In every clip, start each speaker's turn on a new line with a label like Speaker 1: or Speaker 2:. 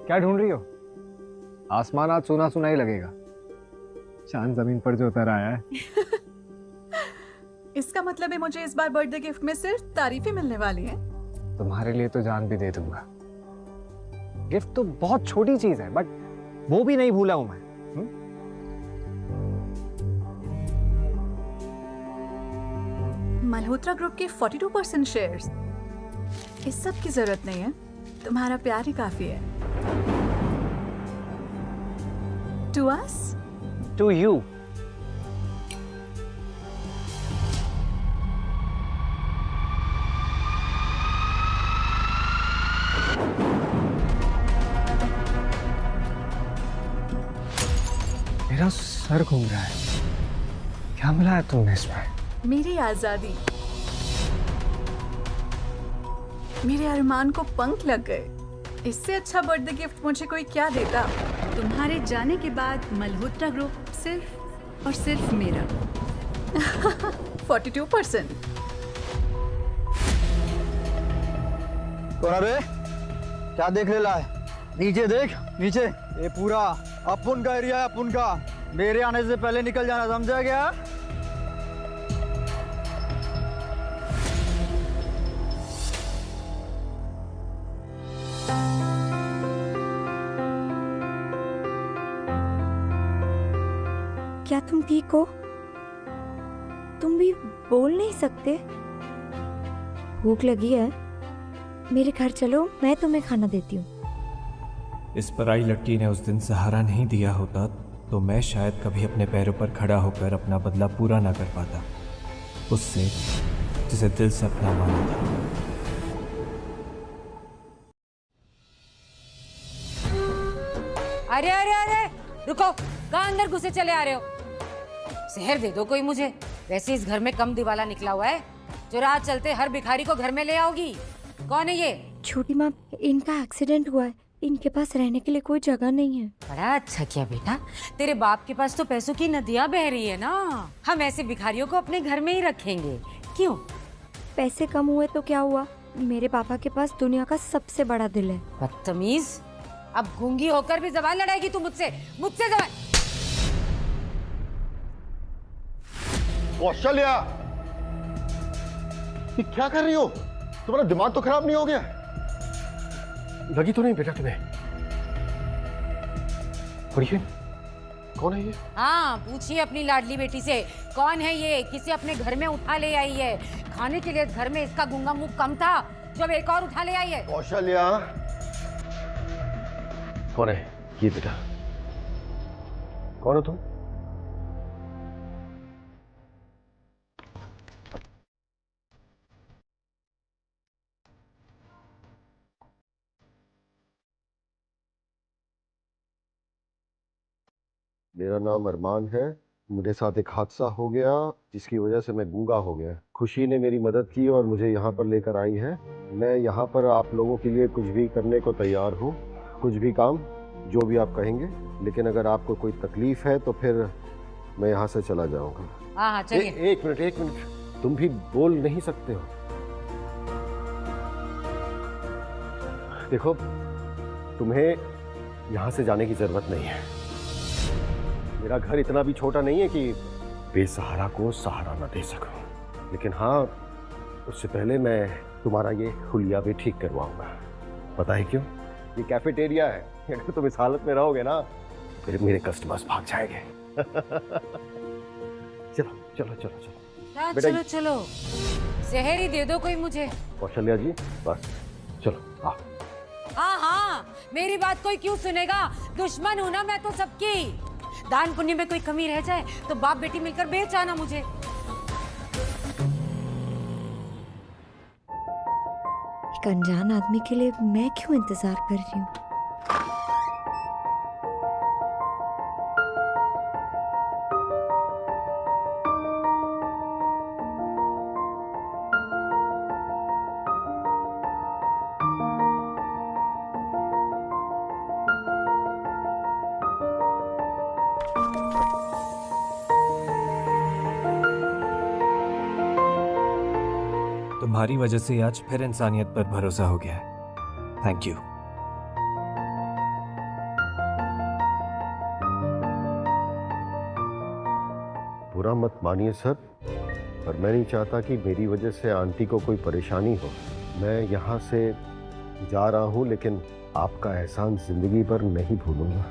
Speaker 1: क्या ढूंढ रही हो? आसमान आज सुना सुना ही लगेगा। चांद जमीन पर जो उतर आया है।
Speaker 2: इसका मतलब है मुझे इस बार बर्थडे गिफ्ट में सिर्फ तारीफें मिलने वाली हैं।
Speaker 1: तुम्हारे लिए तो जान भी दे दूंगा। गिफ्ट तो बहुत छोटी चीज है, बट वो भी नहीं भूला हूं मैं।
Speaker 2: मल्होत्रा ग्रुप के 42% शेयर्स। इस सब की जरूरत नहीं है, तुम्हारा प्यार ही काफी है। To us?
Speaker 1: To you. मेरा सर घूम रहा है। क्या मिलाया तुमने इसमें?
Speaker 2: मेरी आजादी। मेरे अरमान को पंख लग गए। इससे अच्छा बर्थडे गिफ्ट मुझे कोई क्या देता। तुम्हारे जाने के बाद मल्होत्रा ग्रुप सिर्फ और सिर्फ मेरा। 42%।
Speaker 3: कौन बे? क्या देख ले रहा है? नीचे देख, नीचे। ये पूरा अपुन का एरिया है, अपुन का। मेरे आने से पहले निकल जाना, समझा क्या?
Speaker 4: क्या तुम ठीक हो? तुम भी बोल नहीं सकते? भूख लगी है? मेरे घर चलो, मैं तुम्हें खाना देती हूँ।
Speaker 5: इस पराई लड़की ने उस दिन सहारा नहीं दिया होता तो मैं शायद कभी अपने पैरों पर खड़ा होकर अपना बदला पूरा ना कर पाता उससे जिसे दिल से अपना माना था।
Speaker 6: अरे अरे अरे रुको, कहाँ अंदर घुसे चले आ रहे हो? शहर दे दो कोई मुझे। वैसे इस घर में कम दिवाला निकला हुआ है जो रात चलते हर भिखारी को घर में ले आओगी। कौन है ये?
Speaker 4: छोटी माँ, इनका एक्सीडेंट हुआ है। इनके पास रहने के लिए कोई जगह नहीं है।
Speaker 6: बड़ा अच्छा किया बेटा, तेरे बाप के पास तो पैसों की नदियाँ बह रही है ना। हम ऐसे भिखारियों को अपने घर में ही रखेंगे। क्यों?
Speaker 4: पैसे कम हुए तो क्या हुआ? मेरे पापा के पास दुनिया का सबसे बड़ा दिल है।
Speaker 6: बदतमीज, अब गूंगी होकर भी जबान लड़ाएगी तू मुझसे? मुझसे जबान?
Speaker 7: कौशल्या, ये क्या कर रही हो? तुम्हारा दिमाग तो खराब नहीं हो गया? लगी तो नहीं बेटा तुम्हें? और ये कौन है ये?
Speaker 6: हाँ, पूछिए अपनी लाडली बेटी से कौन है ये। किसी अपने घर में उठा ले आई है। खाने के लिए घर में इसका गूंगा मुंह कम था जब एक और उठा ले आई है।
Speaker 7: कौशल्या, कौन है ये बेटा? कौन हो तुम? मेरा नाम अरमान है। मेरे साथ एक हादसा हो गया जिसकी वजह से मैं गूंगा हो गया। खुशी ने मेरी मदद की और मुझे यहाँ पर लेकर आई है। मैं यहाँ पर आप लोगों के लिए कुछ भी करने को तैयार हूँ, कुछ भी काम, जो भी आप कहेंगे। लेकिन अगर आपको कोई तकलीफ है तो फिर मैं यहाँ से चला जाऊँगा।
Speaker 6: हाँ चलिए।
Speaker 7: एक मिनट, तुम भी बोल नहीं सकते हो? देखो, तुम्हें यहाँ से जाने की जरूरत नहीं है। मेरा घर इतना भी छोटा नहीं है कि बेसहारा को सहारा न दे सकूं। लेकिन हाँ, उससे पहले मैं तुम्हारा ये हुलिया भी ठीक करवाऊंगा। पता है क्यों? ये कैफेटेरिया है। अगर तुम इस हालत में रहोगे ना, फिर मेरे कस्टमर्स भाग जाएंगे। चलो चलो चलो चलो
Speaker 6: चलो चलो, शहर ही दे दो कोई मुझे।
Speaker 7: कौशल्या जी, बस चलो। हाँ
Speaker 6: हाँ, मेरी बात कोई क्यों सुनेगा? दुश्मन हूं ना मैं तो सबकी। दान पुण्य में कोई कमी रह जाए तो बाप बेटी मिलकर बेच आना मुझे।
Speaker 4: एक अनजान आदमी के लिए मैं क्यों इंतजार कर रही हूँ?
Speaker 5: तुम्हारी वजह से आज फिर इंसानियत पर भरोसा हो गया है। Thank you.
Speaker 7: मत मानिए सर, पर मैं नहीं चाहता कि मेरी वजह से आंटी को कोई परेशानी हो। मैं यहाँ से जा रहा हूँ, लेकिन आपका एहसान जिंदगी भर नहीं भूलूंगा।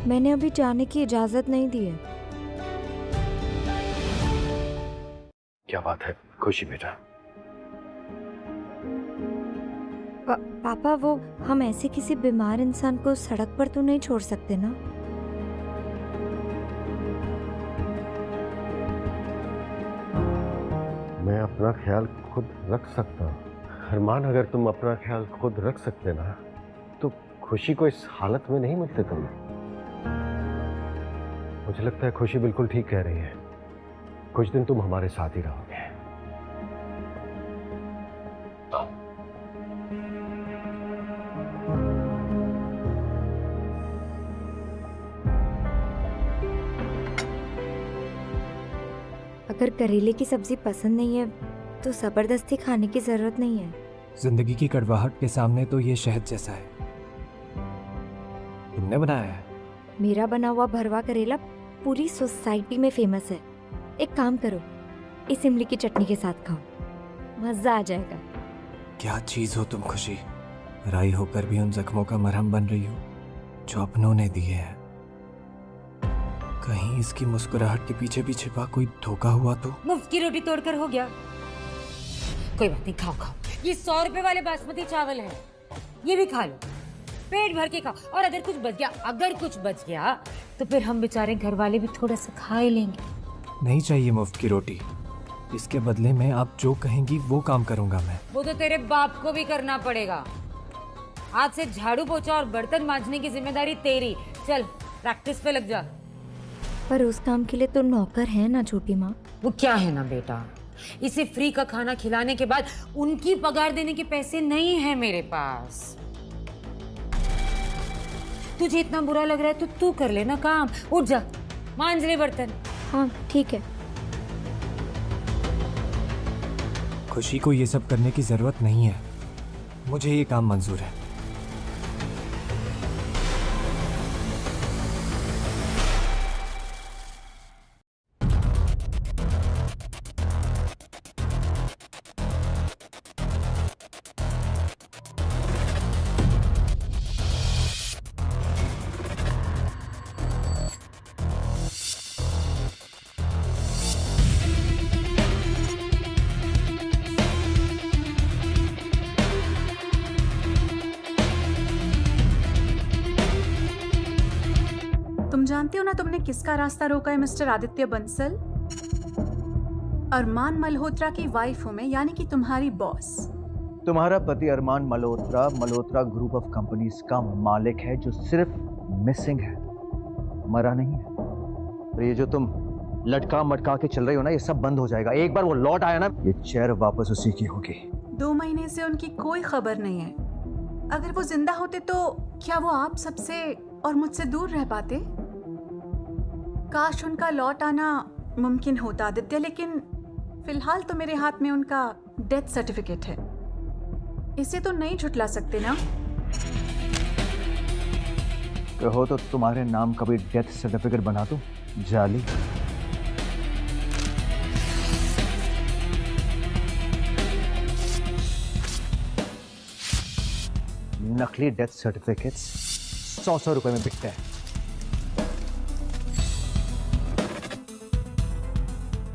Speaker 4: मैंने अभी जाने की इजाजत नहीं दी है।
Speaker 7: क्या बात है खुशी बेटा?
Speaker 4: पापा, वो हम ऐसे किसी बीमार इंसान को सड़क पर तो नहीं छोड़ सकते ना।
Speaker 7: मैं अपना ख्याल खुद रख सकता हूँ। अरमान, अगर तुम अपना ख्याल खुद रख सकते ना, तो खुशी को इस हालत में नहीं मिलते तुम। मुझे लगता है खुशी बिल्कुल ठीक कह रही है। कुछ दिन तुम हमारे साथ ही रहोगे।
Speaker 4: अगर करेले की सब्जी पसंद नहीं है तो जबरदस्ती खाने की जरूरत नहीं है।
Speaker 5: जिंदगी की कड़वाहट के सामने तो ये शहद जैसा है। तुमने बनाया है?
Speaker 4: मेरा बना हुआ भरवा करेला पूरी सोसाइटी में फेमस है। एक काम करो, इस इमली की चटनी के साथ खाओ, मजा आ जाएगा।
Speaker 5: क्या चीज हो तुम खुशी, राई होकर भी उन जख्मों का मरहम बन रही हो जो अपनों ने दिए हैं। कहीं इसकी मुस्कुराहट के पीछे भी छिपा कोई धोखा हुआ तो?
Speaker 6: मुफ्त की रोटी तोड़कर हो गया। कोई बात नहीं, खाओ खाओ, ये 100 रुपए वाले बासमती चावल है, ये भी खा लो, पेट भर के खाओ। और अगर कुछ बच गया तो फिर हम बेचारे घर वाले भी थोड़ा सा खा ही लेंगे।
Speaker 5: नहीं चाहिए मुफ्त की रोटी, इसके बदले में आप जो कहेंगी वो काम करूंगा मैं।
Speaker 6: वो तो तेरे बाप को भी करना पड़ेगा। आज से झाड़ू पोछा और बर्तन मांजने की जिम्मेदारी तेरी। चल प्रैक्टिस पे लग जा।
Speaker 4: पर उस काम के लिए तो नौकर है ना छोटी माँ।
Speaker 6: वो क्या है ना बेटा, इसे फ्री का खाना खिलाने के बाद उनकी पगार देने के पैसे नहीं है मेरे पास। तुझे इतना बुरा लग रहा है तो तू कर लेना काम। उठ जा, मांज ले बर्तन।
Speaker 4: हाँ ठीक है।
Speaker 5: खुशी को ये सब करने की जरूरत नहीं है, मुझे ये काम मंजूर है।
Speaker 2: तुम जानते हो ना तुमने किसका रास्ता रोका है मिस्टर आदित्य बंसल? अरमान मल्होत्रा की वाइफ हूं मैं, यानी कि तुम्हारी बॉस।
Speaker 3: तुम्हारा पति Armaan Malhotra Malhotra group of companies का मालिक है, जो सिर्फ मिसिंग है, मरा नहीं है। तो ये जो तुम लटका मटका के चल रही हो ना, ये सब बंद हो जाएगा। एक बार वो लौट आया ना, ये चेयर वापस उसी की होगी।
Speaker 2: 2 महीने से उनकी कोई खबर नहीं है। अगर वो जिंदा होते तो क्या वो आप सबसे और मुझसे दूर रह पाते? काश उनका लौट आना मुमकिन होता आदित्य, लेकिन फिलहाल तो मेरे हाथ में उनका डेथ सर्टिफिकेट है। इसे तो नहीं झुटला सकते ना।
Speaker 3: कहो तो तुम्हारे नाम का भी डेथ सर्टिफिकेट बना दूं, जाली। नकली डेथ सर्टिफिकेट्स 100 रुपए में बिकते हैं।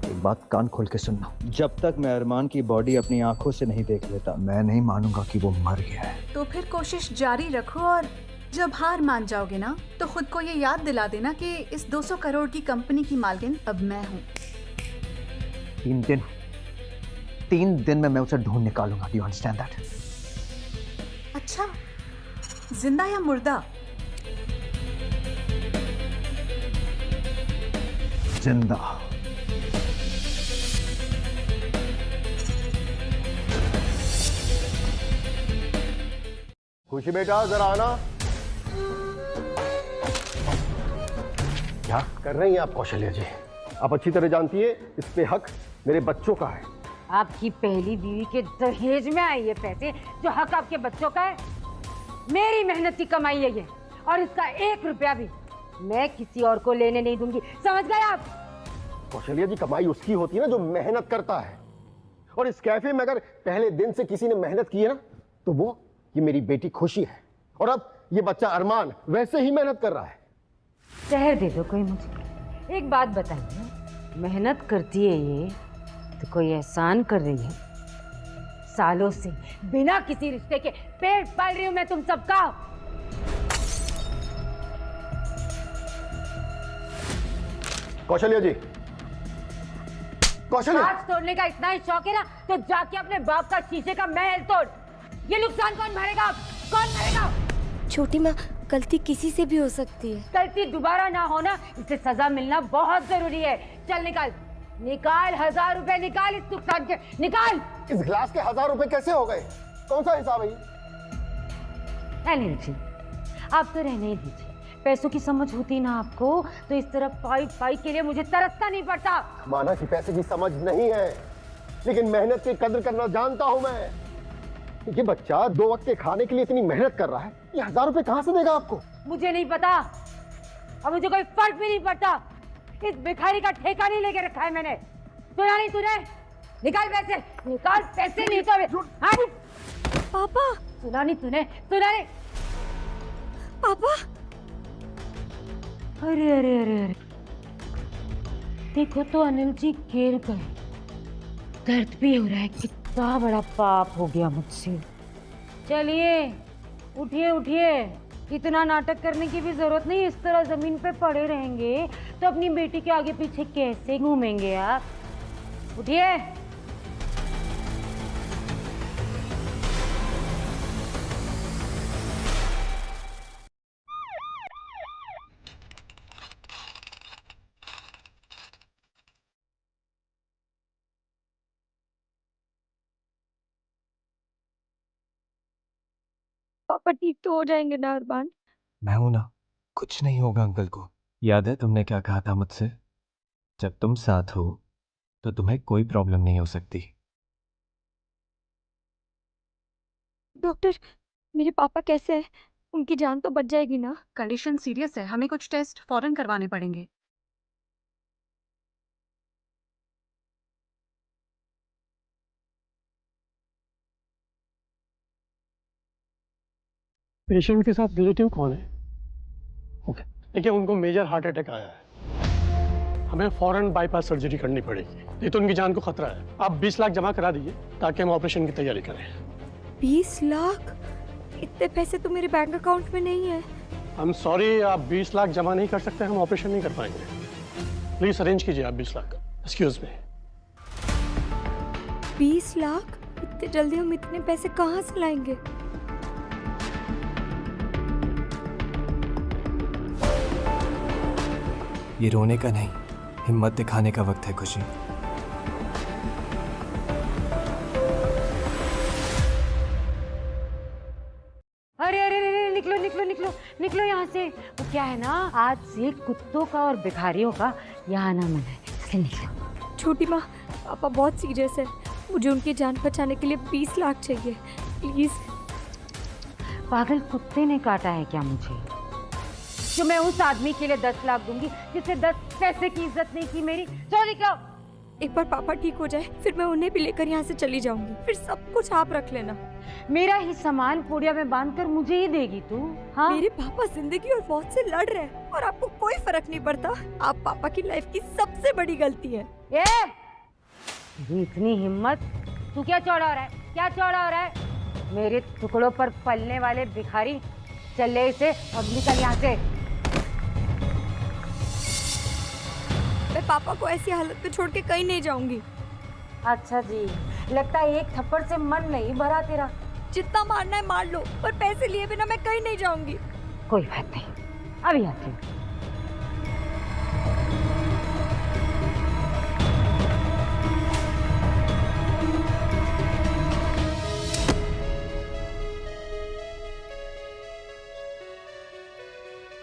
Speaker 3: एक बात कान खोल के सुनना, जब तक मैं अरमान की बॉडी अपनी आंखों से नहीं देख लेता, मैं नहीं मानूंगा कि वो मर गया है।
Speaker 2: तो फिर कोशिश जारी रखो, और जब हार मान जाओगे ना तो खुद को ये याद दिला देना कि इस 200 करोड़ की कंपनी की मालकिन अब मैं हूँ।
Speaker 3: 3 दिन में मैं उसे ढूंढ निकालूंगा। Do you understand that?
Speaker 2: अच्छा, जिंदा या मुर्दा?
Speaker 3: जिंदा।
Speaker 7: खुशी बेटा जरा आना। क्या कर रही हैं आप कौशल्या जी? आप अच्छी तरह जानती है इस पे हक मेरे बच्चों का है।
Speaker 6: आपकी पहली बीवी के दहेज में आए ये पैसे, जो हक आपके बच्चों का है, मेरी मेहनत की कमाई है ये, और इसका 1 रुपया भी मैं किसी और को लेने नहीं दूंगी, समझ गए आप?
Speaker 7: कौशल्या जी, कमाई उसकी होती है ना जो मेहनत करता है। और इस कैफे में अगर पहले दिन से किसी ने मेहनत की है ना, तो वो ये मेरी बेटी खुशी है। और अब ये बच्चा अरमान वैसे ही मेहनत कर रहा है।
Speaker 6: शहर दे दो कोई मुझे। एक बात बताइए, मेहनत करती है ये तो कोई एहसान कर रही है? सालों से बिना किसी रिश्ते के पेट पाल रही हूं मैं तुम सबका।
Speaker 7: कौशल्या जी, कौशल्या,
Speaker 6: कांच तोड़ने का इतना ही शौक है ना, तो जाके अपने बाप का शीशे का महल तोड़। ये नुकसान कौन भरेगा? कौन भरेगा?
Speaker 4: छोटी माँ, गलती किसी से भी हो सकती है।
Speaker 6: गलती दोबारा ना होना, इसे सजा मिलना बहुत जरूरी है। चल निकाल, निकाल 1000 रुपए, निकाल इस नुकसान के, निकाल।
Speaker 7: इस ग्लास के 1000 रुपए कैसे हो गए? कौन सा हिसाब है ये?
Speaker 6: अनिल जी, आप तो रहने ही दीजिए। पैसों की समझ होती ना आपको, तो इस तरह पाई पाई के लिए मुझे तरसना नहीं पड़ता।
Speaker 7: माना कि पैसे की समझ नहीं है, लेकिन मेहनत की कदर करना जानता हूं मैं। ये बच्चा 2 वक्त के खाने के लिए इतनी मेहनत कर रहा है, ये 1000 रुपए कहां से देगा आपको?
Speaker 6: मुझे नहीं पता, और मुझे कोई फर्क भी नहीं पड़ता। इस भिखारी का ठेका नहीं लेके रखा है मैंने। सुना नहीं तूने? निकाल पैसे, निकाल पैसे, नहीं तो हाँ?
Speaker 4: पापा,
Speaker 6: सुना नहीं तूने? सुना नहीं?
Speaker 4: पापा,
Speaker 6: अरे अरे अरे अरे, देखो तो अनिल जी गिर गए। दर्द भी हो रहा है, कितना बड़ा पाप हो गया मुझसे। चलिए उठिए उठिए, इतना नाटक करने की भी जरूरत नहीं। इस तरह जमीन पे पड़े रहेंगे तो अपनी बेटी के आगे पीछे कैसे घूमेंगे आप? उठिए।
Speaker 4: पापा ठीक तो हो जाएंगे ना अरमान?
Speaker 5: मैं हूं ना, कुछ नहीं होगा अंकल को। याद है तुमने क्या कहा था मुझसे? जब तुम साथ हो तो तुम्हें कोई प्रॉब्लम नहीं हो सकती।
Speaker 4: डॉक्टर, मेरे पापा कैसे हैं? उनकी जान तो बच जाएगी ना?
Speaker 2: कंडीशन सीरियस है, हमें कुछ टेस्ट फौरन करवाने पड़ेंगे।
Speaker 8: पेशेंट के साथ रिलेटिव कौन है? ओके, देखिए उनको मेजर हार्ट अटैक आया है, हमें फौरन बाईपास सर्जरी करनी पड़ेगी, नहीं तो उनकी जान को खतरा है। आप 20 लाख जमा करा दीजिए ताकि हम ऑपरेशन की तैयारी करें।
Speaker 4: 20 लाख? इतने पैसे तो मेरे बैंक अकाउंट में नहीं है।
Speaker 8: आई एम सॉरी, आप 20 लाख जमा नहीं कर सकते, हम ऑपरेशन नहीं कर पाएंगे। प्लीज अरेंज कीजिए आप 20 लाख। Excuse me.
Speaker 4: 20 लाख? इतने जल्दी हम इतने पैसे कहाँ से लाएंगे?
Speaker 5: ये रोने का नहीं, हिम्मत दिखाने का वक्त है खुशी।
Speaker 6: अरे अरे अरे, निकलो निकलो निकलो निकलो यहाँ से। वो क्या है ना, आज से कुत्तों का और भिखारियों का यहाँ आना मना है, इसलिए निकलो।
Speaker 4: छोटी माँ, पापा बहुत सीरियस है, मुझे उनकी जान बचाने के लिए 20 लाख चाहिए, प्लीज।
Speaker 6: पागल कुत्ते ने काटा है क्या मुझे, जो मैं उस आदमी के लिए 10 लाख दूंगी जिसने 10 पैसे की इज्जत नहीं की मेरी? चलो निकलो।
Speaker 4: एक बार पापा ठीक हो जाए फिर मैं उन्हें भी लेकर यहाँ से चली जाऊंगी, फिर सब कुछ आप रख लेना।
Speaker 6: मेरा ही सामान पुड़िया में बांधकर मुझे ही देगी तू? हाँ,
Speaker 4: मेरे पापा जिंदगी और मौत से लड़ रहे हैं और आपको कोई फर्क नहीं पड़ता। आप पापा की लाइफ की सबसे बड़ी गलती है।
Speaker 6: ए, तेरी इतनी हिम्मत, तू क्या चौड़ा हो रहा है? क्या चौड़ा हो रहा है? मेरे टुकड़ों पर पलने वाले भिखारी, चल ले इसे और निकल यहाँ से।
Speaker 4: मैं पापा को ऐसी हालत में छोड़ के कहीं नहीं जाऊंगी।
Speaker 6: अच्छा जी, लगता है एक थप्पड़ से मन नहीं भरा तेरा।
Speaker 4: जितना मारना है मार लो, पर पैसे लिए बिना मैं कहीं नहीं जाऊंगी।
Speaker 6: कोई बात नहीं, अभी आती हूँ।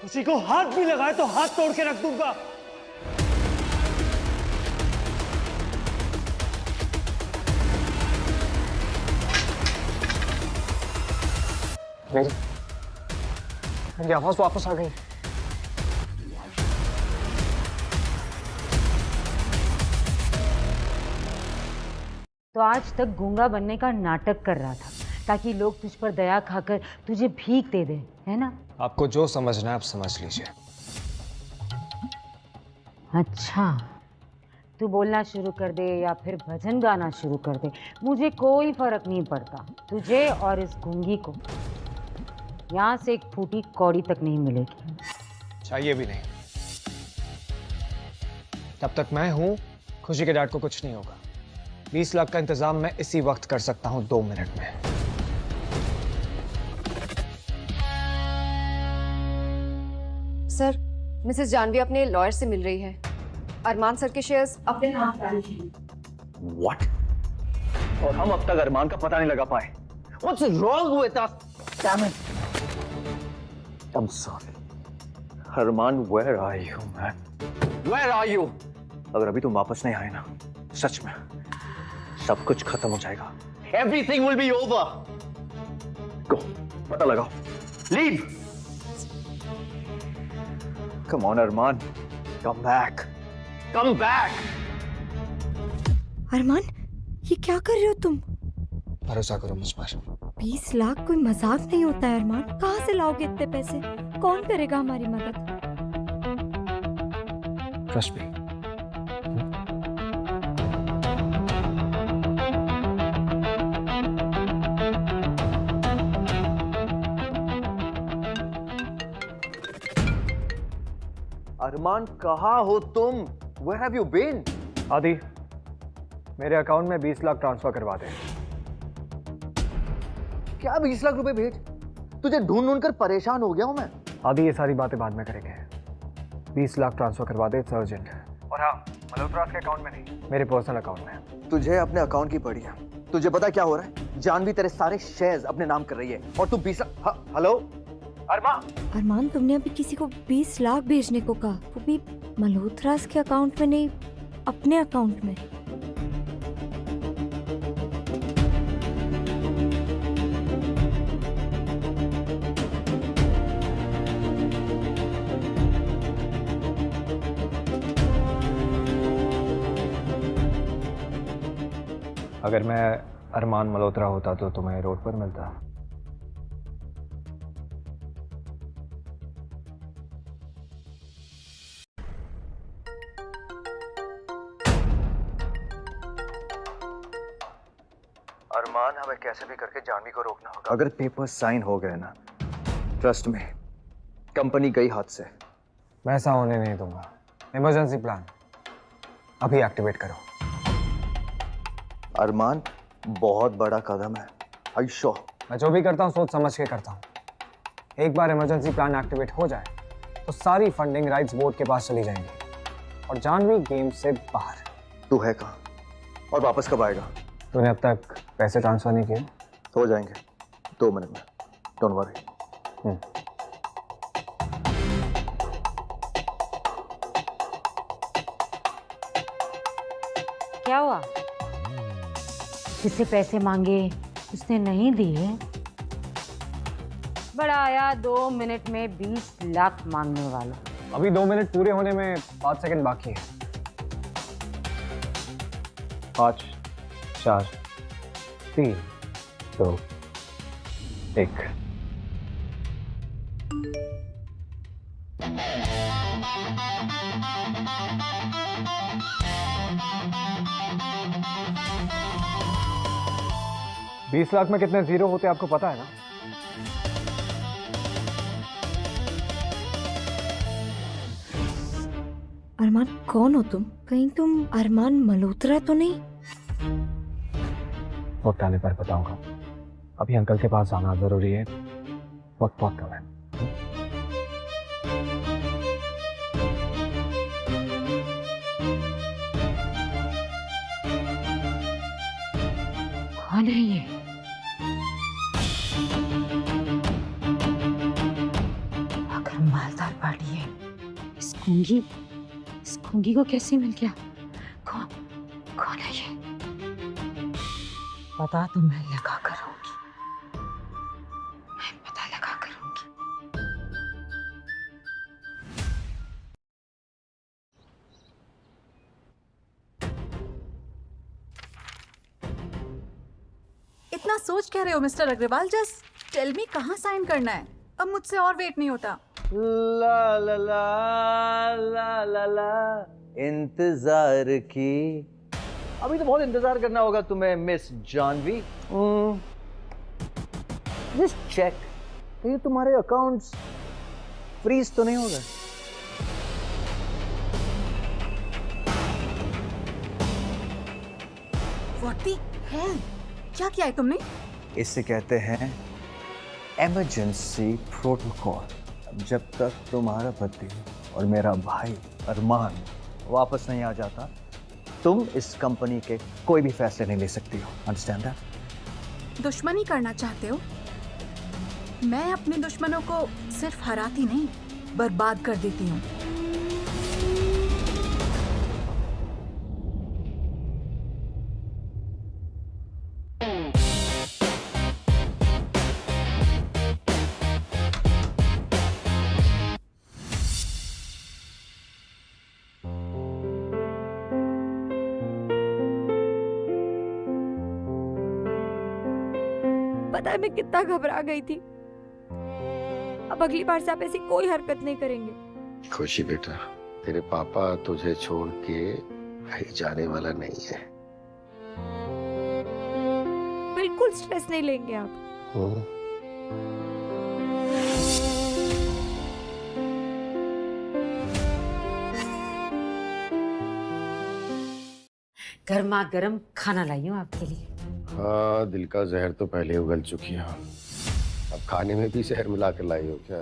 Speaker 8: किसी को हाथ भी लगाए तो हाथ तोड़ के रख दूंगा।
Speaker 1: मेरी आवाज वापस आ गई।
Speaker 6: तो आज तक गूंगा बनने का नाटक कर रहा था ताकि लोग तुझ पर दया खाकर तुझे भीख दे दें, है ना?
Speaker 1: आपको जो समझना है आप समझ लीजिए।
Speaker 6: अच्छा, तू बोलना शुरू कर दे या फिर भजन गाना शुरू कर दे, मुझे कोई फर्क नहीं पड़ता। तुझे और इस गूंगी को यहाँ से एक फूटी कौड़ी तक नहीं मिलेगी।
Speaker 1: चाहिए भी नहीं। तब तक मैं हूं, खुशी के डैड को कुछ नहीं होगा। 20 लाख का इंतजाम मैं इसी वक्त कर सकता हूं, 2 मिनट में।
Speaker 9: सर, मिसेस जानवी अपने लॉयर से मिल रही है। अरमान सर के शेयर्स अपने नाम कराने हैं।
Speaker 3: What? और हम अब तक अरमान का पता नहीं लगा पाए। What's wrong with us? Damn it! I'm sorry. Armaan, where are you, man? Where are you? अगर अभी तुम वापस नहीं आए ना, सच में सब कुछ खत्म हो जाएगा। Everything will be over. Go, पता लगाओ। Leave. Come on, Armaan. Come back. Come back.
Speaker 4: अरमान, ये क्या कर रहे हो तुम?
Speaker 1: भरोसा करो मुझ पर।
Speaker 4: 20 लाख कोई मजाक नहीं होता है अरमान। कहाँ से लाओगे इतने पैसे? कौन करेगा हमारी मदद?
Speaker 1: Trust me.
Speaker 3: अरमान, कहाँ हो तुम? Where have you been?
Speaker 1: आदि, मेरे अकाउंट में 20 लाख ट्रांसफर करवा दे।
Speaker 3: क्या 20 लाख रुपए भेज? तुझे ढूंढ ढूंढ कर परेशान हो गया हूं मैं।
Speaker 1: आदि, ये सारी बातें बाद में करेंगे। 20 लाख ट्रांसफर करवा दे, इट्स अर्जेंट। और हाँ, मल्होत्रा के अकाउंट में नहीं, मेरे पर्सनल अकाउंट में।
Speaker 3: तुझे अपने अकाउंट की पड़ी है। तुझे पता क्या हो रहा है? जानवी तेरे सारे शेयर्स अपने नाम कर रही है और तू 20 लाख। हेलो
Speaker 4: अरमान, तुमने अभी किसी को 20 लाख भेजने को कहा, वो भी मल्होत्रा के अकाउंट में नहीं, अपने अकाउंट में।
Speaker 1: अगर मैं अरमान मल्होत्रा होता तो तुम्हें रोड पर मिलता।
Speaker 3: अरमान, हमें कैसे भी करके जानवी को रोकना होगा। अगर पेपर साइन हो गए ना, ट्रस्ट में कंपनी गई हाथ से।
Speaker 1: मैं ऐसा होने नहीं दूंगा। इमरजेंसी प्लान अभी एक्टिवेट करो।
Speaker 3: अरमान, बहुत बड़ा कदम है। I show.
Speaker 1: मैं जो भी करता हूँ सोच समझ के करता हूँ। एक बार इमरजेंसी प्लान एक्टिवेट हो जाए तो सारी फंडिंग राइट्स बोर्ड के पास चली जाएंगी और जानवी गेम से बाहर।
Speaker 3: तू है कहाँ और वापस कब आएगा?
Speaker 1: तूने अब तक पैसे ट्रांसफर नहीं किए?
Speaker 3: हो जाएंगे 2 मिनट में, डोंट वरी।
Speaker 6: क्या हुआ? जिससे पैसे मांगे उसने नहीं दिए, बड़ा आया 2 मिनट में 20 लाख मांगने वाला।
Speaker 1: अभी 2 मिनट पूरे होने में 5 सेकंड बाकी है। 5, 4, 3, 2, 1। $20 लाख में कितने जीरो होते आपको पता है ना?
Speaker 4: अरमान, कौन हो तुम? कहीं तुम अरमान मल्होत्रा तो नहीं?
Speaker 1: वक्त आने पर बताऊंगा। अभी अंकल के पास आना जरूरी है, वक्त बहुत कम है।
Speaker 6: कौन है ये? अगर मालदार पार्टी है, इस कुंगी को कैसे मिल गया? कौन है ये? पता तो मैं लगा कर रहूंगी। मैं पता लगा कर रहूंगी।
Speaker 2: इतना सोच क्या रहे हो mister Agarwal? Just tell me कहाँ साइन करना है। अब मुझसे और वेट नहीं होता।
Speaker 3: ला ला ला ला ला ला इंतजार की। अभी तो बहुत इंतजार करना होगा तुम्हें मिस जानवी। जस्ट चेक कहीं तुम्हारे अकाउंट्स फ्रीज तो नहीं हो गए।
Speaker 2: What the hell? क्या किया है तुमने?
Speaker 3: इसे कहते हैं इमरजेंसी प्रोटोकॉल। जब तक तुम्हारा पति और मेरा भाई अरमान वापस नहीं आ जाता, तुम इस कंपनी के कोई भी फैसले नहीं ले सकती हो। Understand that?
Speaker 2: दुश्मनी करना चाहते हो? मैं अपने दुश्मनों को सिर्फ हराती नहीं, बर्बाद कर देती हूँ।
Speaker 4: पता है मैं कितना घबरा गई थी। अब अगली बार से आप ऐसी कोई हरकत नहीं करेंगे।
Speaker 7: खुशी बेटा, तेरे पापा तुझे छोड़ के कहीं जाने वाला नहीं है।
Speaker 4: बिल्कुल स्ट्रेस नहीं लेंगे आप।
Speaker 6: गर्मा गर्म खाना लाई हूँ आपके लिए।
Speaker 7: हाँ, दिल का जहर तो पहले उगल चुकी है, अब खाने में भी जहर मिला कर लाई हो क्या?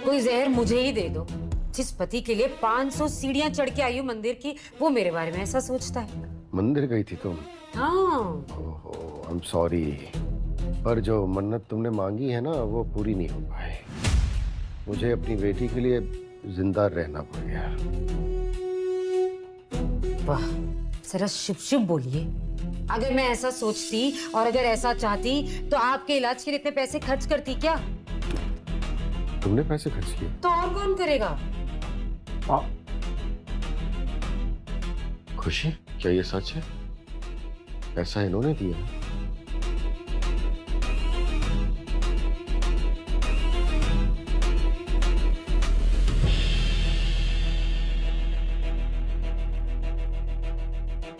Speaker 6: कोई जहर मुझे ही दे दो। जिस पति के लिए 500 सीढ़ियां चढ़ के आई हूँ मंदिर की, वो मेरे बारे में ऐसा सोचता है।
Speaker 7: मंदिर गई थी तुम?
Speaker 6: हाँ।
Speaker 7: ओहो, आई एम सॉरी, पर जो मन्नत तुमने मांगी है ना, वो पूरी नहीं हो पाई। मुझे अपनी बेटी के लिए जिंदा रहना पड़ गया।
Speaker 6: वाह, जरा शुभ शुभ बोलिए। अगर मैं ऐसा सोचती और अगर ऐसा चाहती तो आपके इलाज के लिए इतने पैसे खर्च करती क्या?
Speaker 7: तुमने पैसे खर्च किए?
Speaker 6: तो और कौन करेगा?
Speaker 7: खुशी, क्या ये सच है? पैसा इन्होंने दिया?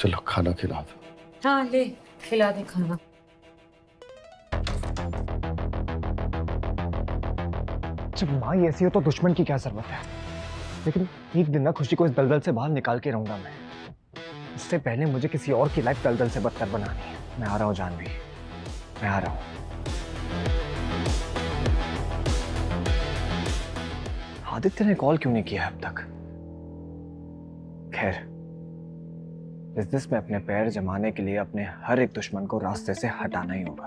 Speaker 7: चलो खाना खिला दो।
Speaker 6: हाँ ले, खिला दे खाना।
Speaker 1: जब माँ ही ऐसी हो तो दुश्मन की क्या जरूरत है? लेकिन एक दिन ना खुशी को इस दलदल से बाहर निकाल के रहूंगा मैं। उससे पहले मुझे किसी और की लाइफ दलदल से बदतर बनानी है। मैं आ रहा हूँ जानवी, मैं आ रहा हूँ। आदित्य ने कॉल क्यों नहीं किया अब तक? खैर, बिजनेस में अपने पैर जमाने के लिए अपने हर एक दुश्मन को रास्ते से हटाना ही होगा।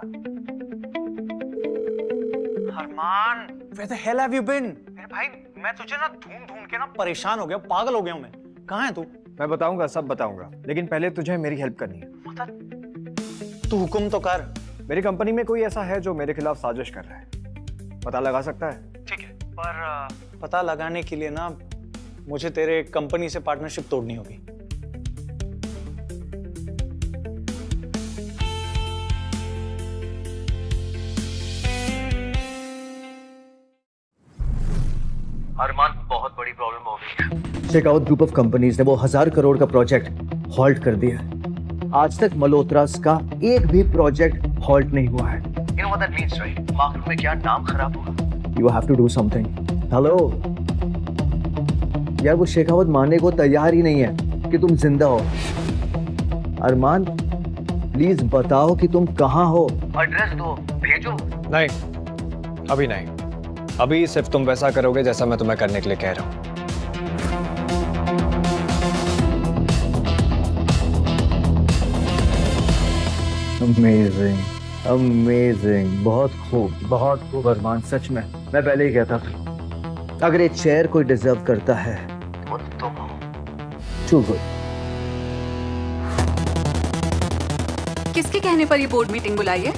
Speaker 10: अरमान, where the hell have you been? मेरे भाई, मैं तुझे ना ढूंढ ढूंढ के ना परेशान हो गया, पागल हो गया हूं मैं। कहाँ है तू?
Speaker 1: मैं बताऊंगा, सब बताऊंगा, लेकिन पहले तुझे मेरी हेल्प करनी है।
Speaker 10: मतलब तू हुक्म तो कर।
Speaker 1: मेरी कंपनी में कोई ऐसा है जो मेरे खिलाफ साजिश कर रहा है, पता लगा सकता है?
Speaker 10: ठीक है, पर पता लगाने के लिए ना मुझे तेरे कंपनी से पार्टनरशिप तोड़नी होगी।
Speaker 3: अरमान, बहुत बड़ी प्रॉब्लम हो गई है। शेखावत ग्रुप ऑफ कंपनीज ने वो 1000 करोड़ का प्रोजेक्ट हॉल्ट कर दिया है। आज तक मल्होत्रास का एक भी प्रोजेक्ट हॉल्ट नहीं हुआ है। You know what that means, right? Market में क्या नाम खराब होगा। You have to do something. Hello यार, वो शेखावत मानने को तैयार ही नहीं है कि तुम जिंदा हो। अरमान, प्लीज बताओ कि तुम कहाँ हो। एड्रेस दो, भेजो।
Speaker 1: नहीं, अभी नहीं। अभी सिर्फ तुम वैसा करोगे जैसा मैं तुम्हें करने के लिए कह रहा हूं।
Speaker 3: अमेजिंग, अमेजिंग, बहुत खूब अरमान, सच में मैं पहले ही कहता था, अगर एक चेयर कोई डिजर्व करता है तो तुम हो। Too good.
Speaker 2: किसके कहने पर ये बोर्ड मीटिंग बुलाई है?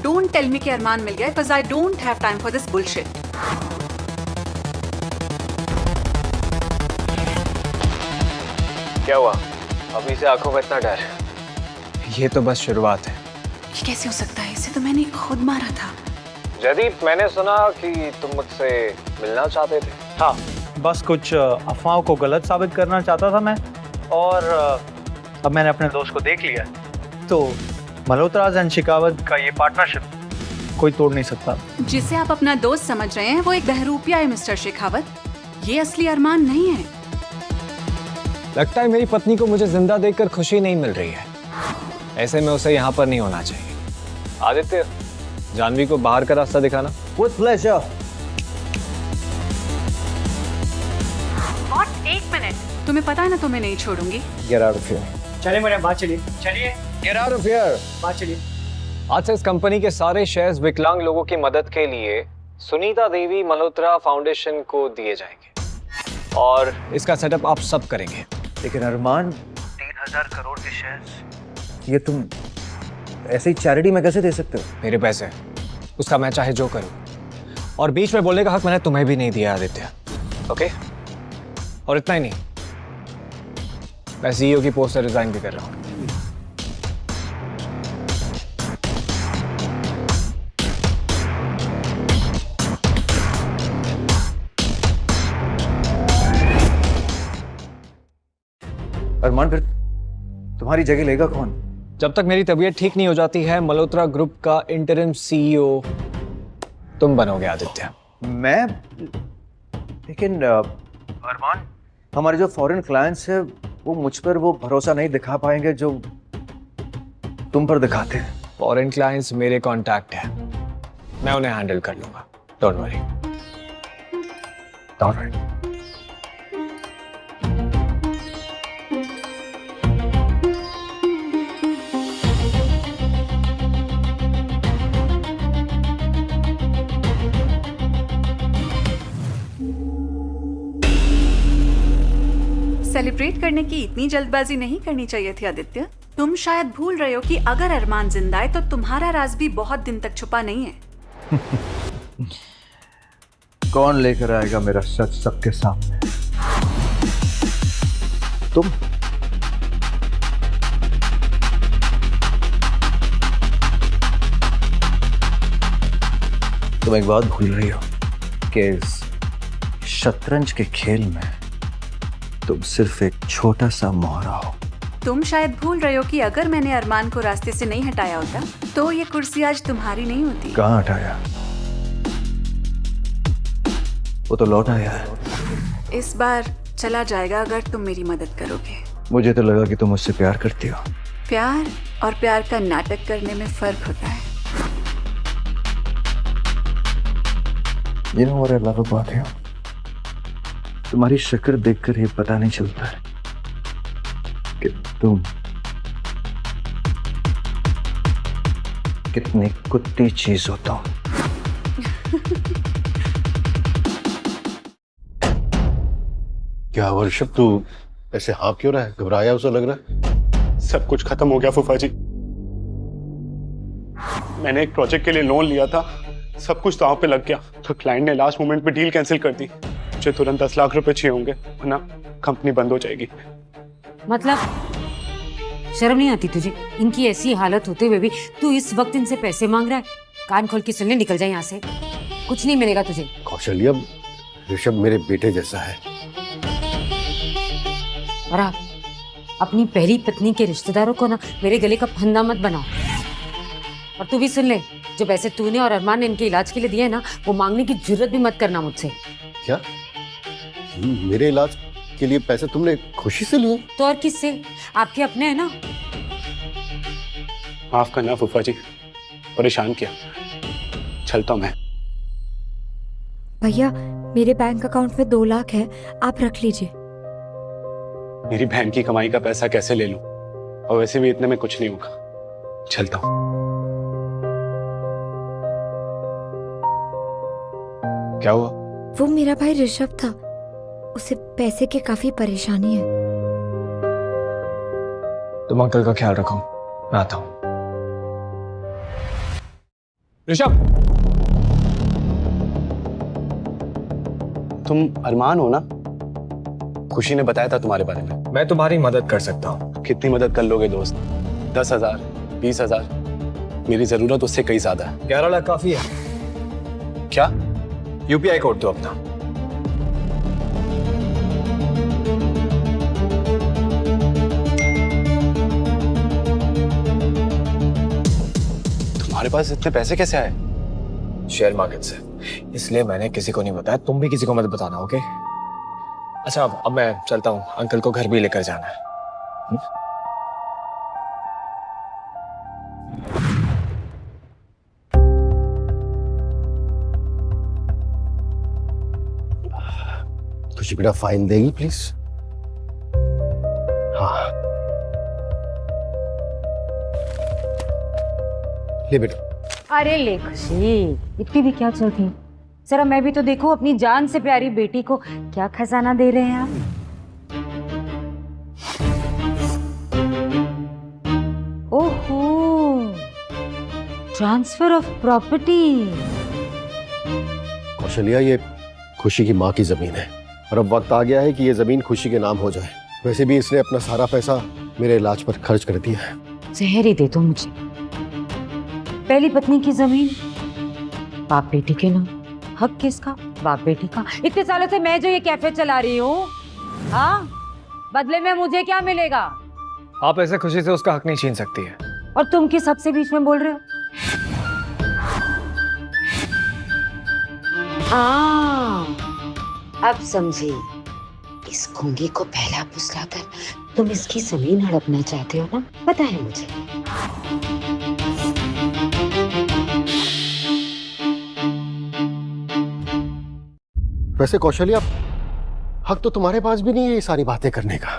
Speaker 2: डोंट टेल मी कि अरमान मिल गया, because I don't have time for this bullshit.
Speaker 1: क्या हुआ? अभी से आंखों में इतना डर? ये तो बस शुरुआत है।
Speaker 2: ये कैसे हो सकता है? इसे तो मैंने खुद मारा था।
Speaker 1: जयदीप, मैंने सुना कि तुम मुझसे मिलना चाहते थे।
Speaker 10: हाँ, बस कुछ अफवाहों को गलत साबित करना चाहता था मैं, और अब मैंने अपने दोस्त को देख लिया, तो मल्होत्रा एंड शेखावत का ये पार्टनरशिप कोई तोड़ नहीं सकता।
Speaker 2: जिसे आप अपना दोस्त समझ रहे हैं वो एक बहरूपिया है मिस्टर शेखावत। ये असली अरमान नहीं है।
Speaker 1: लगता है मेरी पत्नी को मुझे जिंदा देखकर खुशी नहीं मिल रही है। ऐसे में उसे यहाँ पर नहीं होना चाहिए। आदित्य, जानवी को बाहर का रास्ता दिखाना।
Speaker 3: With pleasure.
Speaker 2: एक मिनट, तुम्हें पता है ना तुम्हें नहीं छोड़ूंगी।
Speaker 1: Get out of here.
Speaker 8: चलिए मैडम, बात चलिए। चलिए,
Speaker 1: Get out of here.
Speaker 8: बात चलिए।
Speaker 1: आज से इस कंपनी के सारे शेयर्स विकलांग लोगों की मदद के लिए सुनीता देवी मल्होत्रा फाउंडेशन को दिए जाएंगे और इसका सेटअप आप सब करेंगे।
Speaker 3: लेकिन अरमान, 3000 करोड़ के शेयर्स, ये तुम ऐसे ही चैरिटी में कैसे दे सकते हो?
Speaker 1: मेरे पैसे, उसका मैं चाहे जो करूं, और बीच में बोलने का हक मैंने तुम्हें भी नहीं दिया आदित्य। ओके? और इतना ही नहीं, मैं सीईओ की पोस्ट से रिजाइन भी कर रहा हूं।
Speaker 3: अरमान, फिर तुम्हारी जगह लेगा कौन?
Speaker 1: जब तक मेरी तबीयत ठीक नहीं हो जाती है, मल्होत्रा ग्रुप का इंटरिम सीईओ तुम बनोगे आदित्य।
Speaker 3: मैं? लेकिन अरमान, हमारे जो फॉरेन क्लाइंट्स हैं वो मुझ पर वो भरोसा नहीं दिखा पाएंगे जो तुम पर दिखाते हैं।
Speaker 1: फॉरेन क्लाइंट्स मेरे कॉन्टैक्ट है, मैं उन्हें हैंडल कर लूंगा। Don't worry. Don't worry.
Speaker 2: Celebrate करने की इतनी जल्दबाजी नहीं करनी चाहिए थी आदित्य। तुम शायद भूल रहे हो कि अगर अरमान जिंदा है तो तुम्हारा राज भी बहुत दिन तक छुपा नहीं है।
Speaker 3: कौन लेकर आएगा मेरा सच सबके सामने? तुम? तुम एक बात भूल रही हो कि इस शतरंज के खेल में तुम सिर्फ एक छोटा सा मोहरा हो।
Speaker 2: तुम शायद भूल रहे हो कि अगर मैंने अरमान को रास्ते से नहीं हटाया होता तो ये कुर्सी आज तुम्हारी नहीं होती।
Speaker 3: कहाँ हटाया? वो तो लौट आया है।
Speaker 2: इस बार चला जाएगा अगर तुम मेरी मदद करोगे।
Speaker 3: मुझे तो लगा कि तुम मुझसे प्यार करती हो।
Speaker 2: प्यार और प्यार का नाटक करने में फर्क होता है।
Speaker 3: You know what I love about you? तुम्हारी शक्ल देखकर ये पता नहीं चलता है कि तुम कितनी कुत्ती चीज हो। तुम
Speaker 7: क्या वर्षभ, तू ऐसे हाँफ क्यों रहा है? घबराया उसे लग रहा है।
Speaker 8: सब कुछ खत्म हो गया फूफा जी। मैंने एक प्रोजेक्ट के लिए लोन लिया था, सब कुछ दांव पे लग गया, तो क्लाइंट ने लास्ट मोमेंट पे डील कैंसिल कर दी। मुझे तुरंत 10 लाख रुपए चाहिए होंगे, वरना कंपनी बंद हो जाएगी।
Speaker 6: मतलब शर्म नहीं आती तुझे? इनकी ऐसी हालत होते हुए भी तू इस वक्त इनसे पैसे मांग रहा है? कान खोल के सुन ले, निकल जाए यहाँ से, कुछ नहीं मिलेगा तुझे।
Speaker 7: कौशल्या, ऋषभ मेरे बेटे जैसा है।
Speaker 6: और आप अपनी पहली पत्नी के रिश्तेदारों को ना मेरे गले का फंदा मत बनाओ। और तू भी सुन ले, जो पैसे तूने और अरमान ने इनके इलाज के लिए दिए है ना, वो मांगने की जरूरत भी मत करना मुझसे।
Speaker 7: क्या? मेरे इलाज के लिए पैसे तुमने खुशी से लिए?
Speaker 6: तो और किससे? आपके अपने है ना।
Speaker 8: माफ करना फूफा जी, परेशान किया। चलता हूं मैं।
Speaker 4: भैया, मेरे बैंक अकाउंट में 2 लाख है, आप रख लीजिए।
Speaker 8: मेरी बहन की कमाई का पैसा कैसे ले लूं? और वैसे भी इतने में कुछ नहीं होगा। चलता हूं।
Speaker 1: क्या हुआ?
Speaker 4: वो मेरा भाई ऋषभ था, उसे पैसे की काफी परेशानी है।
Speaker 1: तुम अंकल का ख्याल रखो, मैं आता हूं। ऋषभ,
Speaker 10: तुम अरमान हो ना? खुशी ने बताया था तुम्हारे बारे में।
Speaker 1: मैं तुम्हारी मदद कर सकता हूं।
Speaker 10: कितनी मदद कर लोगे दोस्त?
Speaker 11: 10,000, 20,000, मेरी जरूरत उससे कई ज्यादा है।
Speaker 5: 11 लाख काफी है।
Speaker 11: क्या?
Speaker 5: यूपीआई कोड दो अपना।
Speaker 11: तुम्हारे पास इतने पैसे कैसे आए?
Speaker 5: शेयर मार्केट से, इसलिए मैंने किसी को नहीं बताया। तुम भी किसी को मत बताना, ओके? अच्छा अब मैं चलता हूँ, अंकल को घर भी लेकर जाना है।
Speaker 7: खुशी बेटा फाइल देगी प्लीज? हाँ ले बेटा।
Speaker 6: अरे ले खुशी, इतनी भी क्या चलती? जरा मैं भी तो देखो, अपनी जान से प्यारी बेटी को क्या खजाना दे रहे हैं आप। ओहो, ट्रांसफर ऑफ प्रॉपर्टी।
Speaker 7: कौशल्या, ये खुशी की माँ की जमीन है और अब वक्त आ गया है कि ये जमीन खुशी के नाम हो जाए। वैसे भी इसने अपना सारा पैसा मेरे इलाज पर खर्च कर दिया है।
Speaker 6: जहर ही दे दो मुझे। पहली पत्नी की जमीन बाप बेटी के नाम, हक किसका? बाप बेटी का। इतने सालों से मैं जो ये कैफे चला रही हूँ, हाँ, बदले में मुझे क्या मिलेगा?
Speaker 5: आप ऐसे खुशी से उसका हक नहीं छीन सकती है।
Speaker 6: और तुम किस हक से बीच में बोल रहे हो? हाँ, अब समझी। इस गूंगी को पहला फुसलाकर तुम इसकी जमीन हड़पना चाहते हो ना? पता है मुझे।
Speaker 7: वैसे कौशल्या, हक तो तुम्हारे पास भी नहीं है ये सारी बातें करने का।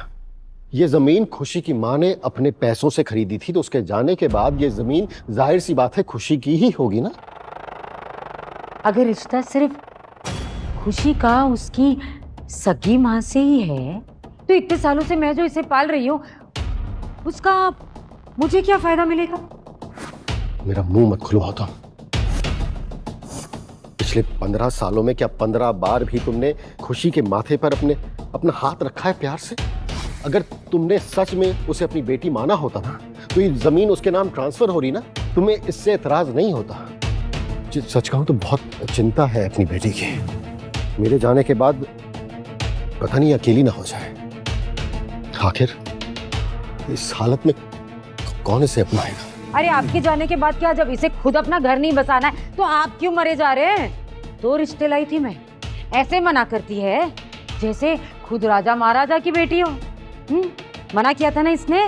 Speaker 7: ये जमीन खुशी की माँ ने अपने पैसों से खरीदी थी, तो उसके जाने के बाद ये जमीन जाहिर सी बात है खुशी की ही होगी ना।
Speaker 6: अगर रिश्ता सिर्फ खुशी का उसकी सगी माँ से ही है, तो इतने सालों से मैं जो इसे पाल रही हूँ, उसका मुझे क्या फायदा मिलेगा?
Speaker 7: मेरा मुंह मत खुलवाओ तुम। पिछले 15 सालों में क्या 15 बार भी तुमने खुशी के माथे पर अपना हाथ रखा है प्यार से? अगर तुमने सच में उसे अपनी बेटी माना होता ना, तो ये जमीन उसके नाम ट्रांसफर हो रही ना, तुम्हें इससे एतराज नहीं होता। सच कहूं तो बहुत चिंता है अपनी बेटी की। मेरे जाने के बाद पता नहीं अकेली ना हो जाए। आखिर इस हालत में कौन इसे अपनाएगा?
Speaker 6: अरे आपके जाने के बाद क्या, जब इसे खुद अपना घर नहीं बसाना है तो आप क्यों मरे जा रहे हैं? 2 रिश्ते लाई थी मैं, ऐसे मना करती है जैसे खुद राजा महाराजा की बेटी हो। मना किया था ना इसने,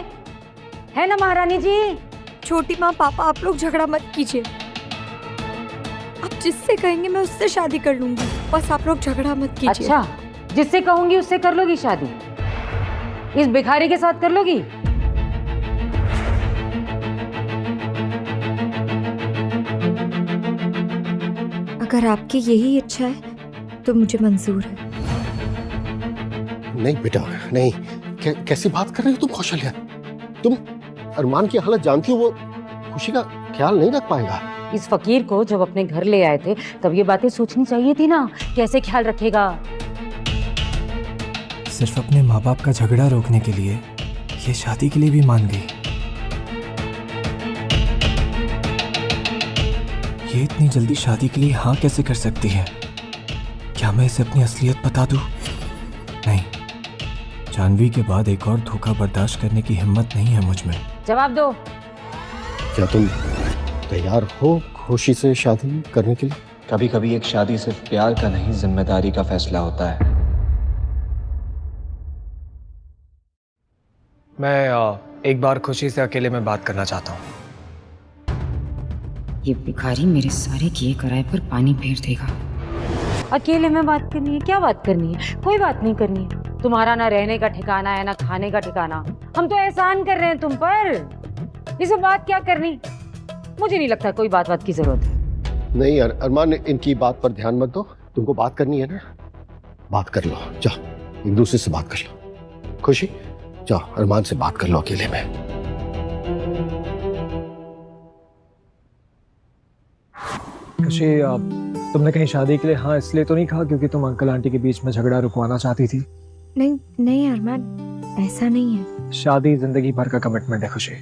Speaker 6: है ना महारानी जी?
Speaker 4: छोटी माँ, पापा आप लोग झगड़ा मत कीजिए। आप जिससे कहेंगे मैं उससे शादी कर लूंगी, बस आप लोग झगड़ा मत कीजिए।
Speaker 6: अच्छा, जिससे कहूंगी उससे कर लोगी शादी? इस भिखारी के साथ कर लोगी?
Speaker 4: अगर आपकी यही इच्छा है तो मुझे मंजूर है।
Speaker 7: नहीं बेटा नहीं। कैसी बात कर रही हो तुम कौशल्या? तुम अरमान की हालत जानती हो, वो खुशी का ख्याल नहीं रख पाएगा।
Speaker 6: इस फकीर को जब अपने घर ले आए थे तब ये बातें सोचनी चाहिए थी ना, कैसे ख्याल रखेगा।
Speaker 5: सिर्फ अपने माँ बाप का झगड़ा रोकने के लिए ये शादी के लिए भी मान गई। ये इतनी जल्दी शादी के लिए हाँ कैसे कर सकती है? क्या मैं इसे अपनी असलियत बता दूं? नहीं, जानवी के बाद एक और धोखा बर्दाश्त करने की हिम्मत नहीं है मुझ में।
Speaker 6: जवाब दो।
Speaker 7: क्या तुम तैयार हो खुशी से शादी करने के लिए?
Speaker 5: कभी कभी एक शादी सिर्फ प्यार का नहीं, जिम्मेदारी का फैसला होता है। मैं एक बार खुशी से अकेले में बात करना चाहता हूँ।
Speaker 6: ये भिखारी मेरे सारे किए कराए पर पानी फेर देगा। अकेले में बात करनी है? क्या बात करनी है? कोई बात नहीं करनी है। तुम्हारा ना रहने का ठिकाना है ना खाने का ठिकाना। हम तो एहसान कर रहे हैं तुम पर, इसे बात क्या करनी? मुझे नहीं लगता कोई बात की जरूरत है।
Speaker 7: नहीं यार अरमान, इनकी बात पर ध्यान मत दो। तुमको बात करनी है ना, बात कर लो। जाओ एक दूसरे से बात कर लो। खुशी जाओ अरमान से बात कर लो अकेले में।
Speaker 1: खुशी, तुमने कहीं शादी के लिए हाँ इसलिए तो नहीं कहा क्योंकि तुम अंकल आंटी के बीच में झगड़ा रुकवाना चाहती थी?
Speaker 4: नहीं नहीं अरमान, ऐसा नहीं है।
Speaker 1: शादी जिंदगी भर का कमिटमेंट है खुशी।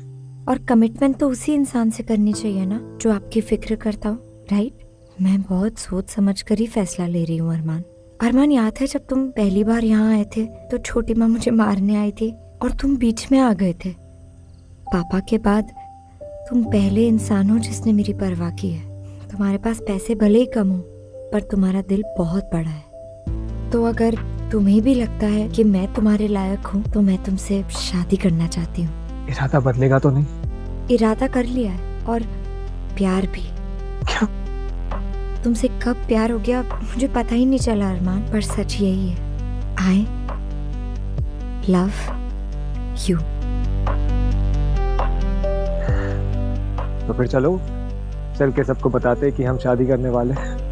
Speaker 4: और कमिटमेंट तो उसी इंसान से करनी चाहिए ना जो आपकी फिक्र करता हो, राइट? मैं बहुत सोच समझ कर ही फैसला ले रही हूँ अरमान। अरमान, याद है जब तुम पहली बार यहाँ आए थे तो छोटी माँ मुझे मारने आई थी और तुम बीच में आ गए थे। पापा के बाद तुम पहले इंसान हो जिसने मेरी परवाह की है। तुम्हारे पास पैसे भले ही कम हो पर तुम्हारा दिल बहुत बड़ा है। तो अगर तुम्हें भी लगता है कि मैं तुम्हारे लायक हूँ तो मैं तुमसे शादी करना चाहती हूँ।
Speaker 1: इरादा बदलेगा तो नहीं?
Speaker 4: इरादा कर लिया है और प्यार भी।
Speaker 1: क्या?
Speaker 4: तुमसे कब प्यार हो गया मुझे पता ही नहीं चला अरमान, पर सच यही है, आई लव यू।
Speaker 1: तो फिर चलो चल के सबको बताते कि हम शादी करने वाले हैं।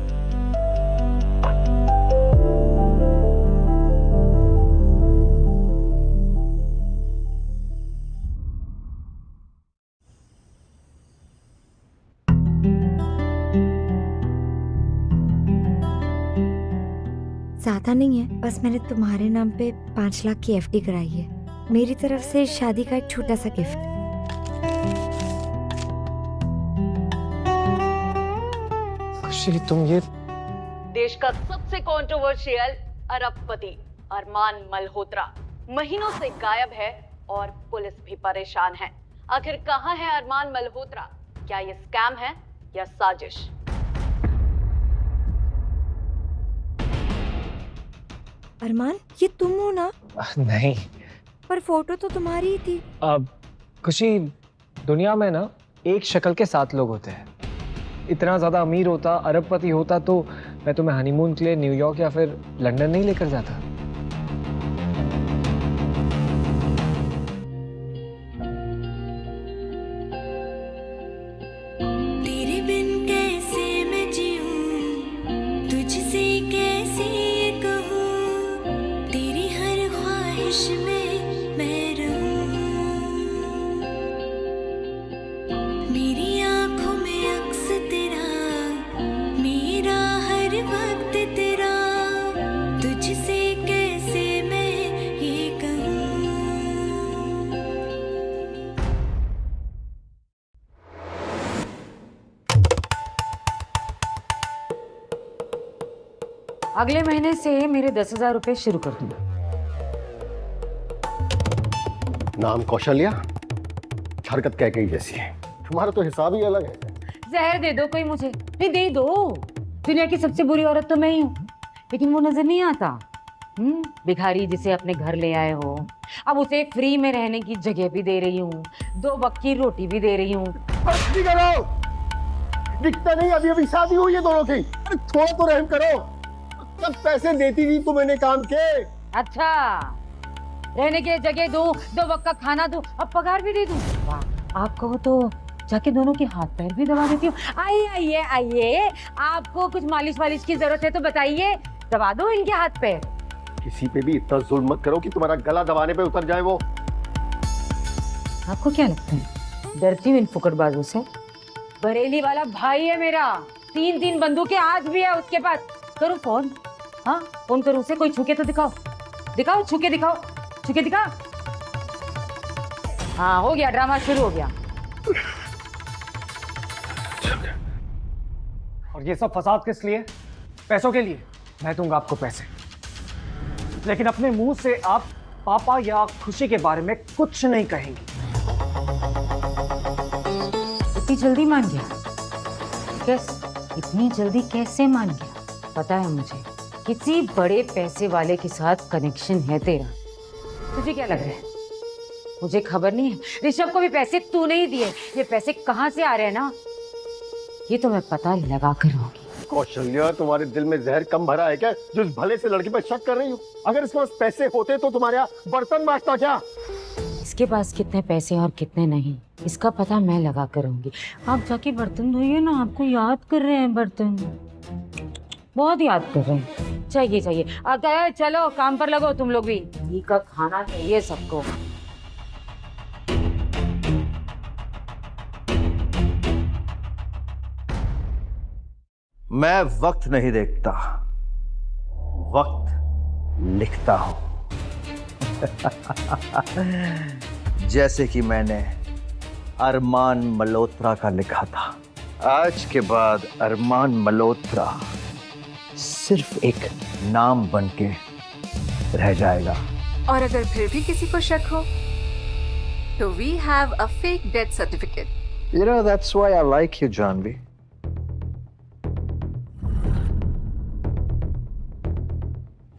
Speaker 4: ज्यादा नहीं है, बस मैंने तुम्हारे नाम पे 5 लाख की FD कराई है। मेरी तरफ से शादी का एक छोटा सा गिफ्ट।
Speaker 1: खुशी, तुम ये
Speaker 12: देश का सबसे कंट्रोवर्शियल अरबपति अरमान मल्होत्रा महीनों से गायब है और पुलिस भी परेशान है। आखिर कहां है अरमान मल्होत्रा? क्या ये स्कैम है या साजिश?
Speaker 4: अरमान, ये तुम हो ना?
Speaker 1: नहीं।
Speaker 4: पर फोटो तो तुम्हारी ही थी।
Speaker 1: अब खुशी, दुनिया में ना एक शक्ल के 7 लोग होते हैं। इतना ज्यादा अमीर होता, अरबपति होता तो मैं तुम्हें हनीमून के लिए न्यूयॉर्क या फिर लंदन नहीं लेकर जाता।
Speaker 13: तेरे बिन कैसे मैं जीऊं, तुझसे कैसे कहूं, तेरी हर ख्वाहिश में मैं रहूं। मेरी आंखों में अक्स तेरा, मेरा हर वक्त तेरा, तुझसे कैसे मैं ये कहूं।
Speaker 6: अगले महीने से मेरे 10,000 रुपए शुरू कर दूंगा।
Speaker 7: नाम कौशल्या, हरकत कह गई जैसी है। तुम्हारा तो हिसाब ही अलग है।
Speaker 6: जहर दे दो कोई मुझे, नहीं दे दो। दुनिया की सबसे बुरी औरत तो मैं ही हूँ, लेकिन वो नजर नहीं आता। भिखारी जिसे अपने घर ले आए हो, अब उसे फ्री में रहने की जगह भी दे रही हूँ, 2 वक्त की रोटी भी दे रही हूँ।
Speaker 7: दिखता नहीं अभी अभी शादी हुई है दोनों की। अरे थोड़ा तो रहम करो। कब पैसे देती थी तुम मैंने काम के?
Speaker 6: अच्छा, रहने की जगह दूं, 2 वक्त का खाना दूं, अब पगार भी दे दूं। वाह, आप कहो तो जाके दोनों के हाथ पैर भी दबा देती हूँ। आइए आइए आइए, आपको कुछ मालिश वालिश की जरूरत है तो बताइए, दबा दो इनके हाथ पैर।
Speaker 7: किसी पे भी इतना जुल्म मत करो कि तुम्हारा गला दबाने पे उतर जाए वो।
Speaker 6: आपको क्या लगता है डरती हूँ इन फुकटबाजों से? बरेली वाला भाई है मेरा, 3 बंदूकें आज भी है उसके पास। करूँ फोन? हाँ फोन करूँ उसे, कोई छूके तो दिखाओ, दिखाओ छूके दिखाओ, छूके दिखा। हाँ हो गया, ड्रामा शुरू हो गया।
Speaker 1: और ये सब फसाद किस लिए? पैसों के लिए। मैं दूंगा आपको पैसे, लेकिन अपने मुंह से आप पापा या खुशी के बारे में कुछ नहीं कहेंगी।
Speaker 6: इतनी जल्दी मान गया? कैसे? इतनी जल्दी कैसे मान गया? पता है मुझे, किसी बड़े पैसे वाले के साथ कनेक्शन है तेरा। तुझे क्या लग रहा है? मुझे खबर नहीं है ऋषभ को भी पैसे तूने ही दिए। ये पैसे कहाँ से आ रहे हैं ना, ये तो मैं पता लगा कर रहूंगी।
Speaker 7: कौशल्या, तुम्हारे दिल में जहर कम भरा है क्या, जो इस भले से लड़के पर शक कर रही हो? अगर इसके पास पैसे होते तो तुम्हारे यहाँ बर्तन मांजता क्या?
Speaker 6: इसके पास कितने पैसे और कितने नहीं, इसका पता मैं लगा कर रहूंगी। आप जाके बर्तन धोइए ना, आपको याद कर रहे हैं, बर्तन बहुत याद कर रहे हैं। चाहिए अगर चलो काम पर लगो तुम लोग भी, घी का खाना चाहिए सबको।
Speaker 3: मैं वक्त नहीं देखता, वक्त लिखता हूं। जैसे कि मैंने अरमान मल्होत्रा का लिखा था। आज के बाद अरमान मल्होत्रा सिर्फ एक नाम बन के रह जाएगा।
Speaker 2: और अगर फिर भी किसी को शक हो तो we have a fake death certificate.
Speaker 3: You know, that's why I like you, Janvi.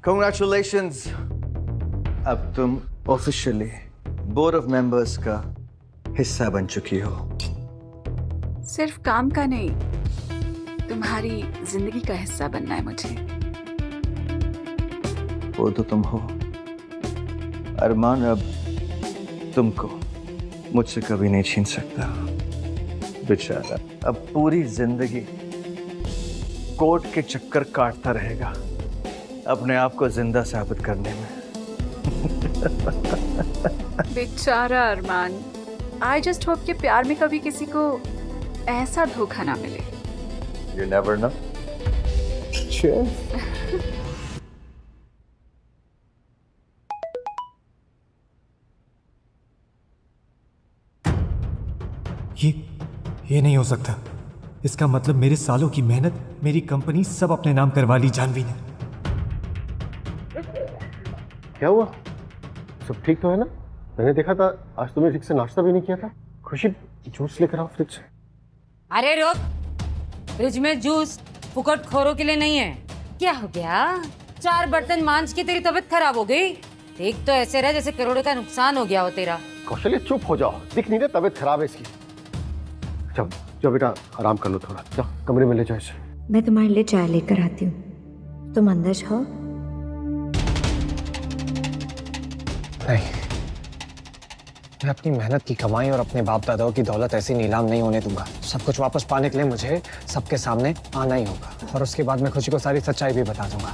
Speaker 3: Congratulations. अब तुम ऑफिशियली बोर्ड ऑफ मेंबर्स का हिस्सा बन चुकी हो।
Speaker 2: सिर्फ काम का नहीं, तुम्हारी जिंदगी का हिस्सा बनना है मुझे।
Speaker 3: वो तो तुम हो अरमान, अब तुमको मुझसे कभी नहीं छीन सकता। बेचारा अब पूरी जिंदगी कोर्ट के चक्कर काटता रहेगा अपने आप को जिंदा साबित करने में।
Speaker 2: बेचारा अरमान, आई जस्ट होप कि प्यार में कभी किसी को ऐसा धोखा ना मिले।
Speaker 3: You never know. Sure.
Speaker 5: ये नहीं हो सकता। इसका मतलब मेरे सालों की मेहनत, मेरी कंपनी सब अपने नाम करवा ली जानवी ने।
Speaker 7: क्या हुआ? सब ठीक तो है ना? मैंने देखा था आज तुमने ठीक से नाश्ता भी नहीं किया था। खुशी जूस लेकर आओ फ्रिज से।
Speaker 6: अरे रोक, फ्रिज में जूस फुकट खोरों के लिए नहीं है। क्या हो गया? 4 बर्तन मांज के तेरी तबीयत खराब हो गई। देख तो ऐसे रहा जैसे करोड़ों का नुकसान हो गया हो तेरा।
Speaker 7: कौशल्य चुप हो जाओ, दिख नहीं रहा तबीयत खराब है इसकी। जाओ जाओ बेटा, आराम कर लो थोड़ा। जाओ कमरे में ले जाओ इसे।
Speaker 4: मैं तुम्हारे लिए चाय लेकर आती हूँ, तुम अंदर जाओ।
Speaker 1: नहीं, मैं अपनी मेहनत की कमाई और अपने बाप दादाओं की दौलत ऐसी नीलाम नहीं होने दूंगा। सब कुछ वापस पाने के लिए मुझे सबके सामने आना ही होगा, और उसके बाद मैं खुशी को सारी सच्चाई भी बता दूंगा।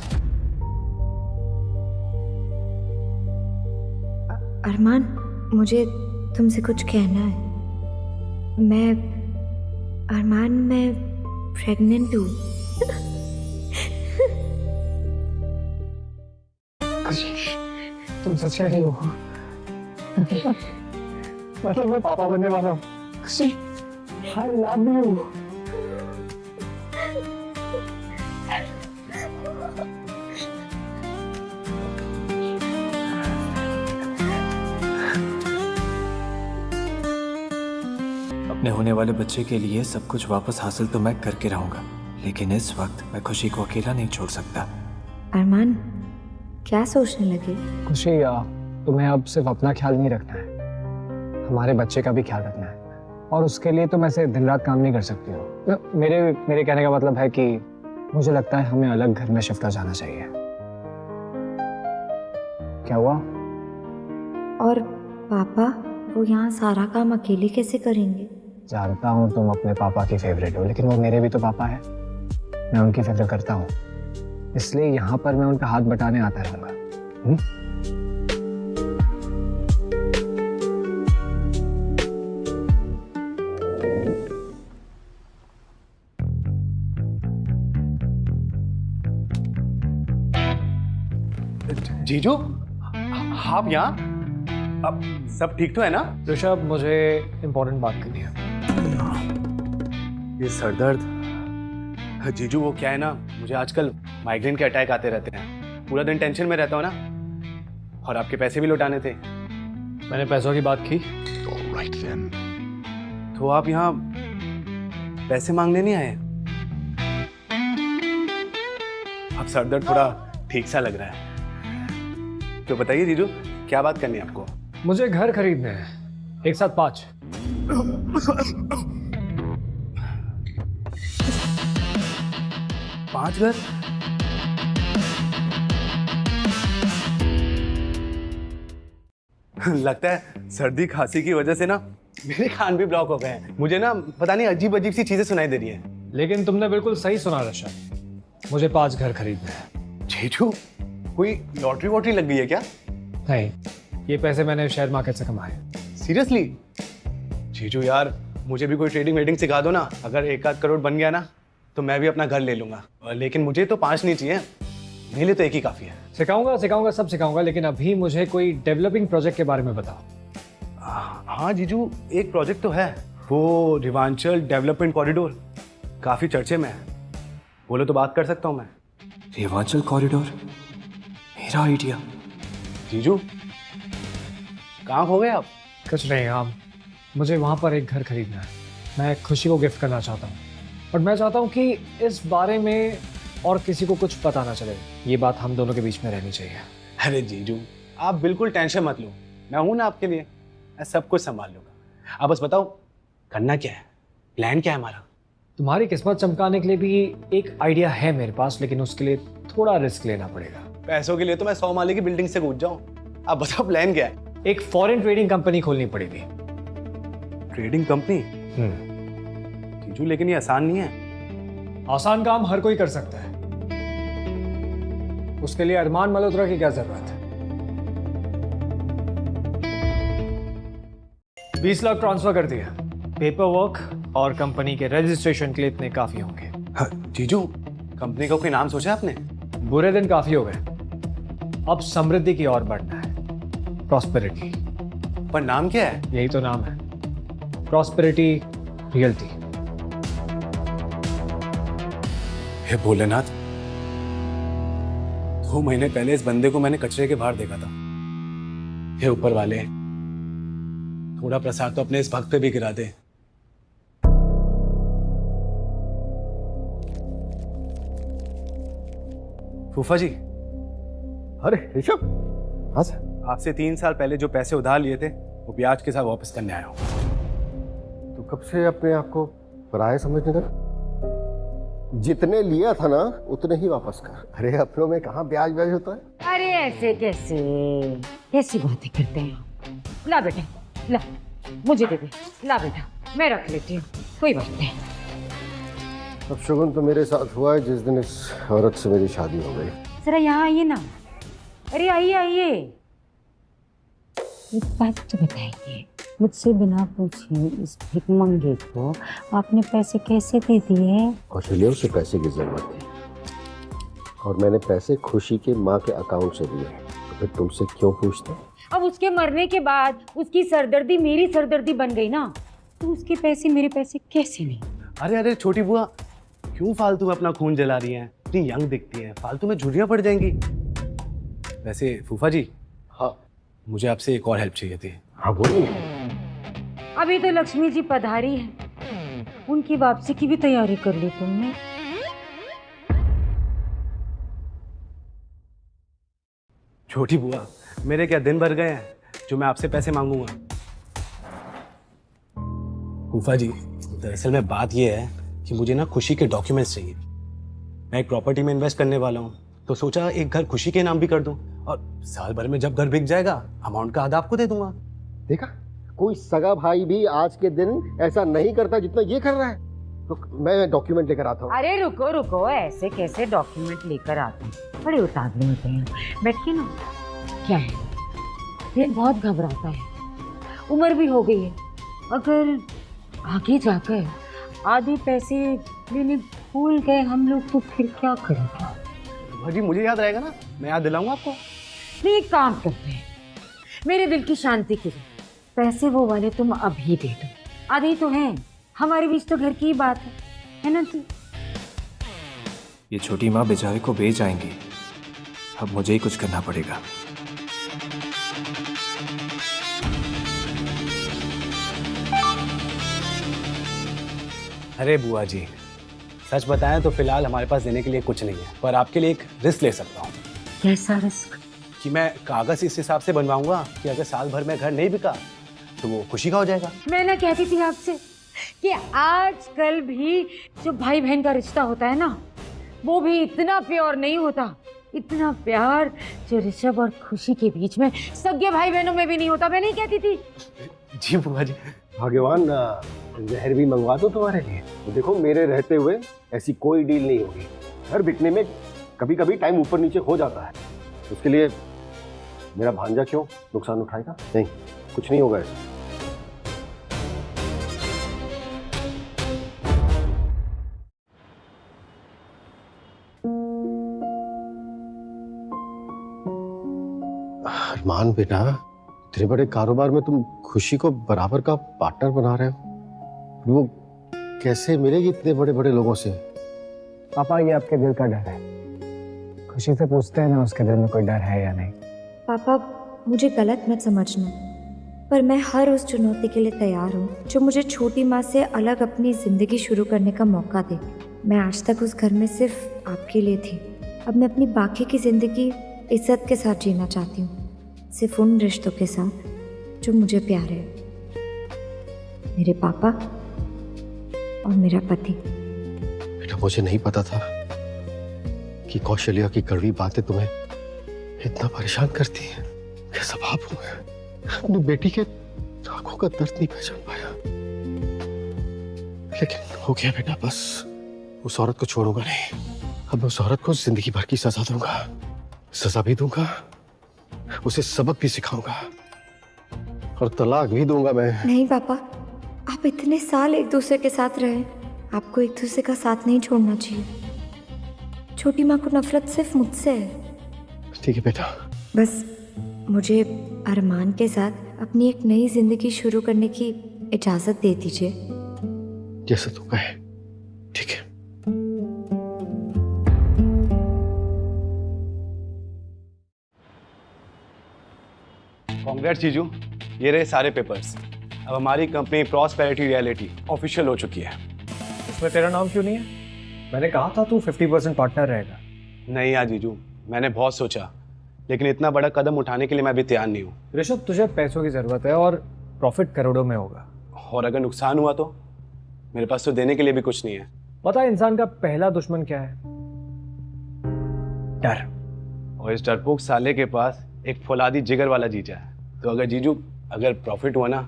Speaker 4: अरमान, मुझे तुमसे कुछ कहना है। मैं प्रेग्नेंट हूँ।
Speaker 1: तुम सच कह रही हो? मतलब मैं पापा बनने वाला हूँ। I love you.
Speaker 5: अपने होने वाले बच्चे के लिए सब कुछ वापस हासिल तो मैं करके रहूंगा, लेकिन इस वक्त मैं खुशी को अकेला नहीं छोड़ सकता।
Speaker 4: अरमान, क्या सोचने लगे?
Speaker 1: खुशी, तुम्हें अब सिर्फ अपना ख्याल नहीं रखना है, हमारे बच्चे का भी ख्याल रखना है, और उसके लिए तुम ऐसे दिन रात काम नहीं कर सकती हो। मेरे कहने का मतलब है कि मुझे लगता है हमें अलग घर में शिफ्ट हो जाना चाहिए। क्या हुआ?
Speaker 4: और पापा, वो यहाँ सारा काम अकेले कैसे करेंगे?
Speaker 1: जानता हूँ तुम अपने पापा की फेवरेट हो, लेकिन वो मेरे भी तो पापा है। मैं उनकी फिक्र करता हूँ, इसलिए यहाँ पर मैं उनका हाथ बटाने आता रहूंगा।
Speaker 11: जीजू, आप यहाँ? अब सब ठीक तो है ना?
Speaker 1: ऋषभ, मुझे इम्पोर्टेंट बात करनी है।
Speaker 11: ये सरदर्द, जीजू वो क्या है ना, मुझे आजकल माइग्रेन के अटैक आते रहते हैं। पूरा दिन टेंशन में रहता हूँ ना, और आपके पैसे भी लौटाने थे।
Speaker 1: मैंने पैसों की बात की।
Speaker 11: तो आप यहाँ पैसे मांगने नहीं आए? अब सरदर्द थोड़ा ठीक सा लग रहा है, तो बताइए जीजू, क्या बात करनी है आपको?
Speaker 1: मुझे घर खरीदने हैं, एक साथ 5।
Speaker 11: पांच घर? लगता है सर्दी खांसी की वजह से ना मेरे कान भी ब्लॉक हो गए हैं। मुझे ना पता नहीं अजीब अजीब सी चीजें सुनाई दे रही हैं।
Speaker 1: लेकिन तुमने बिल्कुल सही सुना ऋषभ, मुझे 5 घर खरीदने हैं।
Speaker 11: जीजू, कोई लॉटरी वॉटरी लग गई है क्या?
Speaker 1: नहीं, ये पैसे मैंने शेयर मार्केट से कमाए।
Speaker 11: सीरियसली? जीजू यार, मुझे भी कोई ट्रेडिंग वेडिंग सिखा दो ना। अगर 1-8 करोड़ बन गया ना तो मैं भी अपना घर ले लूंगा। लेकिन मुझे तो 5 नहीं चाहिए, मेरे लिए तो 1 ही काफी है।
Speaker 1: सिखाऊंगा, सब सिखाऊंगा, लेकिन अभी मुझे कोई डेवलपिंग प्रोजेक्ट के बारे में बताओ।
Speaker 11: हाँ जीजू, एक प्रोजेक्ट तो है, वो रिवांचल डेवलपमेंट कॉरिडोर, काफी चर्चे में है। बोलो तो बात कर सकता हूँ मैं।
Speaker 5: रेवांचल कॉरिडोर, मेरा आइडिया।
Speaker 11: जीजू कहाँ खो गए आप?
Speaker 1: कुछ नहीं आप, मुझे वहाँ पर एक घर खरीदना है। मैं खुशी को गिफ्ट करना चाहता हूँ और मैं चाहता हूँ कि इस बारे में और किसी को कुछ पता ना चले। ये बात हम दोनों के बीच में रहनी चाहिए।
Speaker 11: अरे जीजू आप बिल्कुल टेंशन मत लो, मैं हूं ना आपके लिए, मैं सब कुछ संभाल लूंगा। आप बस बताओ करना क्या है, प्लान क्या है हमारा?
Speaker 1: तुम्हारी किस्मत चमकाने के लिए भी एक आइडिया है मेरे पास, लेकिन उसके लिए थोड़ा रिस्क लेना पड़ेगा।
Speaker 11: पैसों के लिए तो मैं 100 माले की बिल्डिंग से कूद जाऊं। आप बताओ प्लान क्या है?
Speaker 1: एक फॉरेन ट्रेडिंग कंपनी खोलनी पड़ेगी।
Speaker 11: Trading company? जीजू लेकिन ये आसान नहीं है।
Speaker 1: आसान काम हर कोई कर सकता है, उसके लिए अरमान मल्होत्रा की क्या जरूरत है? 20 लाख ट्रांसफर कर दिया। पेपर वर्क और कंपनी के रजिस्ट्रेशन के लिए इतने काफी होंगे।
Speaker 11: हाँ, जीजू कंपनी का कोई नाम सोचा आपने?
Speaker 1: बुरे दिन काफी हो गए, अब समृद्धि की ओर बढ़ना है, प्रॉस्पेरिटी।
Speaker 11: पर नाम क्या है?
Speaker 1: यही तो नाम है, प्रॉस्पेरिटी रियल्टी।
Speaker 11: हे भोलेनाथ, 2 महीने पहले इस बंदे को मैंने कचरे के बाहर देखा था। हे ऊपर वाले, थोड़ा प्रसाद तो अपने इस भक्त पे भी गिरा दे। फूफा जी।
Speaker 7: अरे ऋषभ, हाँ सर।
Speaker 11: आपसे 3 साल पहले जो पैसे उधार लिए थे वो ब्याज के साथ वापस करने आया हूँ।
Speaker 7: तो कब से अपने आप को पराया समझने लगा? जितने लिया था ना उतने ही वापस कर। अरे अपनों में कहाँ ब्याज ब्याज होता है?
Speaker 6: अरे ऐसे कैसे, कैसी बातें करते हैं आप? ला बेटा ला, मुझे दे दे। ला बेटा मैं रख लेती हूँ, कोई बात नहीं।
Speaker 7: अब शुगन तो मेरे साथ हुआ है जिस दिन इस औरत से मेरी शादी हो गई।
Speaker 6: जरा यहाँ आइए ना। अरे आइए आइए, एक बात तो बताइए, मुझसे बिना पूछे इस भिखमंगे को आपने पैसे कैसे दे दिए?
Speaker 7: कौशल्या, उसे पैसे की जरूरत थी और मैंने पैसे खुशी के माँ के अकाउंट से दिए। तो फिर तुमसे क्यों पूछते?
Speaker 6: अब उसके मरने के बाद उसकी सरदर्दी मेरी सरदर्दी बन गई ना, तो उसके पैसे मेरे पैसे कैसे नहीं?
Speaker 11: अरे अरे छोटी बुआ, क्यों फालतू में अपना खून जला रही हैं? इतनी यंग दिखती हैं, फालतू में झुर्रियां पड़ जाएंगी। वैसे फूफा जी,
Speaker 7: हाँ
Speaker 11: मुझे आपसे एक और हेल्प चाहिए थी।
Speaker 7: हाँ बोलिए।
Speaker 6: अभी तो लक्ष्मी जी पधारी है, उनकी वापसी की भी तैयारी कर ली तुमने?
Speaker 11: छोटी बुआ, मेरे क्या दिन भर गए हैं जो मैं आपसे पैसे मांगूंगा? फूफा जी, दरअसल में बात यह है कि मुझे ना खुशी के डॉक्यूमेंट्स चाहिए। मैं एक प्रॉपर्टी में इन्वेस्ट करने वाला हूँ, तो सोचा एक घर खुशी के नाम भी कर दूं और साल भर में जब घर बिक जाएगा अमाउंट का आधा आपको दे दूंगा।
Speaker 7: देखा, कोई सगा भाई भी आज के दिन ऐसा नहीं करता जितना ये कर रहा है। तो मैं डॉक्यूमेंट लेकर आता हूँ।
Speaker 6: अरे रुको रुको, ऐसे कैसे डॉक्यूमेंट लेकर आते हैं? बड़े उतावले होते हैं। बैठिए ना। क्या है, दिल बहुत घबराता है, उम्र भी हो गई है। अगर आगे जाकर आधे पैसे लेने भूल गए हम लोग तो फिर क्या करेंगे?
Speaker 11: जी मुझे याद रहेगा ना, मैं याद दिलाऊंगा आपको।
Speaker 6: नहीं, एक काम करते हैं, मेरे दिल की शांति के लिए पैसे वो वाले तुम अभी दे दो। आधे तो हैं, हमारे बीच तो घर की ही बात है ना जी?
Speaker 5: ये छोटी माँ बेचारे को बेच आएंगी, अब मुझे ही कुछ करना पड़ेगा।
Speaker 11: अरे बुआ जी, सच बताएं तो फिलहाल हमारे पास देने के लिए कुछ नहीं है, पर आपके लिए एक रिस्क ले सकता हूँ।
Speaker 6: कैसा रिस्क? कि
Speaker 11: मैं कागज इस हिसाब से बनवाऊंगा कि अगर साल भर में घर नहीं बिका तो वो खुशी का हो जाएगा।
Speaker 6: मैं ना कहती थी आपसे कि आजकल भी जो भाई बहन का रिश्ता होता है ना, वो भी इतना प्योर नहीं होता, इतना प्यार जो ऋषभ और खुशी के बीच में सगे भाई बहनों में भी नहीं होता। मैं नहीं कहती थी?
Speaker 11: जी बुआ जी।
Speaker 7: भगवान जहर भी मंगवा दो तुम्हारे लिए। तो देखो, मेरे रहते हुए ऐसी कोई डील नहीं होगी। घर बिकने में कभी कभी टाइम ऊपर नीचे हो जाता है, उसके लिए मेरा भांजा क्यों नुकसान उठाएगा? नहीं, कुछ नहीं होगा ऐसा। अरमान बेटा, इतने बड़े कारोबार में तुम खुशी को बराबर का पार्टनर बना रहे हो, वो कैसे मिलेगी इतने बड़े बड़े लोगों से?
Speaker 1: पापा ये आपके दिल का डर है। खुशी से पूछते हैं ना उसके दिल में कोई डर है या नहीं।
Speaker 4: पापा मुझे गलत मत समझना, पर मैं हर उस चुनौती के लिए तैयार हूँ जो मुझे छोटी माँ से अलग अपनी ज़िंदगी शुरू करने का मौका दे। मैं आज तक उस घर में सिर्फ आपके लिए थी। अब मैं अपनी बाकी की ज़िंदगी इज्जत के साथ जीना चाहती हूँ, सिर्फ उन रिश्तों के साथ जो मुझे प्यारे हैं, मेरे पापा और मेरा पति।
Speaker 7: बेटा मुझे नहीं पता था कि कौशल्या की कड़वी बातें तुम्हें इतना परेशान करती हैं। कैसा बाप हूं मैं, अपनी बेटी के आंखों का दर्द नहीं पहचान पाया। लेकिन हो गया बेटा, बस उस औरत को छोड़ूंगा नहीं। अब मैं उस औरत को जिंदगी भर की सजा दूंगा, सजा भी दूंगा, उसे सबक भी सिखाऊंगा और तलाक भी दूंगा मैं।
Speaker 4: नहीं पापा, आप इतने साल एक दूसरे के साथ रहे, आपको एक दूसरे का साथ नहीं छोड़ना चाहिए। छोटी माँ को नफरत सिर्फ मुझसे है।
Speaker 7: ठीक है बेटा,
Speaker 4: बस मुझे अरमान के साथ अपनी एक नई जिंदगी शुरू करने की इजाजत दे दीजिए।
Speaker 7: जैसा तू कहे, ठीक है।
Speaker 11: कांग्रेट्स जीजू, ये रहे सारे पेपर्स। अब हमारी कंपनी प्रॉस्पेरिटी रियलिटी ऑफिशियल हो चुकी है।
Speaker 1: इसमें तेरा नाम क्यों नहीं है? मैंने कहा था तू 50% पार्टनर रहेगा।
Speaker 11: नहीं यार जीजू, मैंने बहुत सोचा, लेकिन इतना बड़ा कदम उठाने के लिए मैं अभी तैयार नहीं हूँ।
Speaker 1: ऋषभ, तुझे पैसों की जरूरत है और प्रॉफिट करोड़ों में होगा।
Speaker 11: और अगर नुकसान हुआ तो मेरे पास तो देने के लिए भी कुछ नहीं है।
Speaker 1: पता है इंसान का पहला दुश्मन क्या है? डर।
Speaker 11: और इस डरपोक साले के पास एक फौलादी जिगर वाला जीजा है। तो अगर जीजू अगर प्रॉफिट हुआ ना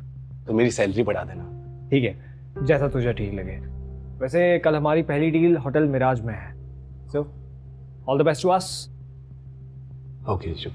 Speaker 11: तो मेरी सैलरी बढ़ा देना।
Speaker 1: ठीक है, जैसा तुझे ठीक लगे। वैसे कल हमारी पहली डील होटल मिराज में है, so all the best to us.
Speaker 11: Okay जीजू।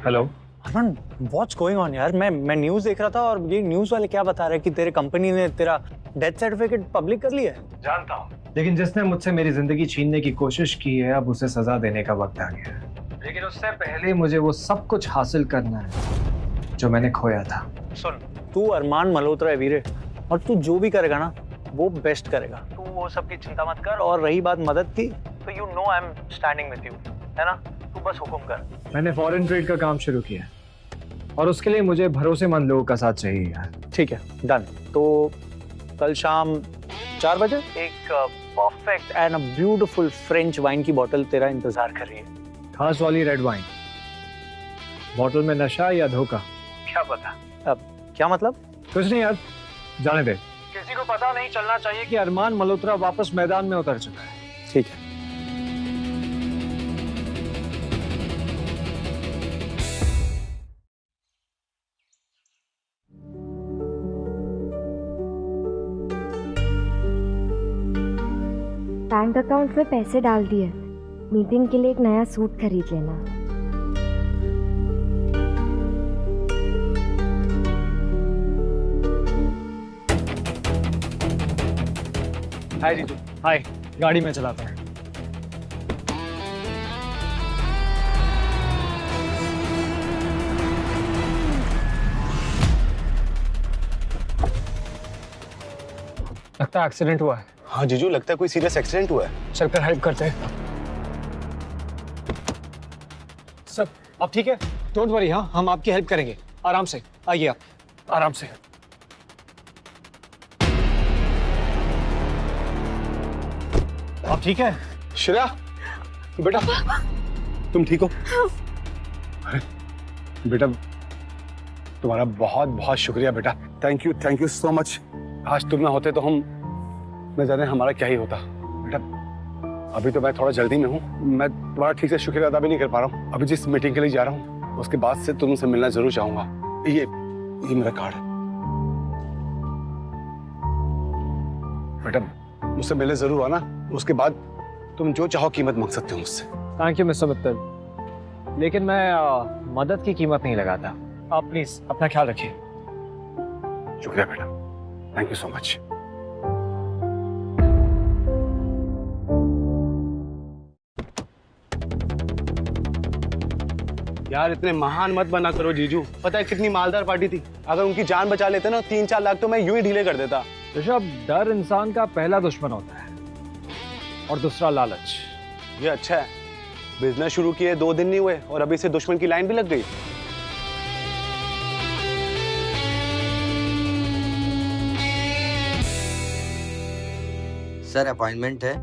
Speaker 10: Hello Armaan, what's going on यार? मैं न्यूज़ देख रहा था और ये न्यूज़ वाले क्या बता रहे हैं कि तेरे कंपनी ने तेरा डेथ सर्टिफिकेट पब्लिक कर लिया है।
Speaker 1: जानता हूँ, लेकिन जिसने मुझसे मेरी जिंदगी छीनने की कोशिश की है, अब उसे सजा देने का वक्त आ गया है। लेकिन उससे पहले मुझे वो सब कुछ हासिल करना है जो मैंने खोया था।
Speaker 10: सुन, तू अरमान मल्होत्रा है वीरे, और तू जो भी करेगा ना वो बेस्ट करेगा। तू वो सब की चिंता मत कर। और रही बात मदद की, तो you know I am standing with you, है ना? तू बस हुक्म कर।
Speaker 1: मैंने फॉरेन ट्रेड का काम शुरू किया और उसके लिए मुझे भरोसेमंद लोगों का साथ चाहिए यार।
Speaker 10: ठीक है, डन। तो कल शाम 4 बजे एक perfect and a beautiful French wine की बोतल तेरा इंतजार कर रही है।
Speaker 1: खास वाली रेड वाइन। बोतल में नशा या धोखा,
Speaker 10: क्या पता? अब क्या मतलब?
Speaker 1: कुछ नहीं यार, जाने दे। किसी को पता नहीं चलना चाहिए कि अरमान मल्होत्रा वापस मैदान में उतर चुका है।
Speaker 10: ठीक है।
Speaker 4: बैंक अकाउंट में पैसे डाल दिए, मीटिंग के लिए एक नया सूट खरीद लेना।
Speaker 1: हाय जीजू। हाय, गाड़ी में चलाता है। लगता है एक्सीडेंट हुआ है।
Speaker 11: हाँ जीजू, लगता है कोई सीरियस एक्सीडेंट हुआ है।
Speaker 1: चलकर हेल्प करते हैं। सब अब ठीक है? डोंट वरी, हाँ हम आपकी हेल्प करेंगे। आराम से आइए, आप आराम से। आप ठीक है?
Speaker 11: श्रेया बेटा, तुम ठीक हो? अरे बेटा, तुम्हारा बहुत बहुत शुक्रिया बेटा। Thank you so much. आज तुम ना होते तो हम न जाने हमारा क्या ही होता। बेटा अभी तो मैं थोड़ा जल्दी में हूँ, मैं तुम्हारा ठीक से शुक्रिया अदा भी नहीं कर पा रहा हूँ। अभी जिस मीटिंग के लिए जा रहा हूँ उसके बाद से तुमसे मिलना जरूर चाहूंगा। ये मेरा कार्ड है बेटा, मुझसे मिलने जरूर आना। उसके बाद तुम जो चाहो कीमत मांग सकते हो मुझसे।
Speaker 1: थैंक यू मिस्टर मित्तल, लेकिन मैं मदद की कीमत नहीं लगाता। आप प्लीज अपना ख्याल रखिए।
Speaker 11: शुक्रिया बेटा, थैंक यू सो मच। यार इतने महान मत बना करो जीजू, पता है कितनी मालदार पार्टी थी। अगर उनकी जान बचा लेते ना 3-4 लाख तो मैं यूं ही ढीले कर देता।
Speaker 1: ऋषभ, डर इंसान का पहला दुश्मन होता है और दूसरा लालच।
Speaker 11: ये अच्छा है, बिजनेस शुरू किए 2 दिन नहीं हुए और अभी से दुश्मन की लाइन भी लग गई।
Speaker 14: सर अपॉइंटमेंट है।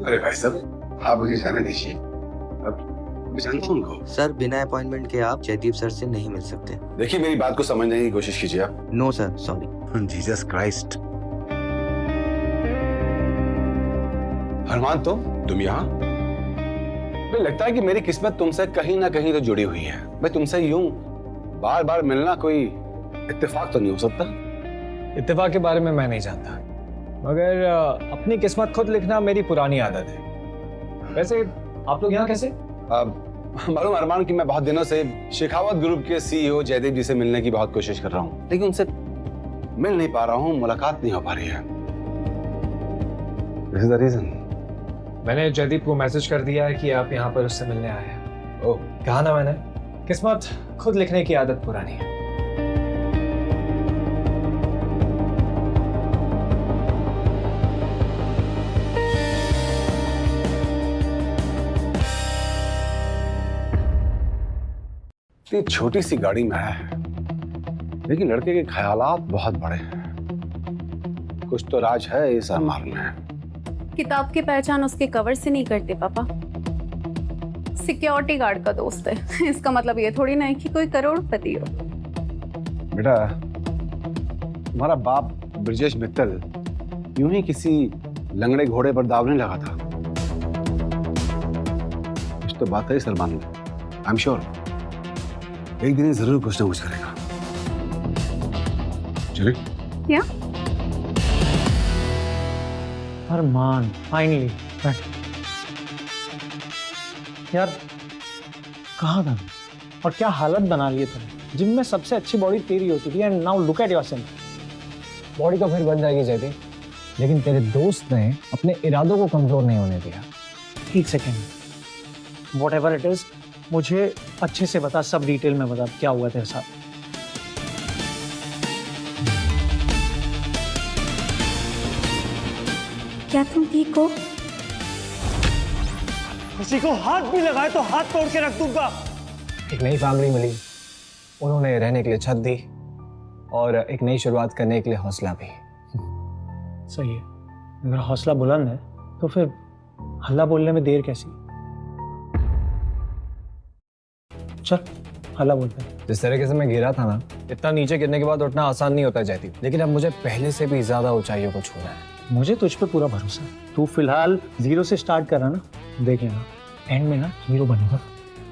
Speaker 15: अरे भाई साहब, आप मुझे जाने दीजिए। अब जानता हूं उनको।
Speaker 14: सर बिना अपॉइंटमेंट के आप जयदीप सर से नहीं मिल सकते।
Speaker 15: देखिए, मेरी बात को समझने की कोशिश कीजिए आप।
Speaker 14: No sir, sorry.
Speaker 15: Jesus Christ. Armaan, तुम यहाँ? मुझे लगता है कि मेरी किस्मत तुमसे कहीं ना कहीं तो जुड़ी हुई है। मैं तुमसे यूं बार बार मिलना कोई इत्तेफाक तो नहीं हो सकता?
Speaker 1: इत्तेफाक के बारे में मैं नहीं जानता, मगर अपनी किस्मत खुद लिखना मेरी पुरानी आदत है। वैसे आप लोग यहाँ कैसे?
Speaker 15: मालूम अरमान कि मैं बहुत दिनों से शेखावत ग्रुप के सीईओ जयदीप जी से मिलने की बहुत कोशिश कर रहा हूँ, लेकिन उनसे मिल नहीं पा रहा हूँ, मुलाकात नहीं हो पा रही है। This is the reason.
Speaker 1: मैंने जयदीप को मैसेज कर दिया है कि आप यहाँ पर उससे मिलने आए हैं। ओह, कहा ना मैंने, किस्मत खुद लिखने की आदत पुरानी है।
Speaker 15: इतनी छोटी सी गाड़ी में है, लेकिन लड़के के ख्यालात बहुत बड़े हैं। कुछ तो राज है इस अरमान में।
Speaker 16: किताब की पहचान उसके कवर से नहीं करते पापा। सिक्योरिटी गार्ड का दोस्त है, इसका मतलब ये थोड़ी ना है कि कोई करोड़पति हो।
Speaker 15: बेटा, तुम्हारा बाप ब्रजेश मित्तल यूं ही किसी लंगड़े घोड़े पर दाव नहीं लगा था। कुछ तो बात है इस अरमान में। आई एम श्योर एक दिन जरूर कुछ ना कुछ करेगा। चलिए।
Speaker 16: क्या?
Speaker 10: अरमान, फाइनली बैठ। यार कहाँ था और क्या हालत बना ली है तुमने। जिम में सबसे अच्छी बॉडी तेरी होती थी and now look at yourself.
Speaker 1: Body तो फिर बन जाएगी जयदीप, लेकिन तेरे दोस्त ने अपने इरादों को कमजोर नहीं होने दिया।
Speaker 10: एक second, what ever it is, मुझे अच्छे से बता, सब डिटेल में बता क्या हुआ तेरे साथ।
Speaker 4: क्या तुम ठीक हो?
Speaker 10: किसी को हाथ भी लगाए तो हाथ तोड़ के रख दूंगा।
Speaker 1: एक नई फैमिली मिली, उन्होंने रहने के लिए छत दी और एक नई शुरुआत करने के लिए हौसला भी।
Speaker 10: सही है, अगर हौसला बुलंद है तो फिर हल्ला बोलने में देर कैसी। चल हल्ला बोलते हैं।
Speaker 1: जिस तरीके से मैं गिरा था ना, इतना नीचे गिरने के बाद उठना आसान नहीं होता जयदीप, लेकिन अब मुझे पहले से भी ज्यादा ऊंचाइयों को छूना है।
Speaker 10: मुझे तुझ पे पूरा भरोसा है। तू फिलहाल 0 से स्टार्ट कर रहा ना, देख लेना एंड में ना हीरो बनेगा।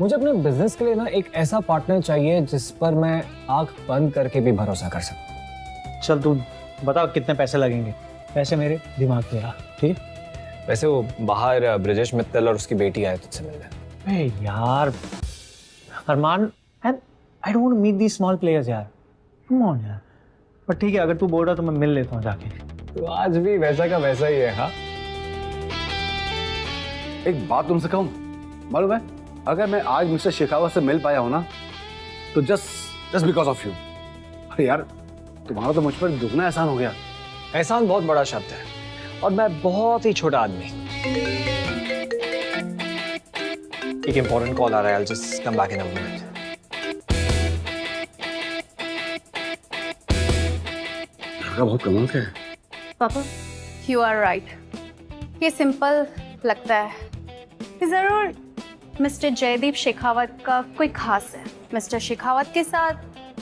Speaker 1: मुझे अपने बिजनेस के लिए ना एक ऐसा पार्टनर चाहिए जिस पर मैं आंख बंद करके भी भरोसा कर सकूं।
Speaker 10: चल तू बता कितने पैसे लगेंगे। पैसे मेरे, दिमाग तेरा, ठीक है?
Speaker 1: वैसे वो बाहर ब्रजेश मित्तल और उसकी बेटी आए तुझसे मिलने।
Speaker 10: यार Armaan, I don't meet the small players यार, कम ऑन यार। पर ठीक है, अगर तू बोल रहा तो मैं मिल लेता हूँ जाके।
Speaker 1: तो आज भी वैसा का वैसा ही है। हाँ,
Speaker 15: एक बात तुमसे कहूं, मालूम है अगर मैं आज मिस्टर शेखावत से मिल पाया हूं ना, तो जस्ट बिकॉज ऑफ यू। अरे यार, तुम्हारा तो मुझ पर दुगना एहसान हो गया।
Speaker 1: एहसान बहुत बड़ा शब्द है और मैं बहुत ही छोटा आदमी। एक इंपॉर्टेंट कॉल आ रहा है, I'll just come back in a minute.
Speaker 15: लड़का बहुत कमाल का है।
Speaker 16: पापा, यू आर राइट। ये सिंपल लगता है, ये जरूर मिस्टर जयदीप शेखावत का कोई खास है। मिस्टर शेखावत के साथ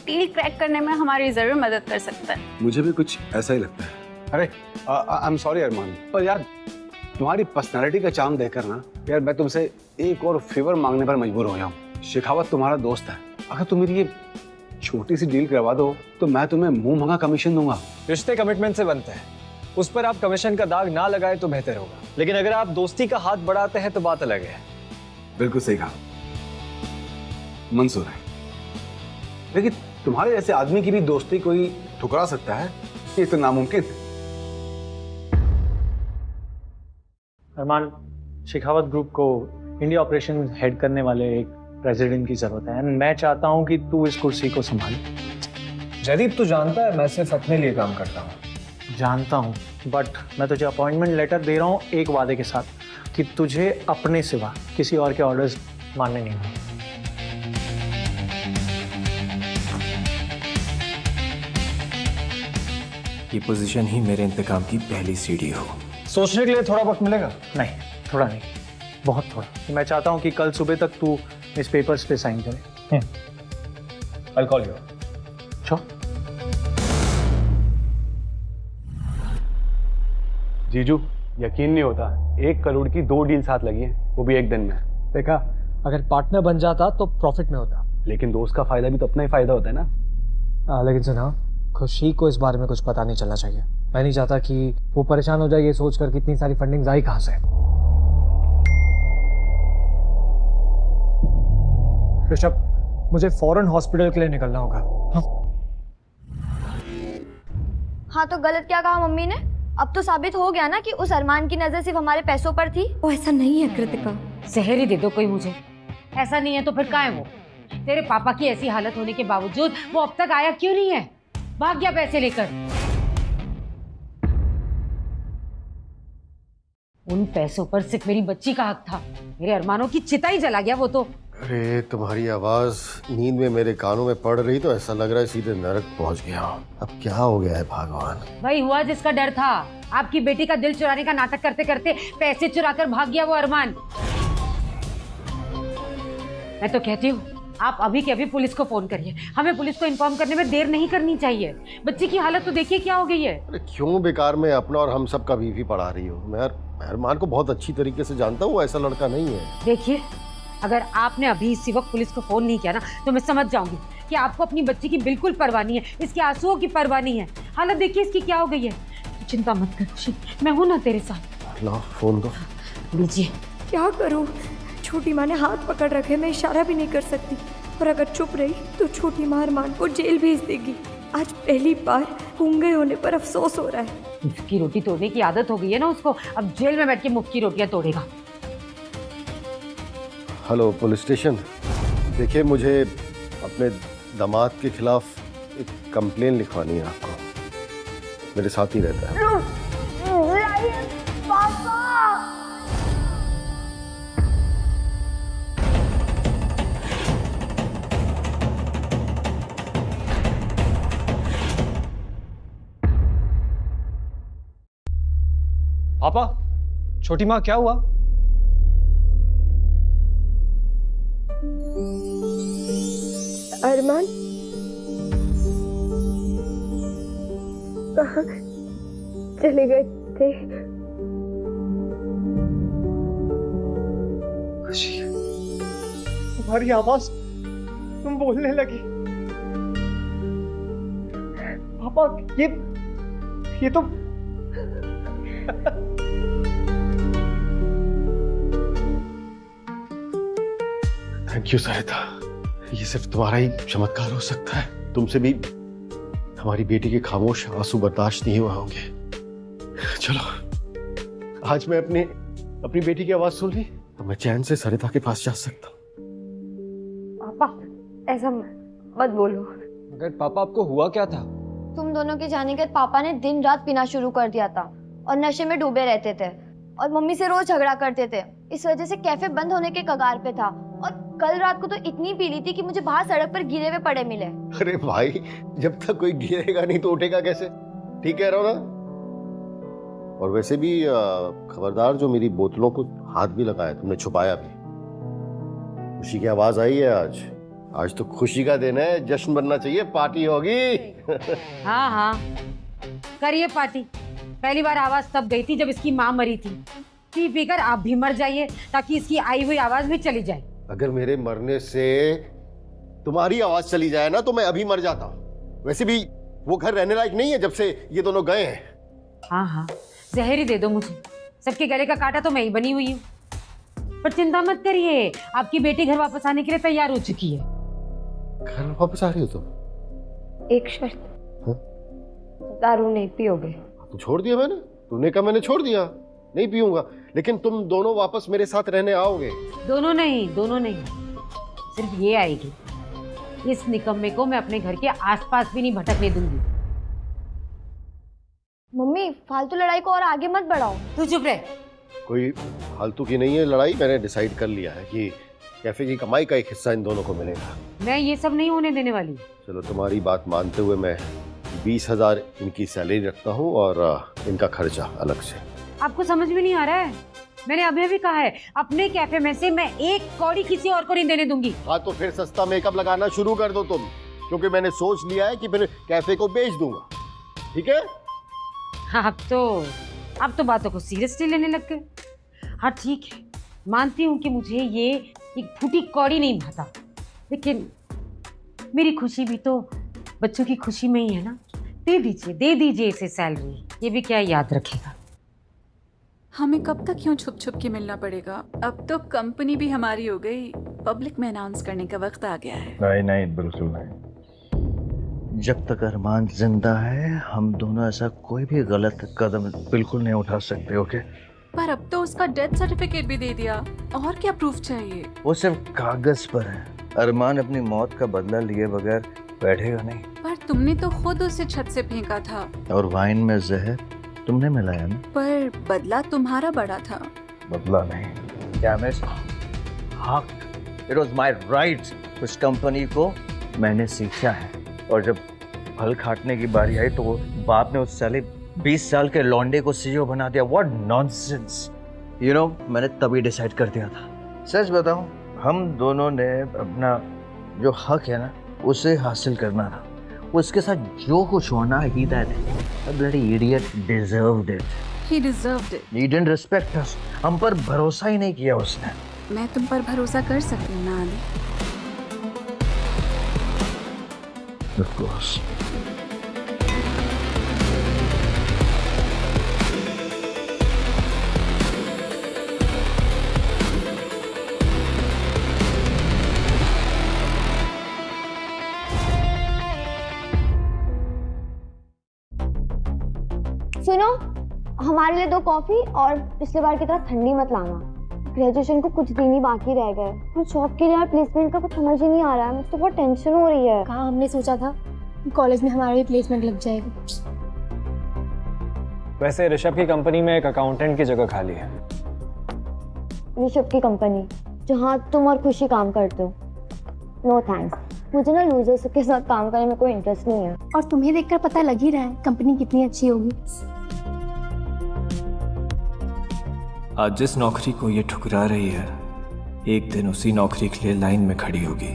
Speaker 16: डील क्रैक करने में हमारी जरूर मदद कर सकता है।
Speaker 15: मुझे भी कुछ ऐसा ही लगता है। अरे आई एम सॉरी अरमान, पर यार तुम्हारी पर्सनालिटी का चार्म देखकर ना यार मैं तुमसे एक और फेवर मांगने पर मजबूर हो गया हूँ। शेखावत तुम्हारा दोस्त है, अगर तुम मेरी ये छोटी सी डील करवा दो तो मैं तुम्हें मुंह मंगा कमीशन दूंगा।
Speaker 1: रिश्ते कमिटमेंट से बनते हैं, उस पर आप कमीशन का दाग ना लगाए तो बेहतर होगा, लेकिन अगर आप दोस्ती का हाथ बढ़ाते हैं तो बात अलग है।
Speaker 15: बिल्कुल सही कहा, मंजूर है। लेकिन तुम्हारे जैसे आदमी की भी दोस्ती कोई ठुकरा सकता है? ये तो नामुमकिन।
Speaker 10: अरमान, शेखावत ग्रुप को इंडिया ऑपरेशन हेड करने वाले एक प्रेसिडेंट की जरूरत है एंड मैं चाहता हूँ कि तू इस कुर्सी को संभाले।
Speaker 1: जयदीप तू जानता है मैं सिर्फ अपने लिए काम करता हूँ।
Speaker 10: जानता हूँ, बट मैं तुझे अपॉइंटमेंट लेटर दे रहा हूँ एक वादे के साथ कि तुझे अपने सिवा किसी और के ऑर्डर्स मानने नहीं होंगे।
Speaker 5: ये पोजीशन ही मेरे इंतकाम की पहली सीढ़ी हो।
Speaker 1: सोचने के लिए थोड़ा वक्त मिलेगा?
Speaker 10: नहीं, थोड़ा नहीं, बहुत थोड़ा। मैं चाहता हूँ कि कल सुबह तक तू इस पेपर्स पे साइन करे।
Speaker 1: I'll call you.
Speaker 10: Sure.
Speaker 15: जीजू यकीन नहीं होता, 1 करोड़ की 2 डील साथ लगी हैं, वो भी एक दिन में।
Speaker 1: देखा, अगर पार्टनर बन जाता तो प्रॉफिट में होता,
Speaker 15: लेकिन दोस्त का फायदा भी तो अपना ही फायदा होता है ना।
Speaker 1: लेकिन सुना, खुशी को इस बारे में कुछ पता नहीं चलना चाहिए। मैं नहीं चाहता कि वो परेशान हो जाए ये सोचकर कि इतनी सारी फंडिंग आई कहां से। ऋषभ, मुझे फौरन हॉस्पिटल के लिए निकलना होगा।
Speaker 4: हाँ तो गलत क्या कहा मम्मी ने? अब तो साबित हो गया ना कि उस अरमान की नजर सिर्फ हमारे पैसों पर थी। वो ऐसा नहीं है कृतिका।
Speaker 6: जहर ही दे दो कोई मुझे। ऐसा नहीं है तो फिर कहाँ है वो? तेरे पापा की ऐसी हालत होने के बावजूद वो अब तक आया क्यों नहीं है? भाग गया पैसे लेकर। उन पैसों पर सिर्फ मेरी बच्ची का हक था। मेरे अरमानों की चिता ही जला गया वो तो।
Speaker 7: अरे तुम्हारी आवाज नींद में मेरे कानों में पड़ रही तो ऐसा लग रहा है सीधे नरक पहुंच गया। अब क्या हो गया है भगवान?
Speaker 6: भाई हुआ जिसका डर था। आपकी बेटी का दिल चुराने का नाटक करते करते पैसे चुराकर भाग गया वो अरमान। मैं तो कहती हूँ आप अभी के अभी पुलिस को फोन करिए। हमें पुलिस को इन्फॉर्म करने में देर नहीं करनी चाहिए। बच्ची की हालत तो देखिए क्या हो गई है।
Speaker 7: अरे क्यों बेकार में अपना और हम सब का बीवी पढ़ा रही हो? मैं अरमान को बहुत अच्छी तरीके से जानता हूँ, वो ऐसा लड़का नहीं है।
Speaker 6: देखिए, अगर आपने अभी इसी वक्त पुलिस को फोन नहीं किया ना तो मैं समझ जाऊंगी कि आपको अपनी बच्ची की बिल्कुल परवाह नहीं है, इसके आंसुओं की परवाह नहीं है। हालत देखिए इसकी क्या हो गई है। तो चिंता मत कर खुशी, मैं हूं ना तेरे साथ।
Speaker 7: ला फोन दो।
Speaker 6: लीजिए।
Speaker 4: क्या करूं? छोटी माँ ने हाथ पकड़ रखे, मैं इशारा भी नहीं कर सकती। और अगर चुप रही तो छोटी माँ अरमान को जेल भेज देगी। आज पहली बार गूंगे होने पर अफसोस हो रहा है।
Speaker 6: मुफ्त की रोटी तोड़ने की आदत हो गई है ना उसको, अब जेल में बैठ के मुफ्त की रोटियां तोड़ेगा।
Speaker 7: हेलो पुलिस स्टेशन, देखिए मुझे अपने दामाद के खिलाफ एक कंप्लेन लिखवानी है आपको। मेरे साथ ही रहता है।
Speaker 1: पापा, छोटी माँ क्या हुआ?
Speaker 4: अरमान कहाँ चले गए थे?
Speaker 1: खुशी, तुम्हारी आवाज, तुम बोलने लगी। पापा, ये तो
Speaker 7: थैंक यू सरिता, ये सिर्फ तुम्हारा ही चमत्कार हो सकता है। तुमसे भी हमारी बेटी के खामोश आंसू बर्दाश्त नहीं हुआ होंगे। चलो, आज मैं अपनी बेटी की आवाज सुन ली तो मैं चैन से सरिता के पास जा सकता हूँ।
Speaker 4: पापा ऐसा मत बोलो।
Speaker 1: मगर पापा आपको हुआ क्या था?
Speaker 4: तुम दोनों के जाने के बाद पापा ने दिन रात पीना शुरू कर दिया था और नशे में डूबे रहते थे और मम्मी से रोज झगड़ा करते थे। इस वजह से कैफे बंद होने के कगार पे था और कल रात को तो इतनी पी ली थी कि मुझे बाहर सड़क पर गिरे हुए पड़े मिले।
Speaker 7: अरे भाई, जब तक कोई गिरेगा नहीं तो उठेगा कैसे? ठीक कह रहा हूँ ना? और वैसे भी खबरदार, जो मेरी बोतलों को हाथ भी लगाया तुमने, छुपाया भी। खुशी की आवाज आई है आज तो खुशी का दिन है, जश्न बनना चाहिए, पार्टी होगी।
Speaker 6: हाँ हाँ करिए पार्टी। पहली बार आवाज तब गई थी जब इसकी माँ मरी थी। पी पी कर आप भी मर जाइए ताकि इसकी आई हुई आवाज भी चली जाए।
Speaker 7: अगर मेरे मरने से तुम्हारी आवाज चली जाए ना तो मैं अभी मर जाता हूँ। वैसे भी वो घर रहने लायक नहीं है जब से ये दोनों गए हैं।
Speaker 6: हाँ हाँ जहर ही दे दो मुझे, सबके गले का कांटा तो मैं ही बनी हुई हूँ। पर चिंता मत करिए, आपकी बेटी घर वापस आने के लिए तैयार हो चुकी है।
Speaker 7: घर वापस आ रही हो तुम?
Speaker 4: एक शर्त, दारू नहीं पियोगे?
Speaker 7: तो छोड़ दिया मैंने, तूने कहा मैंने छोड़ दिया, नहीं पीऊंगा। लेकिन तुम दोनों वापस मेरे साथ रहने आओगे?
Speaker 6: दोनों नहीं सिर्फ ये आएगी। इस निकम्मे को मैं अपने घर के आसपास भी नहीं भटकने दूंगी।
Speaker 17: मम्मी फालतू लड़ाई को और आगे मत बढ़ाओ।
Speaker 6: तू चुप रह।
Speaker 7: कोई फालतू की नहीं है लड़ाई, मैंने डिसाइड कर लिया है कि कैफे की कमाई का एक हिस्सा इन दोनों को मिलेगा।
Speaker 6: मैं ये सब नहीं होने देने वाली।
Speaker 7: चलो तुम्हारी बात मानते हुए मैं 20,000 इनकी सैलरी रखता हूँ और इनका खर्चा अलग से।
Speaker 6: आपको समझ में नहीं आ रहा है? मैंने अभी भी कहा है अपने कैफे में से मैं एक कौड़ी किसी और को नहीं देने दूंगी।
Speaker 7: हाँ तो फिर सस्ता मेकअप लगाना शुरू कर दो तुम, क्योंकि मैंने सोच लिया है कि फिर कैफे को बेच दूंगा। ठीक है?
Speaker 6: अब तो बातों को सीरियसली लेने लग गए। हाँ ठीक है, मानती हूँ कि मुझे ये एक फूटी कौड़ी नहीं भाता, लेकिन मेरी खुशी भी तो बच्चों की खुशी में ही है ना। दे दीजिए इसे सैलरी, ये भी क्या याद रखेगा।
Speaker 2: हमें कब तक यूं छुप छुप के मिलना पड़ेगा? अब तो कंपनी भी हमारी हो गई, पब्लिक में अनाउंस करने का वक्त आ गया है।
Speaker 3: नहीं बिल्कुल नहीं। जब तक अरमान जिंदा है हम दोनों ऐसा कोई भी गलत कदम बिल्कुल नहीं उठा सकते। ओके?
Speaker 2: पर अब तो उसका डेथ सर्टिफिकेट भी दे दिया, और क्या प्रूफ चाहिए?
Speaker 3: वो सिर्फ कागज पर है। अरमान अपनी मौत का बदला लिए बगैर बैठेगा नहीं।
Speaker 2: पर तुमने तो खुद उसे छत से फेंका था।
Speaker 3: और वाइन में जहर तुमने मिलाया ना।
Speaker 2: पर बदला तुम्हारा बड़ा था।
Speaker 3: बदला नहीं, क्या मैं हक, इट वाज माय राइट। उस कंपनी को मैंने सीखा है, और जब फल काटने की बारी आई तो वो बाप ने उस साले 20 साल के लौंडे को सीईओ बना दिया। What nonsense. यू नो, मैंने तभी डिसाइड कर दिया था। सच बताऊं, हम दोनों ने अपना जो हक है ना उसे हासिल करना था। उसके साथ जो कुछ होना, he that bloody idiot deserved it.
Speaker 2: He deserved it.
Speaker 3: He didn't respect us. हम पर भरोसा ही नहीं किया उसने।
Speaker 2: मैं तुम पर भरोसा कर सकती हूँ ना आदि?
Speaker 3: Of course.
Speaker 17: सुनो, हमारे लिए 2 कॉफी, और पिछले बार की तरह ठंडी मत लाना। ग्रेजुएशन को कुछ दिन ही बाकी रह गए और जॉब के लिए प्लेसमेंट का कुछ समझ ही नहीं आ रहा है। मुझे तो बहुत टेंशन हो रही है।
Speaker 18: कहाँ हमने सोचा था कॉलेज में हमारा भी प्लेसमेंट लग जाएगा।
Speaker 1: वैसे ऋषभ की कंपनी में एक अकाउंटेंट की जगह खाली है।
Speaker 17: ऋषभ की कंपनी जहाँ तुम और खुशी काम करते हो? नो थैंक्स, मुझे ना लूजर्स के साथ काम करने में कोई इंटरेस्ट नहीं है।
Speaker 18: और तुम्हें देखकर पता लग ही रहा है कंपनी कितनी अच्छी होगी।
Speaker 5: आज जिस नौकरी को ये ठुकरा रही है, एक दिन उसी नौकरी के लिए लाइन में खड़ी होगी।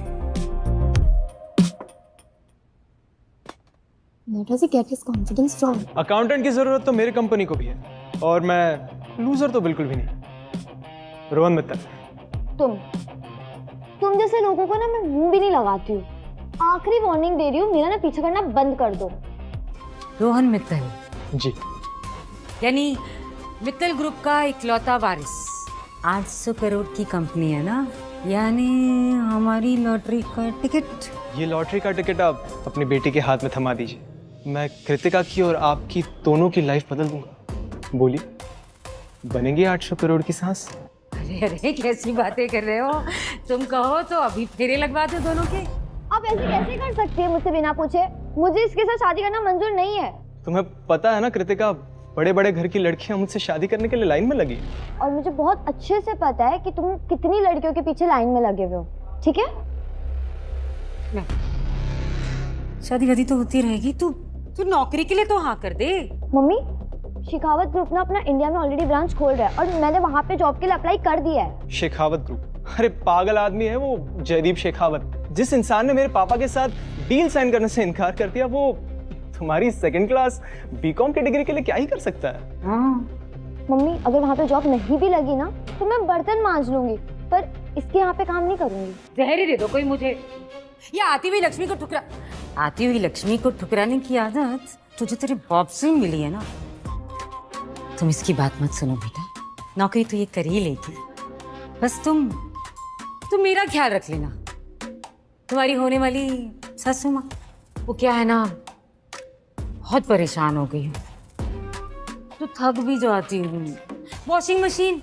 Speaker 18: Where does he get his confidence from?
Speaker 1: Accountant की जरूरत तो मेरी कंपनी को भी है, और मैं लूजर तो बिल्कुल भी नहीं। रोहन मित्तल।
Speaker 17: तुम जैसे लोगों को ना मैं मुंह भी नहीं लगाती हूँ। आखिरी वार्निंग दे रही हूँ, मेरा ना पीछे करना बंद कर दो।
Speaker 6: रोहन मित्तल
Speaker 1: जी,
Speaker 6: यानी मित्तल ग्रुप का इकलौता वारिस। 800 करोड़ की कंपनी है ना, यानी हमारी लॉटरी का टिकट।
Speaker 1: ये लॉटरी का टिकट आप अपनी बेटी के हाथ में थमा दीजिए। मैं कृतिका की और आपकी दोनों की लाइफ बदल दूंगा। बोलिए, बनेगी 800 करोड़ की सांस?
Speaker 6: अरे कैसी बातें कर रहे हो तुम? कहो तो अभी फेरे लगवा दो दोनों के।
Speaker 17: आप ऐसे कैसे कर सकती है मुझसे बिना पूछे? मुझे इसके साथ शादी करना मंजूर नहीं है।
Speaker 1: तुम्हें पता है ना कृतिका, बड़े बड़े घर की लड़कियां मुझसे शादी करने के लिए लाइन में लगी।
Speaker 17: और मुझे बहुत अच्छे से पता है कि तुम कितनी लड़कियों के पीछे लाइन में लगे हुए हो। ठीक है?
Speaker 6: शादी वादी तो होती रहेगी, तू नौकरी के लिए तो हाँ कर दे।
Speaker 17: मम्मी, शेखावत ग्रुप ना अपना इंडिया में ऑलरेडी ब्रांच खोल रहा है और मैंने वहाँ पे जॉब के लिए अप्लाई कर दिया है।
Speaker 1: शेखावत ग्रुप? अरे पागल आदमी है वो जयदीप शेखावत। जिस इंसान ने मेरे पापा के साथ डील साइन करने से इनकार कर दिया, वो तुम्हारी 2nd क्लास बीकॉम की डिग्री के लिए क्या ही कर सकता है।
Speaker 17: मम्मी, अगर वहाँ पे जॉब नहीं भी लगी ना तो मैं बर्तन मांज लूंगी, पर इसके यहाँ पे काम नहीं करूंगी।
Speaker 6: जहर ही दे दो कोई मुझे। ये आती हुई लक्ष्मी को ठुकराने की आदत तुझे तेरे बाप से ही मिली है ना। तुम इसकी बात मत सुनो बेटा, नौकरी तो ये कर ही लेगी। बस तुम मेरा ख्याल रख लेना। तुम्हारी होने वाली सासू माँ, वो क्या है ना, बहुत परेशान हो गई हूँ, तो थक भी जाती हूँ। वॉशिंग मशीन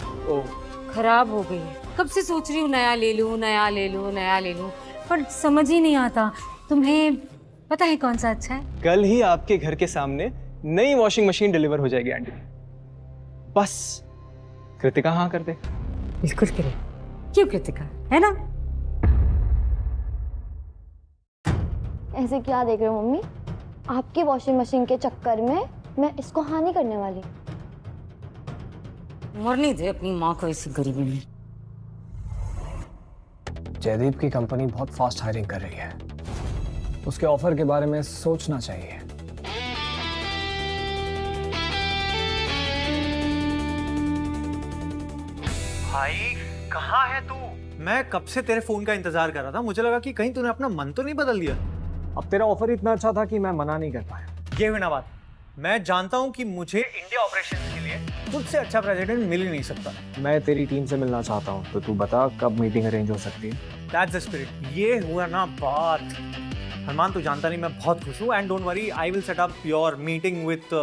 Speaker 6: खराब हो गई है। कब से सोच रही हूँ नया ले लूँ, नया ले लूँ, नया ले लूँ, पर समझ ही नहीं आता। तुम्हें पता है कौन सा अच्छा है?
Speaker 1: कल ही आपके घर के सामने नई वॉशिंग मशीन डिलीवर हो जाएगी आंटी। बस कृतिका हाँ कर दे।
Speaker 6: बिल्कुल करे। क्यों कृतिका, है ना?
Speaker 17: ऐसे क्या देख रहे हो मम्मी? आपकी वॉशिंग मशीन के चक्कर में मैं इसको हाँ नहीं करने वाली।
Speaker 6: मरने दे अपनी माँ को इसी गरीबी में।
Speaker 1: जयदीप की कंपनी बहुत फास्ट हायरिंग कर रही है, उसके ऑफर के बारे में सोचना चाहिए।
Speaker 10: भाई कहाँ है तू? मैं कब से तेरे फोन का इंतजार कर रहा था। मुझे लगा कि कहीं तूने अपना मन तो नहीं बदल दिया।
Speaker 1: अब तेरा ऑफर इतना अच्छा था कि मैं मना नहीं कर पाया।
Speaker 10: ये हुई ना बात। मैं जानता हूँ कि मुझे इंडिया ऑपरेशंस के लिए तुझसे अच्छा प्रेसिडेंट मिल ही नहीं सकता।
Speaker 1: मैं तेरी टीम से मिलना चाहता हूँ, तो तू बता कब मीटिंग अरेंज हो सकती है।
Speaker 10: That's the spirit। ये हुआ ना बात। अरमान तू जानता नहीं, मैं बहुत खुश हूँ। And don't worry, I will set up your meeting with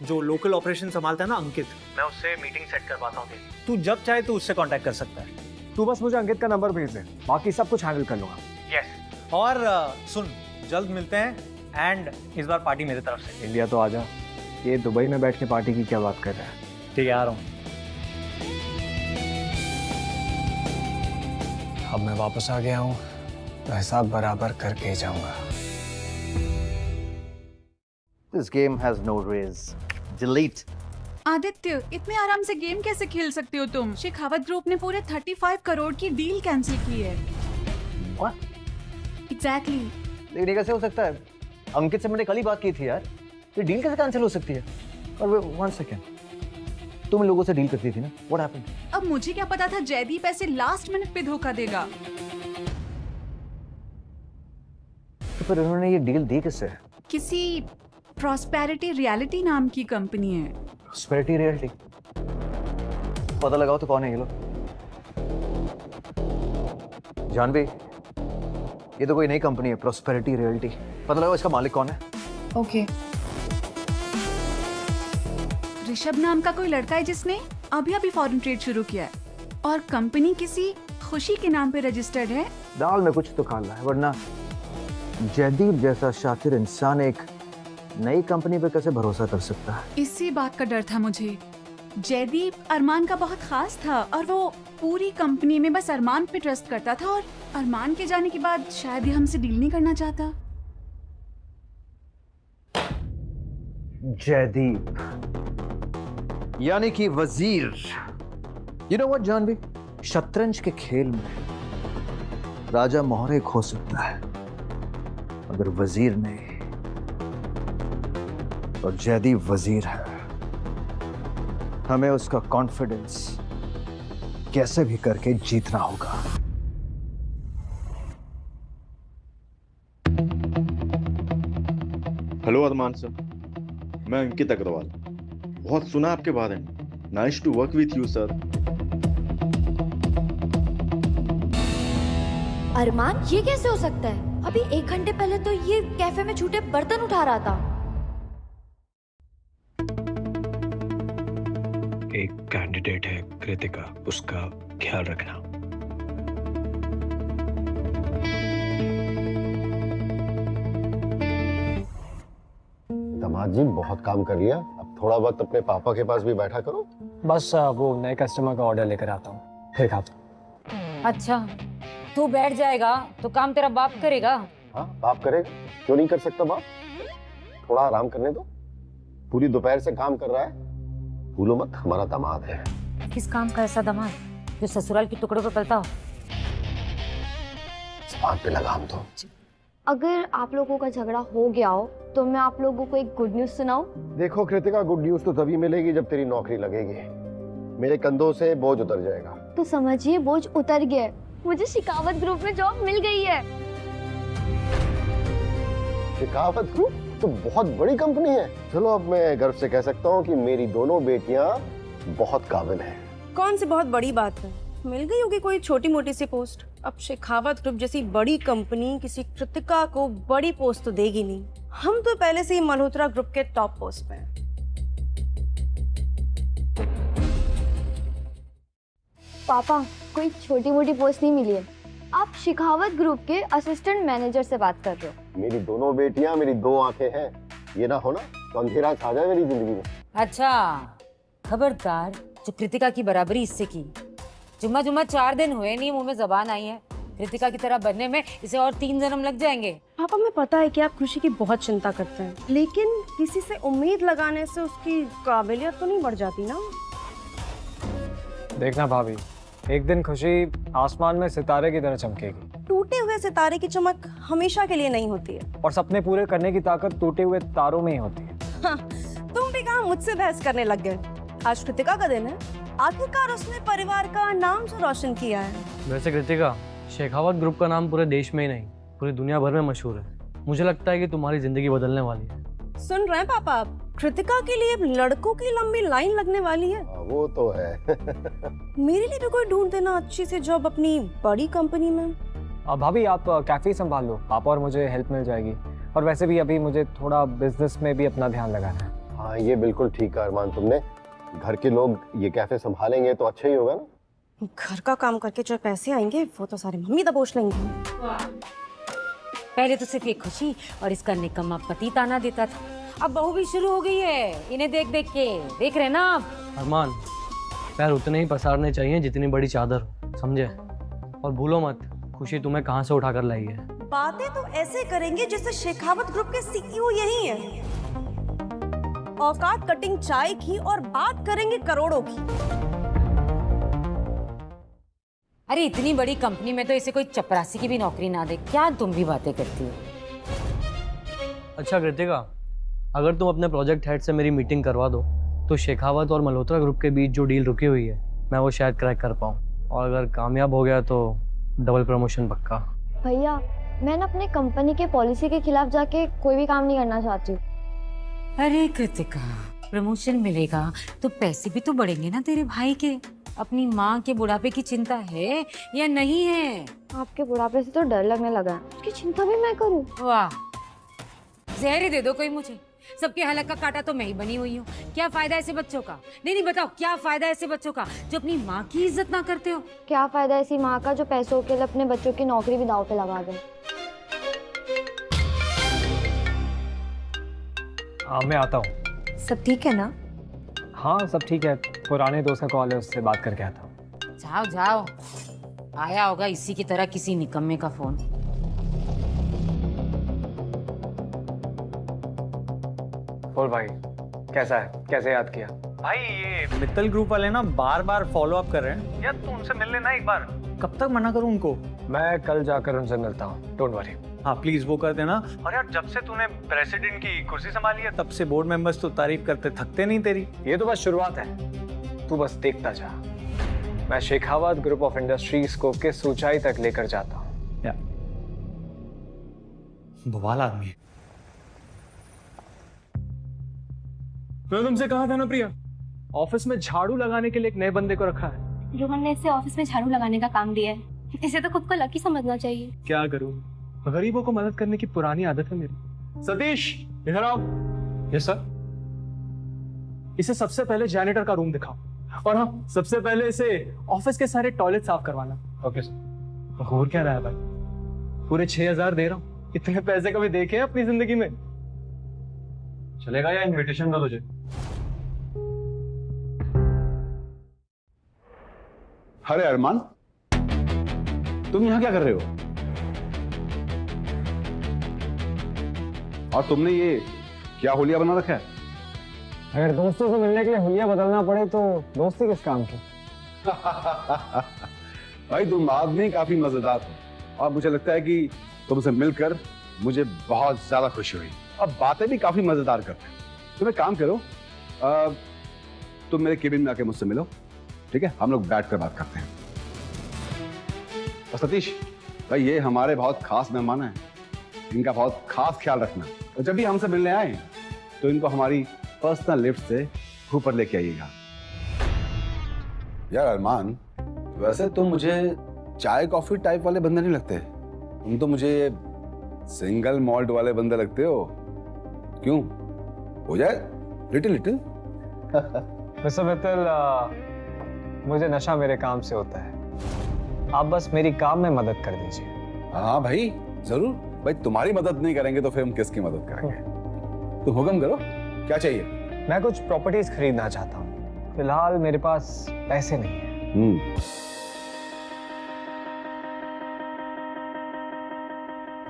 Speaker 10: जो लोकल ऑपरेशन संभालता है ना, अंकित। मैं उससे मीटिंग सेट करवाता हूँ। तू जब चाहे तू उससे कांटेक्ट कर सकता है।
Speaker 1: तू बस मुझे अंकित का नंबर भेज दे, बाकी सब कुछ हैंडल कर लूंगा।
Speaker 10: यस। और सुन, जल्द मिलते हैं। एंड इस बार पार्टी मेरी तरफ से।
Speaker 1: इंडिया तो आजा। ये दुबई में बैठ के पार्टी की क्या बात कर रहा है?
Speaker 10: ठीक है, आ रहा हूँ।
Speaker 1: अब मैं वापस आ गया हूँ तो हिसाब बराबर करके जाऊंगा।
Speaker 3: This game has no raise. Delete.
Speaker 2: Aditya, इतने आराम से गेम कैसे खेल सकते हो तुम? शेखावत ग्रुप ने पूरे 35 करोड़ की डील कैंसिल की है।
Speaker 3: What?
Speaker 2: Exactly.
Speaker 3: लेकिन ये कैसे हो सकता है? अंकित से मैंने कल ही बात की थी यार। ये डील कैसे कैंसिल हो सकती है? और 1 सेकेंड, तुम लोगों से डील करती थी ना? What happened?
Speaker 2: अब मुझे क्या पता था जयदीप ऐसे लास्ट मिनट पे धोखा देगा।
Speaker 3: तो फिर उन्होंने ये डील दी किससे?
Speaker 2: किसी प्रॉस्पेरिटी रियलिटी नाम की कंपनी है।
Speaker 3: Prosperity reality? पता लगाओ तो कौन है ये लोग। जानवी, ये तो कोई नई कंपनी है, प्रॉस्पेरिटी रियलिटी। पता लगाओ इसका मालिक कौन है।
Speaker 2: ओके। ऋषभ नाम का कोई लड़का है जिसने अभी फॉरेन ट्रेड शुरू किया है, और कंपनी किसी खुशी के नाम पे रजिस्टर्ड है।
Speaker 3: दाल में कुछ तो काला है, वरना जयदीप जैसा शातिर इंसान एक नई कंपनी पे कैसे भरोसा कर सकता है?
Speaker 2: इसी बात का डर था मुझे। जयदीप अरमान का बहुत खास था और वो पूरी कंपनी में बस अरमान पे ट्रस्ट करता था, और अरमान के जाने के बाद शायद ये हमसे डील नहीं करना चाहता।
Speaker 3: जयदीप यानी कि वजीर। You know what, Janvi? शतरंज के खेल में राजा मोहरे खो सकता है, अगर वजीर नहीं। और जयदीप वजीर है, हमें उसका कॉन्फिडेंस कैसे भी करके जीतना होगा।
Speaker 19: हेलो अरमान सर, मैं अंकित अग्रवाल। बहुत सुना आपके बारे में। Nice to work with you sir.
Speaker 4: Armaan, ये कैसे हो सकता है? अभी 1 घंटे पहले तो ये कैफे में छूटे बर्तन उठा रहा था।
Speaker 5: एक कैंडिडेट है कृतिका, उसका ख्याल रखना।
Speaker 7: दामाद जी बहुत काम कर लिया, अब थोड़ा वक्त अपने पापा के पास भी बैठा करो।
Speaker 1: बस वो नए कस्टमर का ऑर्डर लेकर आता हूँ, फिर खाता हूँ।
Speaker 6: अच्छा, तू बैठ जाएगा तो काम तेरा बाप करेगा?
Speaker 7: हाँ, बाप करेगा, क्यों नहीं कर सकता बाप। थोड़ा आराम करने दो, पूरी दोपहर से काम कर रहा है। भूलो मत, हमारा दामाद है।
Speaker 6: किस काम का ऐसा दामाद जो ससुराल के टुकड़ों पर पलता हो?
Speaker 7: इस बात पे लगाम दो।
Speaker 17: अगर आप लोगों का झगड़ा हो गया हो तो मैं आप लोगों को एक गुड न्यूज सुनाऊं?
Speaker 7: देखो कृतिका, गुड न्यूज तो तभी मिलेगी जब तेरी नौकरी लगेगी। मेरे कंधों से बोझ उतर जाएगा।
Speaker 17: तो समझिए बोझ उतर गया, मुझे शेखावत ग्रुप में जॉब मिल गई है।
Speaker 7: शेखावत ग्रुप तो बहुत बड़ी कंपनी है। चलो अब मैं गर्व से कह सकता हूँ कि मेरी दोनों बेटियां बहुत काबिल हैं।
Speaker 20: कौन सी बहुत बड़ी बात है, मिल गई होगी कोई छोटी मोटी सी पोस्ट। अब शेखावत ग्रुप जैसी बड़ी कंपनी किसी कृतिका को बड़ी पोस्ट तो देगी नहीं। हम तो पहले से ही मल्होत्रा ग्रुप के टॉप पोस्ट पे हैं।
Speaker 17: पापा कोई छोटी मोटी पोस्ट नहीं मिली है, आप शेखावत ग्रुप के असिस्टेंट मैनेजर से बात कर रहे हो।
Speaker 7: मेरी दोनों बेटियां मेरी दो आंखें हैं, ये ना हो ना तो अंधेरा छा जाए मेरी जिंदगी में।
Speaker 6: अच्छा, खबरदार जो कृतिका की बराबरी इससे की। जुम्मा 4 दिन हुए नहीं, मुंह में जबान आई है। कृतिका की तरह बनने में इसे और 3 जन्म लग जाएंगे।
Speaker 20: पापा मैं पता है कि आप खुशी की बहुत चिंता करते हैं, लेकिन किसी से उम्मीद लगाने से उसकी काबिलियत तो नहीं बढ़ जाती ना।
Speaker 1: देखना भाभी, एक दिन खुशी आसमान में सितारे की तरह चमकेगी।
Speaker 20: टूटे हुए सितारे की चमक हमेशा के लिए नहीं होती है,
Speaker 1: और सपने पूरे करने की ताकत टूटे हुए तारों में ही होती है।
Speaker 20: हाँ, तुम भी कहाँ मुझसे बहस करने लग गए। आज कृतिका का दिन है, आखिरकार उसने परिवार का नाम जो रोशन किया है।
Speaker 21: वैसे कृतिका, शेखावत ग्रुप का नाम पूरे देश में ही नहीं पूरी दुनिया भर में मशहूर है। मुझे लगता है कि तुम्हारी जिंदगी बदलने वाली है।
Speaker 20: सुन रहे हैं पापा, कृतिका के लिए लड़कों की लंबी लाइन लगने वाली है।
Speaker 7: वो तो है।
Speaker 20: मेरे लिए भी कोई ढूंढ देना अच्छी सी जॉब अपनी बड़ी कंपनी में।
Speaker 1: भाभी आप कैफे संभाल लो, पापा और मुझे हेल्प मिल जाएगी। और वैसे भी अभी मुझे थोड़ा बिजनेस में भी अपना ध्यान लगाना है।
Speaker 7: हाँ, ये बिल्कुल ठीक है अरमान तुमने। घर के लोग ये कैफे संभालेंगे तो अच्छा ही होगा ना।
Speaker 20: घर का काम करके जो पैसे आएंगे वो तो सारे मम्मी दबोच लेंगे।
Speaker 6: पहले तो सिर्फ ये खुशी और इसका निकम्मा पति ताना देता था, अब बहू भी शुरू हो गई है। इन्हें देख देख के देख रहे ना आप।
Speaker 21: अरमान, पैर उतने ही पसारने चाहिए जितनी बड़ी चादर हो, समझे? और भूलो मत, खुशी तुम्हें कहाँ से उठा कर लाई है।
Speaker 20: बातें तो ऐसे करेंगे जैसे शेखावत ग्रुप के सीईओ यही है। औकात कटिंग चाय की और बात करेंगे करोड़ों की।
Speaker 6: अरे इतनी बड़ी कंपनी में तो इसे कोई चपरासी की भी नौकरी ना दे। क्या तुम भी बातें करती हो?
Speaker 21: अच्छा कृतिका, अगर तुम अपने प्रोजेक्ट हेड से मेरी मीटिंग करवा दो तो शेखावत और मल्होत्रा ग्रुप के बीच जो डील रुकी हुई है मैं वो शायद क्रैक कर पाऊँ, और अगर कामयाब हो गया तो डबल प्रमोशन पक्का।
Speaker 17: भैया, मैं ना अपने कंपनी के पॉलिसी के खिलाफ जाके कोई भी काम नहीं करना चाहती।
Speaker 6: अरे कृतिका, प्रमोशन मिलेगा तो पैसे भी तो बढ़ेंगे ना तेरे भाई के। अपनी माँ के बुढ़ापे की चिंता है या नहीं है?
Speaker 17: आपके बुढ़ापे से तो डर लगने लगा है, उसकी चिंता भी मैं करूं?
Speaker 6: वाह, जहर ही दे दो कोई मुझे। सबके हलक का कांटा तो मैं ही बनी हुई हूँ। क्या फायदा ऐसे बच्चों का? नहीं बताओ, क्या फायदा ऐसे बच्चों का जो अपनी माँ की इज्जत ना करते हो?
Speaker 17: क्या फायदा ऐसी माँ का जो पैसों के लिए अपने बच्चों की नौकरी भी दांव पे लगा दे?
Speaker 1: मैं आता हूँ।
Speaker 4: सब ठीक है ना?
Speaker 1: हाँ सब ठीक है, पुराने दोस्त का कॉल है, उससे बात करके आता हूँ।
Speaker 6: जाओ जाओ, आया होगा इसी की तरह किसी निकम्मे का फोन।
Speaker 1: बोल भाई, कैसा है? कैसे याद किया?
Speaker 10: भाई ये मित्तल ग्रुप वाले ना बार बार फॉलो अप कर रहे हैं यार, तू उनसे मिल लेना एक बार। कब तक मना करूं उनको?
Speaker 1: मैं कल जाकर उनसे मिलता हूँ, डोंट वरी।
Speaker 10: हाँ प्लीज वो कर देना। और यार जब से तूने प्रेसिडेंट की कुर्सी संभाली है तब से बोर्ड मेंबर्स तो तारीफ करते थकते नहीं तेरी।
Speaker 1: ये तो बस शुरुआत है, तू बस देखता जा। मैं शेखावत ग्रुप ऑफ इंडस्ट्रीज को किस ऊंचाई तक लेकर जाता हूँ।
Speaker 10: बवाल आदमी है।
Speaker 21: मैं तुमसे कहा था ना प्रिया, ऑफिस में झाड़ू लगाने के लिए एक नए बंदे को रखा है।
Speaker 18: रोहन ने इसे ऑफिस में झाड़ू लगाने का काम दिया है, इसे तो खुद को लकी समझना चाहिए।
Speaker 21: क्या करूं, गरीबों को मदद करने की पुरानी आदत है मेरी। सतीश इधर आओ। Yes sir. इसे सबसे पहले जैनिटर का रूम दिखाओ, और हाँ सबसे पहले इसे ऑफिस के सारे टॉयलेट साफ करवाना। Okay sir. और क्या रहा है भाई, पूरे 6000 दे रहा हूँ। इतने पैसे कभी देखे हैं अपनी जिंदगी में? चलेगा या इनविटेशन दो तुझे?
Speaker 15: अरे अरमान, तुम यहाँ क्या कर रहे हो? और तुमने ये क्या हुलिया बना रखा है?
Speaker 1: अगर दोस्तों से मिलने के लिए हुलिया बदलना पड़े तो दोस्ती किस काम की?
Speaker 15: भाई तुम आदमी काफी मजेदार हो, और मुझे लगता है कि तुमसे मिलकर मुझे बहुत ज्यादा खुशी हुई। अब बातें भी काफी मजेदार करते हैं। तुम एक काम करो, तुम मेरे केबिन में आके मुझसे मिलो, ठीक है? हम लोग बैठ कर बात करते हैं। और सतीश भाई, ये हमारे बहुत खास मेहमान हैं, इनका बहुत खास ख्याल रखना। तो जब भी हमसे मिलने आए तो इनको हमारी पर्सनल लिफ्ट से ऊपर लेके आइएगा। यार अरमान, वैसे तुम मुझे चाय कॉफी टाइप वाले बंदे नहीं लगते, तुम तो मुझे सिंगल मॉल्ट वाले बंदे लगते हो। क्यों, हो जाए लिटिल लिटिल?
Speaker 1: मिस्टर मित्तल, मुझे नशा मेरे काम से होता है, आप बस मेरी काम में मदद कर दीजिए।
Speaker 15: हाँ भाई जरूर। भाई तुम्हारी मदद नहीं करेंगे तो फिर हम किसकी मदद करेंगे? तुम हुक्म करो, क्या चाहिए?
Speaker 1: मैं कुछ प्रॉपर्टीज खरीदना चाहता हूँ, फिलहाल मेरे पास पैसे नहीं है।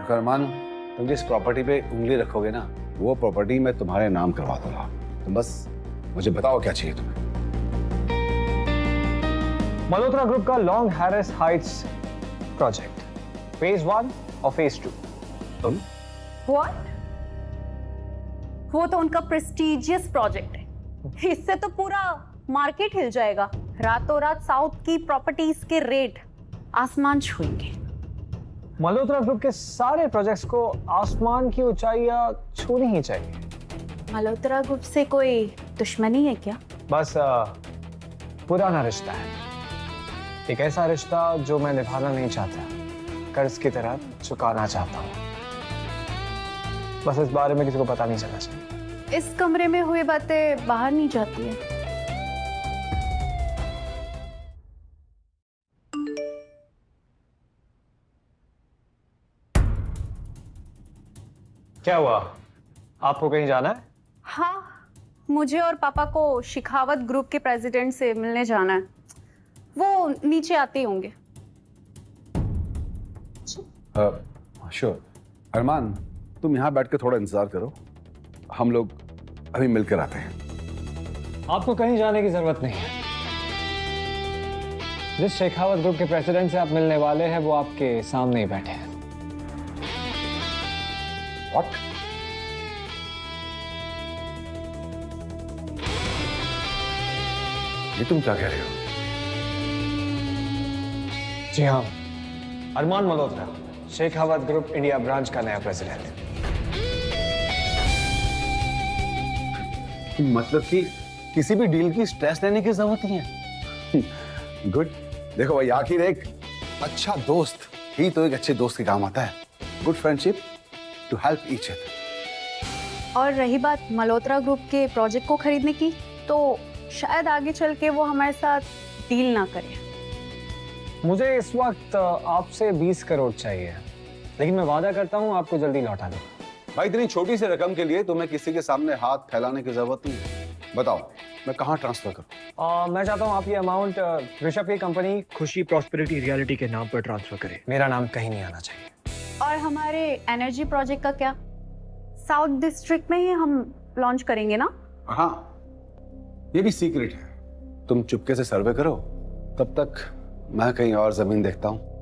Speaker 15: अरमान, तुम जिस प्रॉपर्टी पे उंगली रखोगे ना, वो प्रॉपर्टी मैं तुम्हारे नाम करवा दूंगा। तुम बस मुझे बताओ क्या चाहिए तुम्हें।
Speaker 1: मल्होत्रा ग्रुप का long Harris Heights project, phase 1 और फेज 2। तुम
Speaker 16: What? वो तो उनका प्रेस्टिजियस प्रोजेक्ट है, इससे तो पूरा मार्केट हिल जाएगा। रातों रात साउथ की प्रॉपर्टीज के रेट आसमान छुएंगे।
Speaker 1: मल्होत्रा ग्रुप के सारे प्रोजेक्ट्स को आसमान की ऊंचाइयां छूनी ही चाहिए।
Speaker 16: मल्होत्रा ग्रुप से कोई दुश्मनी है क्या?
Speaker 1: बस पुराना रिश्ता है, एक ऐसा रिश्ता जो मैं निभाना नहीं चाहता, कर्ज की तरह चुकाना चाहता हूँ। बस इस बारे में किसी को पता नहीं चलना चाहिए।
Speaker 16: इस कमरे में हुई बातें बाहर नहीं जाती है।
Speaker 1: क्या हुआ, आपको कहीं जाना है?
Speaker 16: हाँ, मुझे और पापा को शेखावत ग्रुप के प्रेसिडेंट से मिलने जाना है। वो नीचे आते होंगे।
Speaker 15: श्योर। अरमान, तुम यहाँ बैठ के थोड़ा इंतजार करो, हम लोग अभी मिलकर आते हैं।
Speaker 1: आपको कहीं जाने की जरूरत नहीं है। जिस शेखावत ग्रुप के प्रेसिडेंट से आप मिलने वाले हैं वो आपके सामने ही बैठे हैं।
Speaker 15: What? ये तुम क्या कह रहे हो?
Speaker 1: जी हाँ, Armaan Malhotra, Shekhawat group India branch का नया प्रेसिडेंट।
Speaker 15: मतलब कि किसी भी डील की स्ट्रेस लेने की जरूरत नहीं है। गुड। देखो भाई, आखिर एक अच्छा दोस्त ही तो एक अच्छे दोस्त के काम आता है। Good friendship to help each other.
Speaker 16: और रही बात मल्होत्रा ग्रुप के प्रोजेक्ट को खरीदने की, तो शायद आगे चल के वो हमारे साथ डील ना करे।
Speaker 1: मुझे इस वक्त आपसे 20 करोड़ चाहिए, लेकिन मैं वादा करता हूँ आपको जल्दी लौटा दूंगा।
Speaker 15: भाई, इतनी छोटी सी रकम के लिए तुम्हें किसी के सामने हाथ फैलाने की जरूरत नहीं है। बताओ, मैं कहाँ ट्रांसफर करूँ?
Speaker 1: मैं चाहता हूँ आप ये अमाउंट ऋषभ की कंपनी खुशी प्रॉस्पेरिटी रियलिटी के नाम पर ट्रांसफर करें। मेरा नाम कहीं नहीं आना चाहिए।
Speaker 16: और हमारे एनर्जी प्रोजेक्ट का क्या? साउथ डिस्ट्रिक्ट में ही हम लॉन्च करेंगे ना?
Speaker 15: हाँ, ये भी सीक्रेट है। तुम चुपके से सर्वे करो, तब तक मैं कहीं और जमीन देखता हूँ।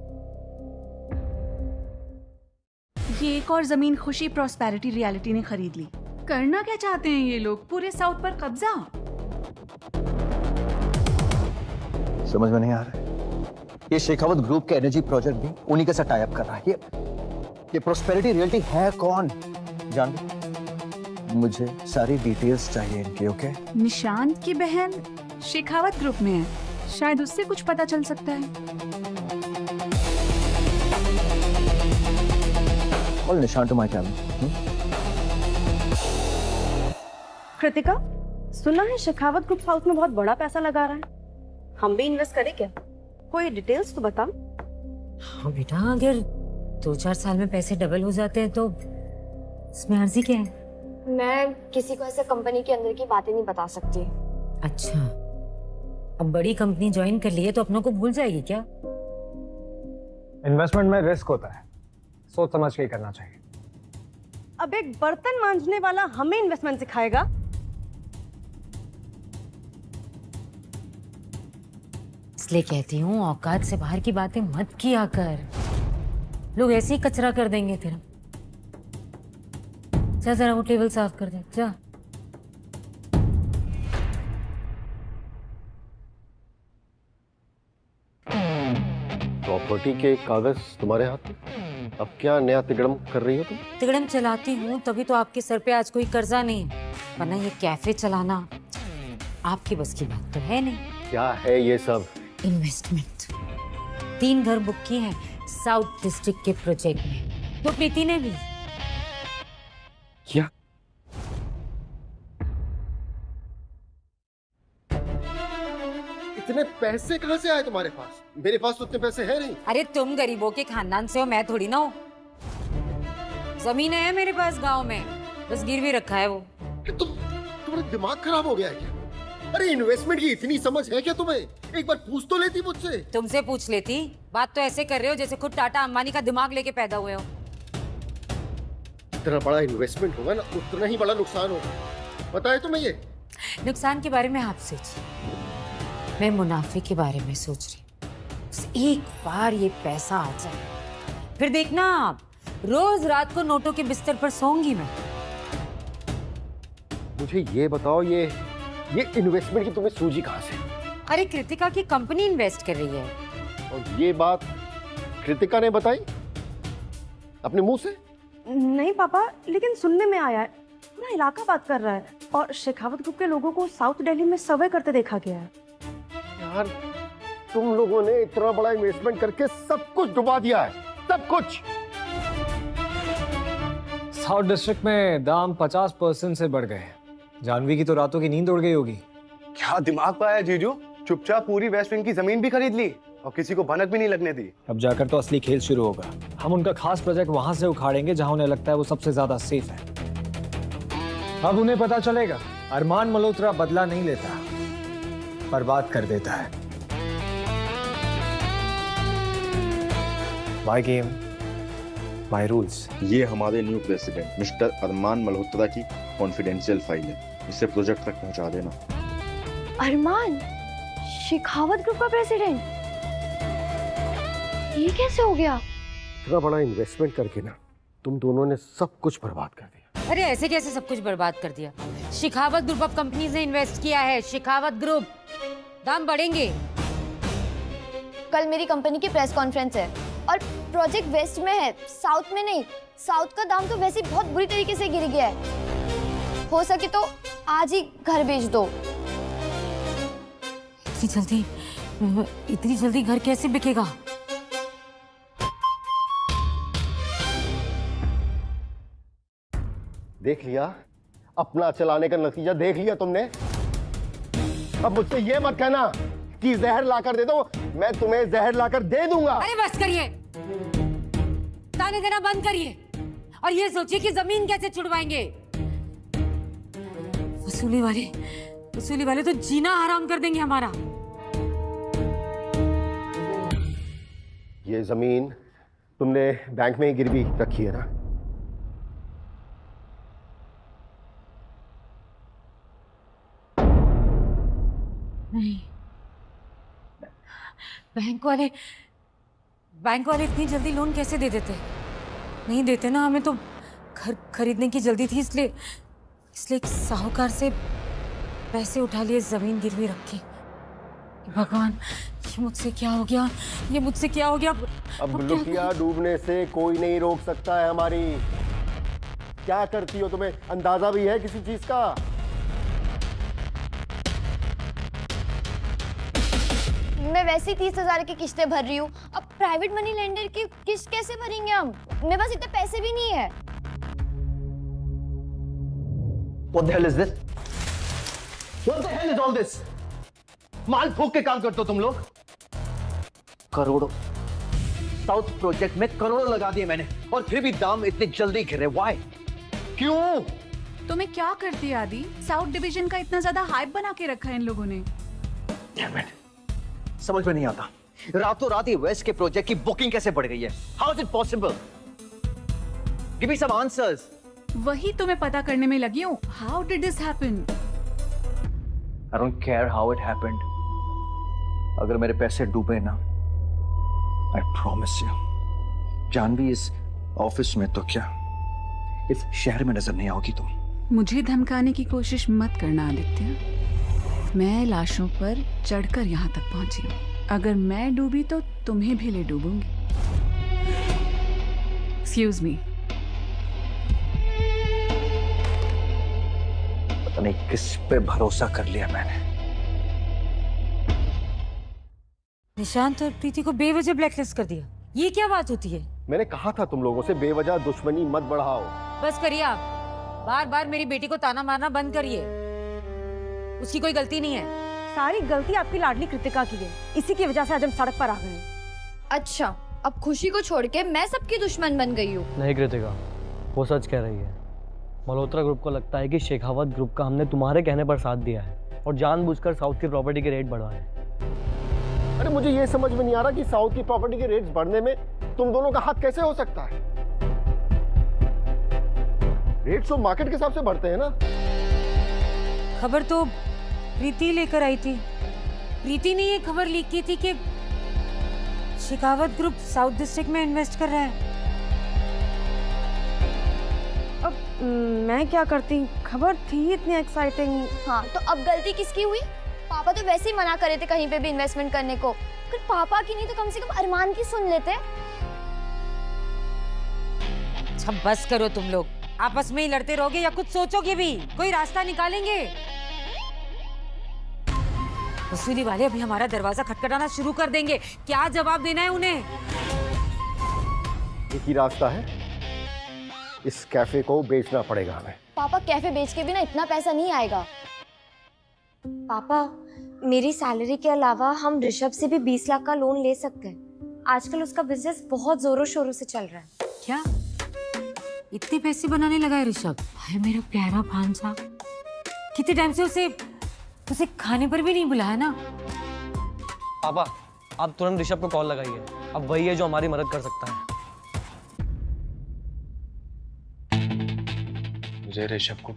Speaker 2: ये एक और जमीन खुशी प्रॉस्पेरिटी रियलिटी ने खरीद ली। करना क्या चाहते हैं ये लोग? पूरे साउथ पर कब्जा?
Speaker 3: समझ में नहीं आ रहा है। ये शेखावत ग्रुप के एनर्जी प्रोजेक्ट भी उन्हीं के साथ टाई अप कर रहा है। ये प्रॉस्पेरिटी रियलिटी है कौन? जान, मुझे सारी डिटेल्स चाहिए इनकी। ओके?
Speaker 2: निशांत की बहन शेखावत ग्रुप में है, शायद उससे कुछ पता चल सकता है।
Speaker 3: Call Nishan to my cabin.
Speaker 20: Kritika, सुना है शेखावत ग्रुप साउथ में बहुत बड़ा पैसा लगा रहा है। हम भी इन्वेस्ट करें क्या? कोई डिटेल्स तो बता।
Speaker 6: हाँ बेटा, अगर 2-4 साल में पैसे डबल हो जाते हैं तो इसमें अर्जी क्या है?
Speaker 17: मैं किसी को ऐसे कंपनी के अंदर की बातें नहीं बता सकती।
Speaker 6: अच्छा, अब बड़ी कंपनी ज्वाइन कर ली है तो अपनों को भूल जाएगी क्या?
Speaker 1: इन्वेस्टमेंट में रिस्क होता है, सोच समझ के करना चाहिए।
Speaker 20: अब एक बर्तन मांजने वाला हमें इन्वेस्टमेंट सिखाएगा?
Speaker 6: इसलिए कहती हूँ, औकात से बाहर की बातें मत किया कर, लोग ऐसे ही कचरा कर देंगे तेरा। जा जरा वो टेबल साफ कर दे, जा।
Speaker 7: प्रॉपर्टी के कागज तुम्हारे हाथ में, अब क्या नया तिगड़म कर रही हो तुम?
Speaker 6: तिगड़म चलाती हूँ तभी तो आपके सर पे आज कोई कर्जा नहीं है, वरना ये कैफे चलाना आपकी बस की बात तो है नहीं।
Speaker 7: क्या है ये सब?
Speaker 6: इन्वेस्टमेंट 3 घर बुक किए हैं साउथ डिस्ट्रिक्ट के प्रोजेक्ट में, तो प्रीति ने भी।
Speaker 7: क्या? इतने पैसे कहाँ से आए तुम्हारे पास? मेरे पास तो इतने पैसे हैं नहीं।
Speaker 6: अरे तुम गरीबों के खानदान से हो, मैं थोड़ी ना हूँ। जमीन है मेरे पास गांव में, बस गिरवी रखा है वो।
Speaker 7: तुम्हारा दिमाग खराब हो गया है क्या? अरे इन्वेस्टमेंट की इतनी समझ है क्या तुम्हें? एक बार पूछ तो लेती मुझसे।
Speaker 6: तुमसे पूछ लेती। बात तो ऐसे कर रहे हो जैसे खुद टाटा अंबानी का दिमाग लेके पैदा हुए हो।
Speaker 7: इतना बड़ा इन्वेस्टमेंट होगा ना, उतना ही बड़ा नुकसान होगा। पता है तुम्हें ये?
Speaker 6: नुकसान के बारे में आप सोचिए, मैं मुनाफे के बारे में सोच रही हूँ। बस एक बार ये पैसा आ जाए, फिर देखना आप, रोज रात को नोटों के बिस्तर पर सोऊंगी मैं।
Speaker 7: मुझे ये बताओ, ये इन्वेस्टमेंट की तुम्हें सूझी कहाँ से?
Speaker 6: अरे कृतिका की कंपनी इन्वेस्ट कर रही है।
Speaker 7: और ये बात कृतिका ने बताई अपने मुंह से?
Speaker 20: नहीं पापा, लेकिन सुनने में आया है, पूरा इलाका बात कर रहा है और शेखावत ग्रुप के लोगों को साउथ दिल्ली में सर्वे करते देखा गया है।
Speaker 7: यार तुम लोगों ने इतना बड़ा इन्वेस्टमेंट करके सब कुछ डुबा दिया है, सब कुछ।
Speaker 1: साउथ डिस्ट्रिक्ट में दाम 50% से बढ़ गए। जानवी की तो रातों की नींद उड़ गई होगी।
Speaker 15: क्या दिमाग पाया जीजू, चुपचाप पूरी वेस्ट विंग की जमीन भी खरीद ली और किसी को भनक भी नहीं लगने दी।
Speaker 1: अब जाकर तो असली खेल शुरू होगा। हम उनका खास प्रोजेक्ट वहां से उखाड़ेंगे जहां उन्हें लगता है वो सबसे ज्यादा सेफ है। अब उन्हें पता चलेगा अरमान मल्होत्रा बदला नहीं लेता, बर्बाद कर देता है। By game by rules.
Speaker 19: ये हमारे new president mister Armaan Malhotra की कॉन्फिडेंशियल फाइल है, इसे प्रोजेक्ट तक पहुंचा देना।
Speaker 17: अरमान शेखावत ग्रुप का प्रेसिडेंट, ये कैसे हो गया?
Speaker 7: इतना बड़ा इन्वेस्टमेंट करके ना तुम दोनों ने सब कुछ बर्बाद कर दिया।
Speaker 6: अरे ऐसे कैसे सब कुछ बर्बाद कर दिया? शेखावत ग्रुप ऑफ कंपनीज ने इन्वेस्ट किया है। शेखावत ग्रुप, दाम बढ़ेंगे।
Speaker 17: कल मेरी कंपनी की प्रेस कॉन्फ्रेंस है और प्रोजेक्ट वेस्ट में है, साउथ में नहीं। साउथ का दाम तो वैसे ही बहुत बुरी तरीके से गिर गया है। हो सके तो आज ही घर बेच दो।
Speaker 6: इतनी जल्दी घर कैसे बिकेगा?
Speaker 7: देख लिया, अपना चलाने का नतीजा देख लिया तुमने। अब मुझसे ये मत कहना कि जहर लाकर दे दो, मैं तुम्हें जहर लाकर दे दूंगा।
Speaker 6: अरे बस करिए, ताने देना बंद करिए और ये सोचिए कि जमीन कैसे छुड़वाएंगे। वसूली वाले तो जीना हराम कर देंगे हमारा।
Speaker 7: ये जमीन तुमने बैंक में ही गिरवी रखी है ना?
Speaker 6: नहीं, बैंक वाले इतनी जल्दी लोन कैसे दे देते? नहीं देते ना, हमें तो घर खरीदने की जल्दी थी, इसलिए एक साहूकार से पैसे उठा लिए, जमीन गिरवी रखी। भगवान, ये मुझसे क्या हो गया? ये मुझसे क्या हो गया?
Speaker 7: अब लुटिया डूबने से कोई नहीं रोक सकता है हमारी। क्या करती हो, तुम्हें अंदाजा भी है किसी चीज का?
Speaker 17: मैं वैसे ही 30,000 की किस्तें भर रही हूँ, अब प्राइवेट मनी लेंडर की किस्त कैसे भरेंगे हम? मेरे पास इतने पैसे भी नहीं है।
Speaker 3: What the hell is this? What the hell is all this? माल फूक के काम करते हो तुम लोग। करोड़ों साउथ प्रोजेक्ट में करोड़ों लगा दिए मैंने और फिर भी दाम इतनी जल्दी गिरे। Why? क्यों?
Speaker 2: तुम्हें क्या कर दिया आदि? साउथ डिवीजन का इतना ज्यादा हाइप बना के रखा है इन लोगों ने।
Speaker 3: Damn it. समझ में नहीं आता, रातों रात ही वेस्ट के प्रोजेक्ट की बुकिंग कैसे बढ़ गई है? How is it possible? Give me some answers.
Speaker 2: वही तुम्हें पता करने में लगी हूँ। How did this happen?
Speaker 3: I don't care how it happened. अगर मेरे पैसे डूबे ना, I promise you, जानवी इस ऑफिस में तो क्या, इस शहर में नजर नहीं आओगी तुम।
Speaker 2: मुझे धमकाने की कोशिश मत करना आदित्य। मैं लाशों पर चढ़कर यहाँ तक पहुंची हूँ। अगर मैं डूबी तो तुम्हें भी ले डूबूंगी। Excuse me.
Speaker 3: पता नहीं किस पे भरोसा कर लिया मैंने।
Speaker 6: निशांत और प्रीति को बेवजह ब्लैकलिस्ट कर दिया, ये क्या बात होती है?
Speaker 7: मैंने कहा था तुम लोगों से बेवजह दुश्मनी मत बढ़ाओ।
Speaker 6: बस करिए आप, बार बार मेरी बेटी को ताना मारना बंद करिए। उसकी कोई गलती नहीं है,
Speaker 20: सारी गलती आपकी लाडली कृतिका की है। इसी की वजह से आज हम सड़क पर आ गए हैं।
Speaker 17: अच्छा, अब खुशी को छोड़ के मैं सबकी दुश्मन बन गई हूँ।
Speaker 9: नहीं कृतिका, वो सच कह रही है। मल्होत्रा ग्रुप को लगता है कि शेखावत ग्रुप का हमने तुम्हारे कहने पर साथ दिया है और जानबूझकर साउथ की प्रॉपर्टी के रेट बढ़वाए।
Speaker 7: अरे मुझे ये समझ में नहीं आ रहा कि साउथ की प्रॉपर्टी के रेट्स बढ़ने में तुम दोनों का हाथ कैसे हो सकता है। रेट्स तो मार्केट के हिसाब से बढ़ते हैं ना।
Speaker 6: खबर तो प्रीति लेकर आई थी। प्रीति ने ये खबर लीक की थी कि शेखावत ग्रुप साउथ डिस्ट्रिक्ट में इन्वेस्ट कर रहा है।
Speaker 20: अब मैं क्या करती, खबर थी इतनी एक्साइटिंग।
Speaker 17: हाँ, तो अब गलती किसकी हुई? पापा तो वैसे ही मना करे थे कहीं पे भी इन्वेस्टमेंट करने को। अगर पापा की नहीं तो कम से कम अरमान की सुन लेते।
Speaker 6: अच्छा बस करो तुम लोग, आपस में ही लड़ते रहोगे या कुछ सोचोगे भी? कोई रास्ता निकालेंगे? वसूली वाले अभी हमारा दरवाजा खटखटाना शुरू कर देंगे। क्या जवाब देना है उन्हें?
Speaker 7: एक ही रास्ता है, इस कैफे को बेचना पड़ेगा हमें।
Speaker 17: पापा कैफे बेच के भी ना इतना पैसा नहीं आएगा।
Speaker 4: पापा, मेरी सैलरी के अलावा हम ऋषभ से भी 20 लाख का लोन ले सकते हैं। आजकल उसका बिजनेस बहुत जोरों शोरों से चल रहा है।
Speaker 6: क्या इतने पैसे बनाने लगा है ऋषभ? हाय मेरा प्यारा भांजा, कितने टाइम से उसे खाने पर भी नहीं बुलाया ना।
Speaker 9: पापा, आप तुरंत ऋषभ को कॉल लगाइए। अब वही है जो हमारी मदद कर सकता है।
Speaker 1: मुझे ऋषभ को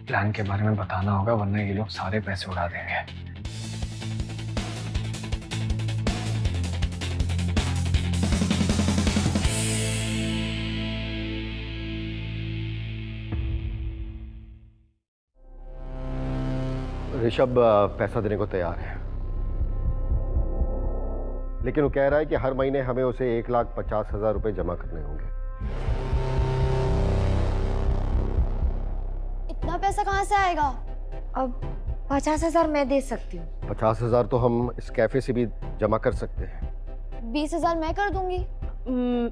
Speaker 1: प्लान के बारे में बताना होगा, वरना ये लोग सारे पैसे उड़ा देंगे।
Speaker 7: ऋषभ पैसा देने को तैयार है, लेकिन वो कह रहा है कि हर महीने हमें उसे 1,50,000 रुपए जमा करने होंगे।
Speaker 17: इतना पैसा कहाँ से आएगा?
Speaker 4: अब 50,000 मैं दे सकती हूँ।
Speaker 7: 50,000 तो हम इस कैफे से भी जमा कर सकते हैं।
Speaker 17: 20,000 मैं कर दूंगी।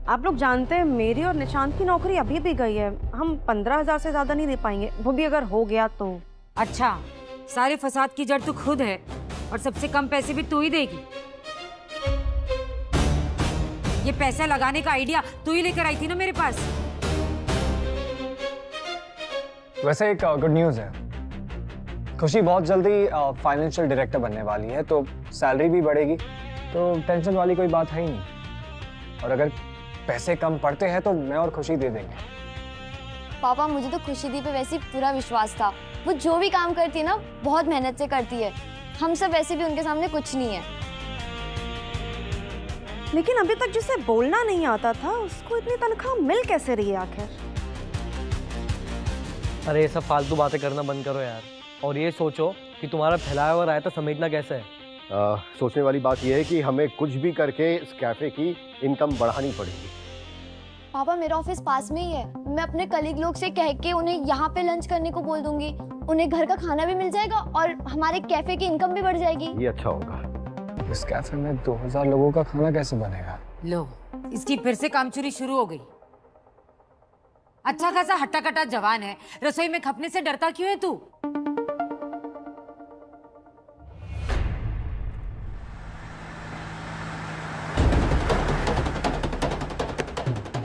Speaker 20: आप लोग जानते हैं मेरी और निशांत की नौकरी अभी भी गई है। हम 15,000 से ज्यादा नहीं दे पाएंगे, वो भी अगर हो गया तो।
Speaker 6: अच्छा, सारे फसाद की जड़ तो खुद है और सबसे कम पैसे भी तू ही देगी। ये पैसा लगाने का आइडिया तू ही लेकर आई थी ना मेरे पास।
Speaker 1: वैसे एक गुड न्यूज़ है, खुशी बहुत जल्दी फाइनेंशियल डायरेक्टर बनने वाली है, तो सैलरी भी बढ़ेगी, तो टेंशन वाली कोई बात है ही नहीं। और अगर पैसे कम पड़ते हैं तो मैं और खुशी दे देंगे।
Speaker 17: पापा, मुझे तो खुशी दी पे वैसे ही पूरा विश्वास था। वो जो भी काम करती है ना बहुत मेहनत से करती है। हम सब वैसे भी उनके सामने कुछ नहीं है।
Speaker 20: लेकिन अभी तक जिसे बोलना नहीं आता था उसको इतनी तनख्वाह मिल कैसे रही है आखिर?
Speaker 9: अरे ये सब फालतू बातें करना बंद करो यार, और ये सोचो कि तुम्हारा फैलाया हुआ रायता समेटना कैसे है।
Speaker 7: सोचने वाली बात यह है कि हमें कुछ भी करके इस कैफे की इनकम बढ़ानी पड़ेगी।
Speaker 17: पापा, मेरा ऑफिस पास में ही है। मैं अपने कलीग लोग से कह के उन्हें यहाँ पे लंच करने को बोल दूंगी। उन्हें घर का खाना भी मिल जाएगा और हमारे कैफे की इनकम भी बढ़ जाएगी।
Speaker 7: ये अच्छा होगा।
Speaker 1: इस कैफे में 2000 लोगों का खाना कैसे बनेगा?
Speaker 6: लो, इसकी फिर से कामचोरी शुरू हो गई। अच्छा खासा हट्टा कट्टा जवान है, रसोई में खपने से डरता क्यों है तू?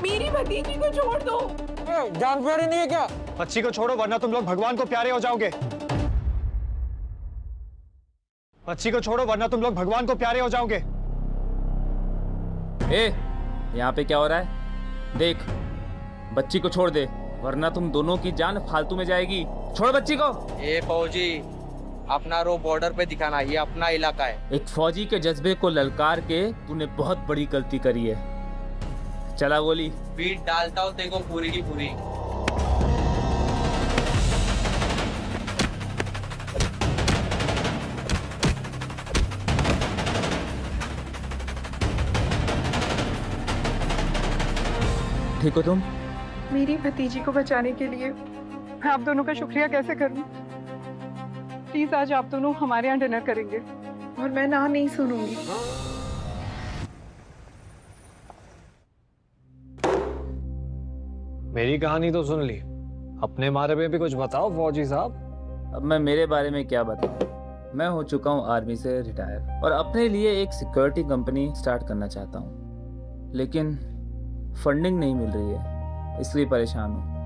Speaker 22: मेरी भतीजी को छोड़ दो।
Speaker 21: जान प्यारी नहीं है क्या? बच्ची को छोड़ो वरना तुम लोग भगवान को प्यारे हो जाओगे। बच्ची को छोड़ो वरना तुम लोग भगवान को प्यारे हो जाओगे।
Speaker 23: यहाँ पे क्या हो रहा है? देख, बच्ची को छोड़ दे वरना तुम दोनों की जान फालतू में जाएगी। छोड़ बच्ची को।
Speaker 24: फौजी, अपना रो बॉर्डर पे दिखाना, ये अपना इलाका है।
Speaker 23: एक फौजी के जज्बे को ललकार के तूने बहुत बड़ी गलती करी है। चला गोली।
Speaker 24: पीठ डालता हूँ तेरे को पूरी की पूरी।
Speaker 23: ठीक हो तुम?
Speaker 22: मेरी भतीजी को बचाने के लिए मैं आप दोनों का शुक्रिया कैसे करूं? प्लीज आज आप दोनों हमारे यहाँ डिनर करेंगे और मैं ना नहीं सुनूंगी।
Speaker 1: मेरी कहानी तो सुन ली, अपने बारे में भी कुछ बताओ फौजी साहब।
Speaker 23: अब मैं मेरे बारे में क्या बताऊं? मैं हो चुका हूँ आर्मी से रिटायर और अपने लिए एक सिक्योरिटी कंपनी स्टार्ट करना चाहता हूँ, लेकिन फंडिंग नहीं मिल रही है, इसलिए परेशान हूँ।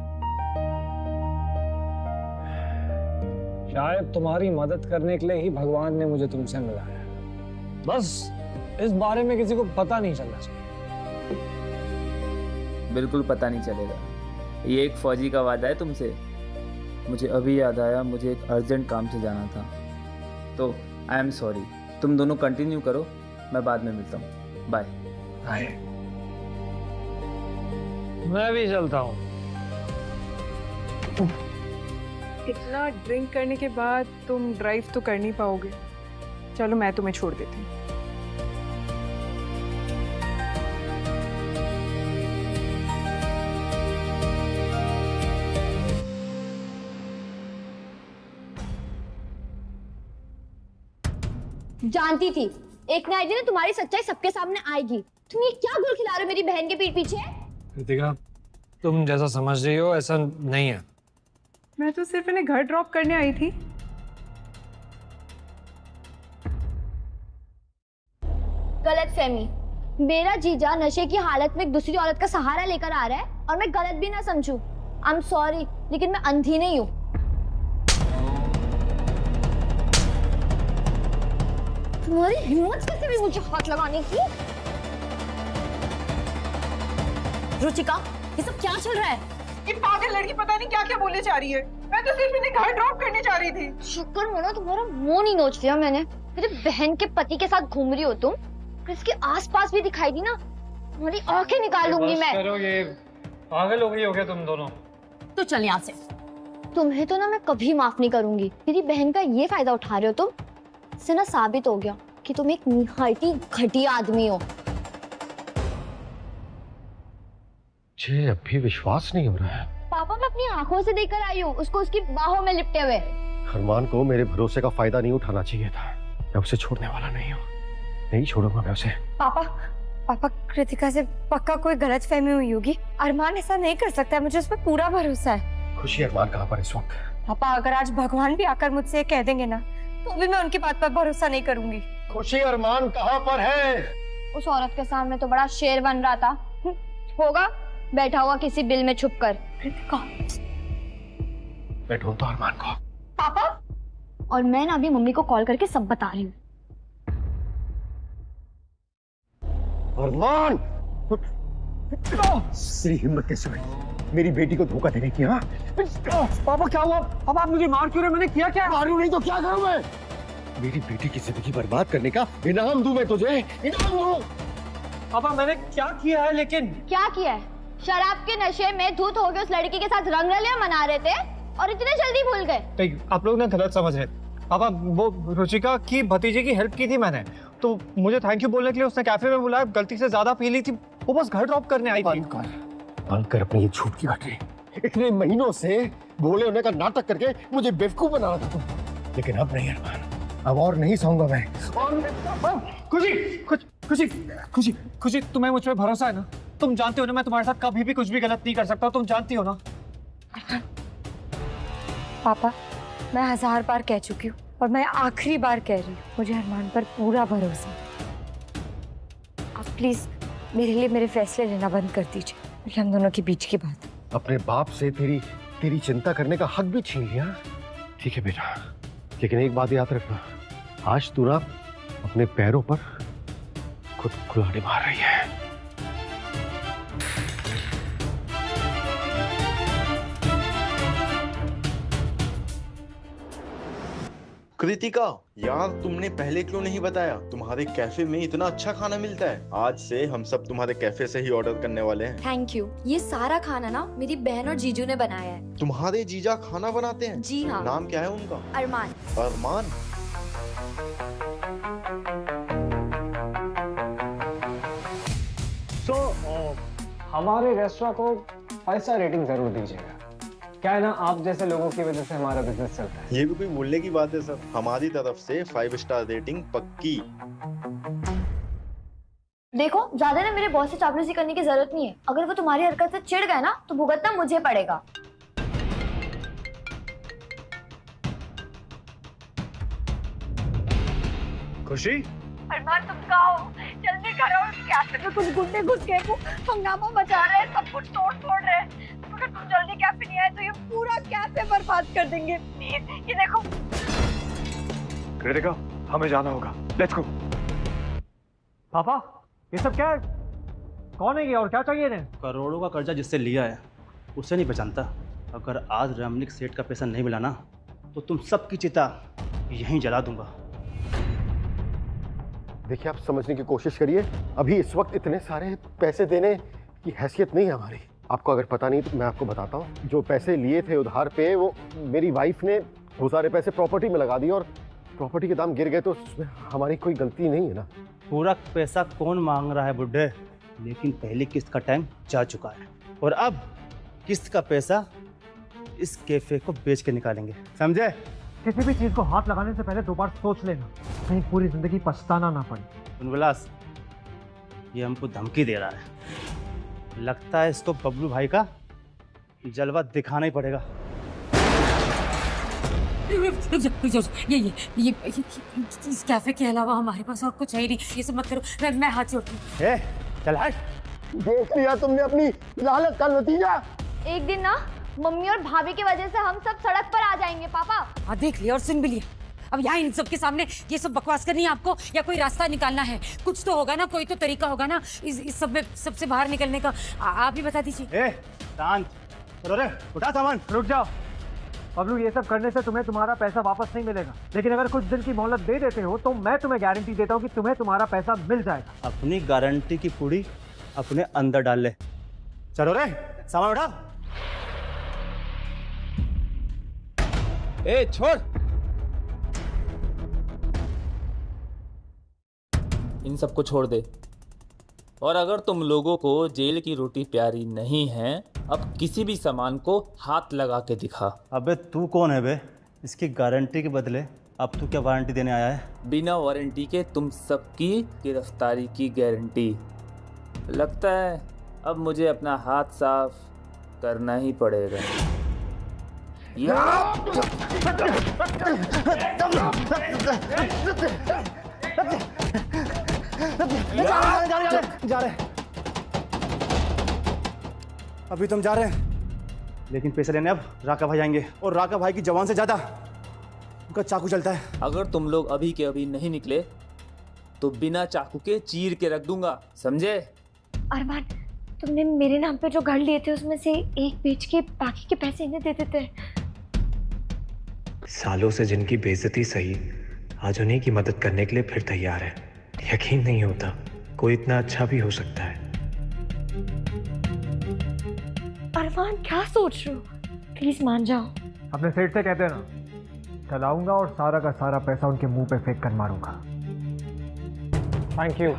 Speaker 1: शायद तुम्हारी मदद करने के लिए ही भगवान ने मुझे तुमसे मिलाया। बस इस बारे में किसी को पता नहीं चलना चाहिए।
Speaker 23: बिल्कुल पता नहीं चलेगा, ये एक फौजी का वादा है तुमसे। मुझे अभी याद आया, मुझे एक अर्जेंट काम से जाना था, तो आई एम सॉरी। तुम दोनों कंटिन्यू करो, मैं बाद में मिलता हूँ। बाय।
Speaker 1: मैं भी चलता हूँ।
Speaker 22: इतना ड्रिंक करने के बाद तुम ड्राइव तो कर नहीं पाओगे। चलो मैं तुम्हें छोड़ देती हूँ।
Speaker 17: जानती थी एक ना एक दिन तुम्हारी सच्चाई सबके सामने आएगी। तुम ये क्या गुल खिला रहे हो मेरी बहन के पीठ पीछे?
Speaker 1: कृतिका, तुम जैसा समझ रही हो ऐसा नहीं है।
Speaker 22: मैं तो सिर्फ इन्हें घर ड्रॉप करने आई थी।
Speaker 17: गलतफहमी। मेरा जीजा नशे की हालत में एक दूसरी औरत का सहारा लेकर आ रहा है और मैं गलत भी ना समझूं। आई एम सॉरी, लेकिन मैं अंधी नहीं हूँ। तुम्हारी हिम्मत कैसे भी मुझे हाथ लगाने की? रुचिका, ये सब क्या चल रहा है?
Speaker 22: ये पागल लड़की पता नहीं क्या क्या बोले जा रही है। मैं तो सिर्फ इन्हें घर ड्रॉप करने जा रही थी।
Speaker 17: शुक्र मनो तुम्हारा मुंह नहीं नोच दिया मैंने। मेरे बहन के पति के साथ घूम रही हो तुम, इसके आसपास भी दिखाई दी ना, तुम्हारी आंखें निकाल लूंगी मैं।
Speaker 1: करो, ये पागल हो गई हो क्या तुम दोनों?
Speaker 17: तो चल यहाँ से। तुम्हें तो ना मैं कभी माफ नहीं करूंगी। मेरी बहन का ये फायदा उठा रहे हो तुम। इससे ना साबित हो गया कि तुम एक निहायती घटिया आदमी हो।
Speaker 7: मुझे अब भी विश्वास नहीं हो रहा है।
Speaker 17: पापा, मैं अपनी आंखों से देखकर आई हूँ उसको उसकी बाहों में लिपटे हुए।
Speaker 7: अरमान को मेरे भरोसे का फायदा नहीं उठाना चाहिए था। मैं उसे छोड़ने वाला नहीं हूँ, नहीं छोड़ूंगा मैं उसे।
Speaker 4: पापा, कृतिका से पक्का कोई गलतफहमी हुई होगी। अरमान ऐसा नहीं कर सकता है, मुझे उस पर पूरा भरोसा है।
Speaker 7: खुशी, अरमान कहाँ पर इस वक्त?
Speaker 4: पापा, अगर आज भगवान भी आकर मुझसे कह देंगे ना, तो भी मैं उनकी बात पर भरोसा नहीं करूंगी।
Speaker 7: खुशी, अरमान कहाँ पर है?
Speaker 17: उस औरत के सामने तो बड़ा शेर बन रहा था। होगा बैठा हुआ किसी बिल में छुपकर।
Speaker 7: मैं ढूंढता हूं अरमान को।
Speaker 17: पापा, और मैं ना अभी मम्मी को कॉल करके सब बता रही हूँ।
Speaker 7: अरमान, तेरी हिम्मत कैसे हुई मेरी बेटी को धोखा देने की? हाँ
Speaker 1: पापा, क्या हुआ? अब आप मुझे मार क्यों रहे? मैंने किया क्या?
Speaker 7: मारूं नहीं तो क्या करूं मैं? मेरी बेटी की जिंदगी बर्बाद करने का इनाम दूं मैं तुझे, इनाम दूं।
Speaker 1: पापा, मैंने क्या किया है? लेकिन
Speaker 17: क्या किया है? शराब के नशे में धुत हो गए उस लड़की के साथ रंगरलियां मना रहे थे और इतने जल्दी भूल गए।
Speaker 1: आप लोग ना गलत समझ रहे। पापा, वो रुचिका की भतीजे की हेल्प की थी मैंने, तो मुझे थैंक यू बोलने के लिए उसने कैफे में बुलाया। गलती से ज्यादा पी ली थी, वो बस घर ड्रॉप करने आई थी।
Speaker 7: बंद कर अपनी ये झूठ की घटनी। इतने महीनों से भोले होने का नाटक करके मुझे बेवकूफ बना रहा था तुम, लेकिन अब नहीं अरमान, अब और नहीं सहूंगा मैं।
Speaker 1: खुशी, तुम्हें मुझ पर भरोसा है ना? तुम जानती हो ना मैं तुम्हारे साथ कभी भी कुछ भी गलत नहीं कर सकता, तुम जानती हो ना?
Speaker 4: पापा, मैं 1000 बार कह चुकी हूँ और मैं आखिरी बार कह रही हूँ, मुझे अरमान पर पूरा भरोसा है। आप प्लीज मेरे लिए मेरे फैसले लेना बंद कर दीजिए। ये हम दोनों के बीच की बात है।
Speaker 7: अपने बाप से तेरी चिंता करने का हक भी छीन लिया। ठीक है बेटा, लेकिन एक बात याद रखना, आज तू ना अपने पैरों पर खुद कुल्हाड़ी मार रही है।
Speaker 19: कृतिका, यार तुमने पहले क्यों नहीं बताया? तुम्हारे कैफे में इतना अच्छा खाना मिलता है। आज से हम सब तुम्हारे कैफे से ही ऑर्डर करने वाले हैं।
Speaker 4: Thank you. ये सारा खाना ना मेरी बहन और जीजू ने बनाया है।
Speaker 19: तुम्हारे जीजा खाना बनाते हैं?
Speaker 4: जी हाँ।
Speaker 19: नाम क्या है उनका?
Speaker 4: अरमान।
Speaker 19: अरमान?
Speaker 1: हमारे रेस्टोरेंट को 5 स्टार रेटिंग जरूर दीजिएगा। क्या है ना, आप जैसे लोगों की वजह से हमारा बिजनेस चलता है।
Speaker 19: ये भी कोई बोलने की बात है सर, हमारी तरफ से 5 स्टार रेटिंग पक्की।
Speaker 17: देखो, ज्यादा ना मेरे बॉस से चापलूसी करने की जरूरत नहीं है। अगर वो तुम्हारी हरकत से चिढ़ गए ना तो भुगतना मुझे पड़ेगा।
Speaker 21: खुशी,
Speaker 8: अरमान तुम कहाँ हो? जल्दी करो, कैफे में कुछ गुंडे घुस गए, वो हंगामा मचा रहे हैं, सब कुछ तोड़ फोड़ रहे हैं। अगर तुम जल्दी कैफे नहीं आए तो ये पूरा कैफे बर्बाद कर देंगे। प्लीज ये देखो।
Speaker 1: कृतिका, हमें जाना होगा। Let's go. पापा, ये सब क्या है? कौन है ये और क्या चाहिए इन्हें?
Speaker 11: करोड़ों का कर्जा जिससे लिया है उसे नहीं पहचानता। अगर आज रामनिक सेठ का पैसा नहीं मिला ना तो तुम सबकी चिता यहीं जला दूंगा।
Speaker 7: देखिए, आप समझने की कोशिश करिए, अभी इस वक्त इतने सारे पैसे देने की हैसियत नहीं है हमारी। आपको अगर पता नहीं तो मैं आपको बताता हूँ। जो पैसे लिए थे उधार पे, वो मेरी वाइफ ने वो सारे पैसे प्रॉपर्टी में लगा दिए और प्रॉपर्टी के दाम गिर गए, तो उसमें हमारी कोई गलती नहीं है ना।
Speaker 11: पूरा पैसा कौन मांग रहा है बुड्ढे, लेकिन पहली किस्त का टाइम जा चुका है और अब किस्त का पैसा इस कैफे को बेच के निकालेंगे, समझे?
Speaker 1: किसी भी चीज को हाथ लगाने से पहले 2 बार सोच लेना, कहीं पूरी जिंदगी पछताना ना पड़े।
Speaker 11: उनविलास, ये हमको धमकी दे रहा है। लगता है इसको बबलू भाई का जलवा दिखाना ही पड़ेगा।
Speaker 6: ये इस कैफे के अलावा हमारे पास और कुछ है नहीं। ये सब मत करो, मैं हाथ जोड़ती हूँ।
Speaker 11: चल हट।
Speaker 7: देख लिया तुमने अपनी लालच का नतीजा।
Speaker 17: एक दिन ना मम्मी और भाभी की वजह से हम सब सड़क पर आ जाएंगे पापा।
Speaker 6: हाँ, देख लिया और सुन भी लिया। अब यहाँ इन सब के सामने ये सब बकवास करनी है आपको, या कोई रास्ता निकालना है? कुछ तो होगा ना, कोई तो तरीका होगा ना इस सब में सबसे बाहर निकलने का। आप ही बता दीजिए।
Speaker 11: शांत करो रे, उठा सामान।
Speaker 1: रुक जाओ बबलू, ये सब करने से तुम्हें तुम्हारा पैसा वापस नहीं मिलेगा, लेकिन अगर कुछ दिन की मोहलत दे देते हो तो मैं तुम्हें गारंटी देता हूँ कि तुम्हें तुम्हारा पैसा मिल जाएगा।
Speaker 11: अपनी गारंटी की पूड़ी अपने अंदर डाल ले। चलो रे, सामान उठा।
Speaker 23: ए छोड़, इन सबको छोड़ दे। और अगर तुम लोगों को जेल की रोटी प्यारी नहीं है, अब किसी भी सामान को हाथ लगा के दिखा।
Speaker 11: अबे तू कौन है बे? इसकी गारंटी के बदले अब तू क्या वारंटी देने आया है?
Speaker 23: बिना वारंटी के तुम सबकी गिरफ्तारी की गारंटी। लगता है अब मुझे अपना हाथ साफ करना ही पड़ेगा।
Speaker 11: जा रहे अभी तुम जा रहे हैं, लेकिन पैसे लेने अब राका भाई आएंगे और राका भाई की जवान से ज्यादा उनका चाकू चलता है।
Speaker 23: अगर तुम लोग अभी के अभी नहीं निकले तो बिना चाकू के चीर के रख दूंगा, समझे?
Speaker 4: अरमान, तुमने मेरे नाम पे जो घर लिए थे उसमें से एक बेच के बाकी के पैसे इन्हें दे देते।
Speaker 5: सालों से जिनकी बेइज्जती सही, आज उन्हीं की मदद करने के लिए फिर तैयार है। यकीन नहीं होता कोई इतना अच्छा भी हो सकता है।
Speaker 4: अरमान, क्या सोच रहे हो? प्लीज मान जाओ।
Speaker 1: अपने सेठ से कहते हैं ना, चलाऊंगा और सारा का सारा पैसा उनके मुंह पे फेंक कर मारूंगा। Thank you.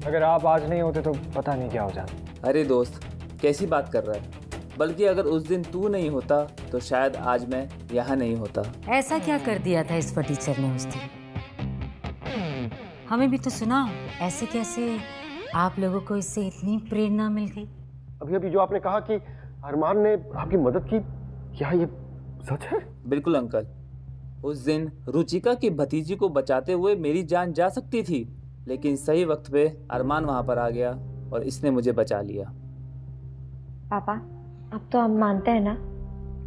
Speaker 1: अगर आप आज नहीं होते तो पता नहीं क्या हो जाता।
Speaker 23: अरे दोस्त, कैसी बात कर रहा है? बल्कि अगर उस दिन तू नहीं होता तो शायद आज मैं यहाँ नहीं होता।
Speaker 6: ऐसा क्या कर दिया था इस टीचर ने उस दिन? हमें भी तो सुना। ऐसे कैसे आप लोगों को इससे इतनी प्रेरणा मिल गई?
Speaker 7: अभी अभी जो आपने कहा कि अरमान ने आपकी मदद की, क्या ये सच है?
Speaker 23: बिल्कुल अंकल, उस दिन रुचिका की भतीजी को बचाते हुए मेरी जान जा सकती थी, लेकिन सही वक्त पे अरमान वहां पर आ गया और इसने मुझे बचा लिया।
Speaker 4: पापा, अब तो हम मानते हैं ना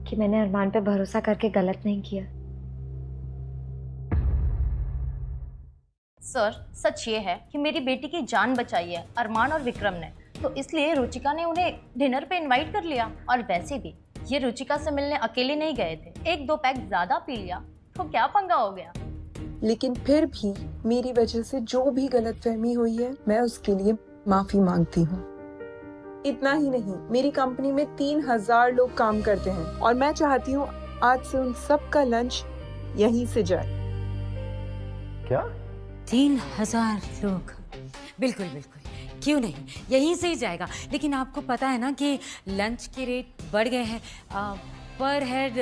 Speaker 4: कि मैंने अरमान पे भरोसा करके गलत नहीं किया।
Speaker 12: सर, सच ये है कि मेरी बेटी की जान बचाई है अरमान और विक्रम ने, तो इसलिए रुचिका ने उन्हें डिनर पे इनवाइट कर लिया। और वैसे भी ये रुचिका से मिलने अकेले नहीं गए थे, 1-2 पैक ज्यादा पी लिया तो क्या पंगा हो गया।
Speaker 22: लेकिन फिर भी मेरी वजह से जो भी गलतफहमी हुई है, मैं उसके लिए माफी मांगती हूँ। इतना ही नहीं, मेरी कंपनी में 3000 लोग काम करते हैं और मैं चाहती हूँ आज से उन सब का लंच यहीं से जाए।
Speaker 7: क्या?
Speaker 6: 3000 लोग? बिल्कुल बिल्कुल, क्यों नहीं, यहीं से ही जाएगा। लेकिन आपको पता है ना कि लंच के रेट बढ़ गए हैं। पर हेड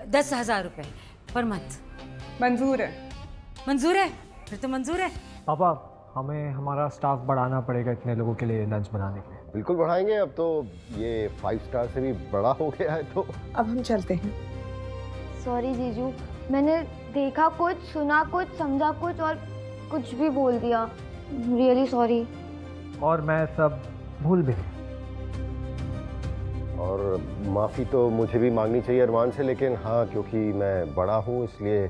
Speaker 6: 10,000 रुपये पर मंथ।
Speaker 22: मंजूर है?
Speaker 6: मंजूर है, फिर तो मंजूर है।
Speaker 1: पापा, हमें हमारा स्टाफ बढ़ाना पड़ेगा इतने लोगों के लिए लंच बनाने के लिए।
Speaker 7: बिल्कुल बढ़ाएंगे, अब तो ये 5 स्टार से भी बड़ा हो गया है। तो
Speaker 22: अब हम चलते हैं।
Speaker 17: सॉरी जीजू, मैंने देखा कुछ, सुना कुछ, समझा कुछ और कुछ भी बोल दिया। Really sorry.
Speaker 1: और मैं सब भूल भी गया।
Speaker 7: और माफ़ी तो मुझे भी मांगनी चाहिए अरमान से, लेकिन हाँ, क्योंकि मैं बड़ा हूँ इसलिए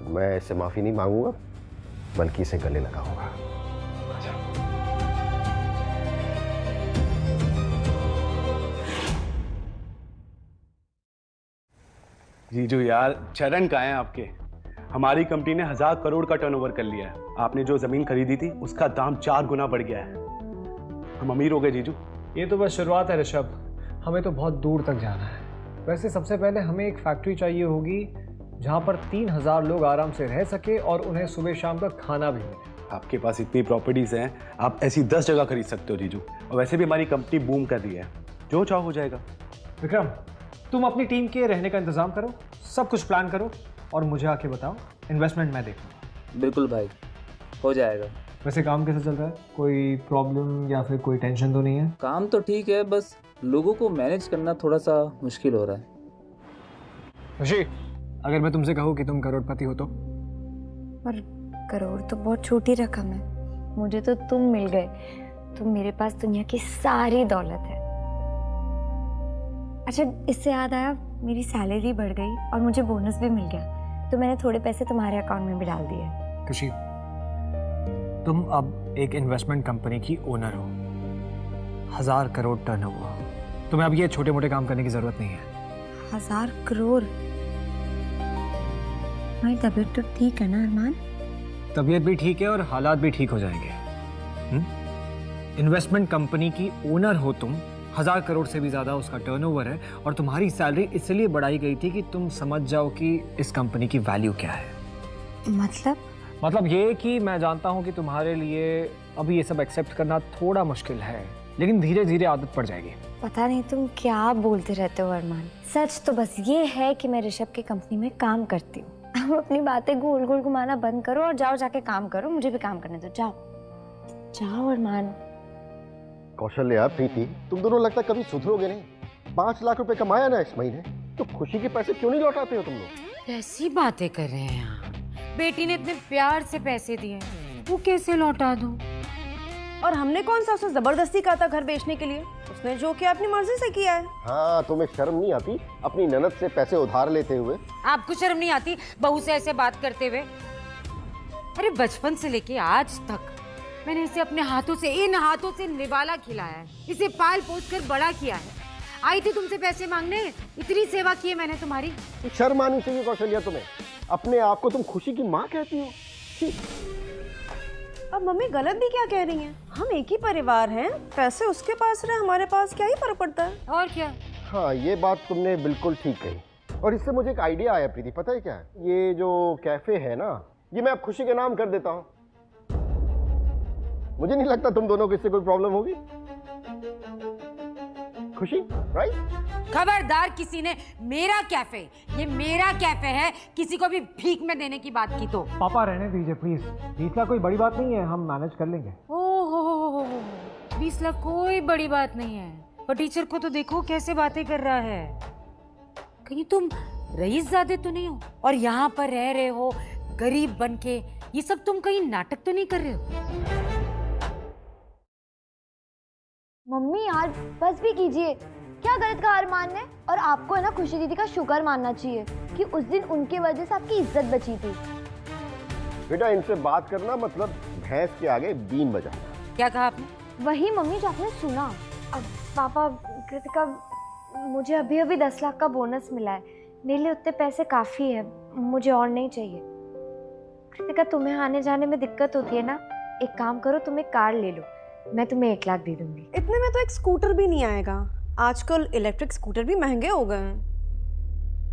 Speaker 7: मैं इससे माफ़ी नहीं मांगूंगा, बल्कि इसे गले लगाऊंगा।
Speaker 15: जीजू यार, चरण कहाँ हैं आपके? हमारी कंपनी ने 1000 करोड़ का टर्नओवर कर लिया है। आपने जो जमीन खरीदी थी उसका दाम 4 गुना बढ़ गया है। हम अमीर हो गए जीजू।
Speaker 1: ये तो बस शुरुआत है ऋषभ, हमें तो बहुत दूर तक जाना है। वैसे सबसे पहले हमें एक फैक्ट्री चाहिए होगी जहाँ पर 3000 लोग आराम से रह सके और उन्हें सुबह शाम तक खाना भी मिले।
Speaker 15: आपके पास इतनी प्रॉपर्टीज हैं, आप ऐसी 10 जगह खरीद सकते हो जीजू। और वैसे भी हमारी कंपनी बूम कर रही है, जो चाहो हो जाएगा।
Speaker 1: विक्रम, तुम अपनी टीम के रहने का इंतजाम करो, सब कुछ प्लान करो और मुझे आके बताओ। इन्वेस्टमेंट मैं देख लूँगा।
Speaker 23: बिल्कुल भाई, हो जाएगा।
Speaker 1: वैसे काम कैसा चल रहा है? कोई प्रॉब्लम या फिर कोई टेंशन तो नहीं है?
Speaker 23: काम तो ठीक है, बस लोगों को मैनेज करना थोड़ा सा मुश्किल हो रहा है।
Speaker 1: खुशी, अगर मैं तुमसे कहूँ कि तुम करोड़पति हो तो?
Speaker 4: पर करोड़ तो बहुत छोटी रकम है। मुझे तो तुम मिल गए, तुम मेरे पास दुनिया की सारी दौलत है। अच्छा, इससे याद आया, मेरी सैलरी बढ़ गई और मुझे बोनस भी मिल गया, तो मैंने थोड़े पैसे तुम्हारे अकाउंट में भी डाल दिए।
Speaker 1: खुशी, तुम अब एक इन्वेस्टमेंट कंपनी की ओनर हो, 1000 करोड़ टर्नओवर। तुम्हें अब ये छोटे मोटे काम करने की जरूरत नहीं है।
Speaker 4: 1000 करोड़? मेरी तबीयत तो ठीक है ना अरमान?
Speaker 1: तबीयत भी ठीक है और हालात भी ठीक हो जाएंगे। इन्वेस्टमेंट कंपनी की ओनर हो तुम, 1000 करोड़ से भी ज्यादा उसका टर्नओवर है, और तुम्हारी सैलरी इसलिए बढ़ाई गई थी कि तुम समझ जाओ कि इस कंपनी की वैल्यू क्या है। मतलब ये कि मैं जानता हूं कि तुम्हारे लिए अभी ये सब एक्सेप्ट करना थोड़ा मुश्किल है, लेकिन धीरे धीरे आदत पड़ जाएगी।
Speaker 4: पता नहीं तुम क्या बोलते रहते हो अरमान। सच तो बस ये है कि मैं ऋषभ की कंपनी में काम करती हूँ। अब अपनी बातें गोल गोल घुमाना बंद करो और जाओ जाके काम करो। मुझे भी काम करने दो, जाओ जाओ अरमान।
Speaker 7: कौशल्या, प्रीति, तुम दोनों लगता कभी सुधरोगे नहीं। 5 लाख रुपए कमाया ना इस महीने, तो खुशी के पैसे क्यों नहीं लौटाते हो तुम लोग?
Speaker 6: कैसी बातें कर रहे हैं आप? बेटी ने इतने प्यार से पैसे दिए, वो कैसे लौटा दूं?
Speaker 20: और हमने कौन सा उसे जबरदस्ती कहा था घर बेचने के लिए? उसने जो किया अपनी मर्जी से किया है।
Speaker 7: हाँ, तुम्हें शर्म नहीं आती अपनी ननद से पैसे उधार लेते हुए?
Speaker 6: आपको शर्म नहीं आती बहू से ऐसे बात करते हुए? अरे बचपन से लेके आज तक मैंने इसे अपने हाथों से, इन हाथों से निवाला खिलाया है, इसे पाल पोस कर बड़ा किया है। आई थी तुमसे पैसे मांगने, इतनी सेवा की है मैंने तुम्हारी।
Speaker 7: शर्म आनी चाहिए कौशल्या तुम्हें। अपने आप को तुम खुशी की माँ कहती हो।
Speaker 20: अब मम्मी गलत भी क्या कह रही हैं? हम एक ही परिवार हैं, पैसे उसके पास रहे, हमारे पास क्या ही फर्क पड़ता है?
Speaker 6: और क्या?
Speaker 7: हाँ, ये बात तुमने बिल्कुल ठीक कही। और इससे मुझे एक आइडिया आया प्रीति, पता है क्या? ये जो कैफे है ना, ये मैं अब खुशी के नाम कर देता हूँ। मुझे नहीं लगता तुम दोनों को इससे कोई प्रॉब्लम होगी। खुशी, राइट?
Speaker 6: खबरदार किसी ने मेरा कैफे, ये मेरा कैफे है, किसी को भी भीख में देने की बात की तो।
Speaker 1: पापा रहने दीजिए प्लीज, 20 लाख कोई बड़ी बात नहीं है, हम मैनेज कर लेंगे।
Speaker 6: ओहो, 20 लाख कोई बड़ी बात नहीं है, पर टीचर को तो देखो कैसे बातें कर रहा है। कहीं तुम रईसजादे तो नहीं हो और यहाँ पर रह रहे हो गरीब बन के? ये सब तुम कहीं नाटक तो नहीं कर रहे हो?
Speaker 17: मम्मी यार बस भी कीजिए, क्या गलत कहा अरमान ने? और आपको है ना खुशी दीदी का शुक्र मानना चाहिए कि उस दिन उनके वजह से आपकी इज्जत बची थी।
Speaker 7: बेटा, इनसे बात करना मतलब भैंस के आगे बीन बजाना।
Speaker 6: क्या कहा आपने?
Speaker 17: वही मम्मी जो आपने सुना। अब पापा, कृतिका, मुझे अभी अभी 10 लाख का बोनस मिला है, मेरे लिए उतने पैसे काफी है, मुझे और नहीं चाहिए। कृतिका, तुम्हें आने जाने में दिक्कत होती है ना, एक काम करो, तुम एक कार ले लो, मैं तुम्हें 1 लाख दे दूंगी।
Speaker 20: इतने में तो एक स्कूटर भी नहीं आएगा, आजकल इलेक्ट्रिक स्कूटर भी महंगे हो गए हैं।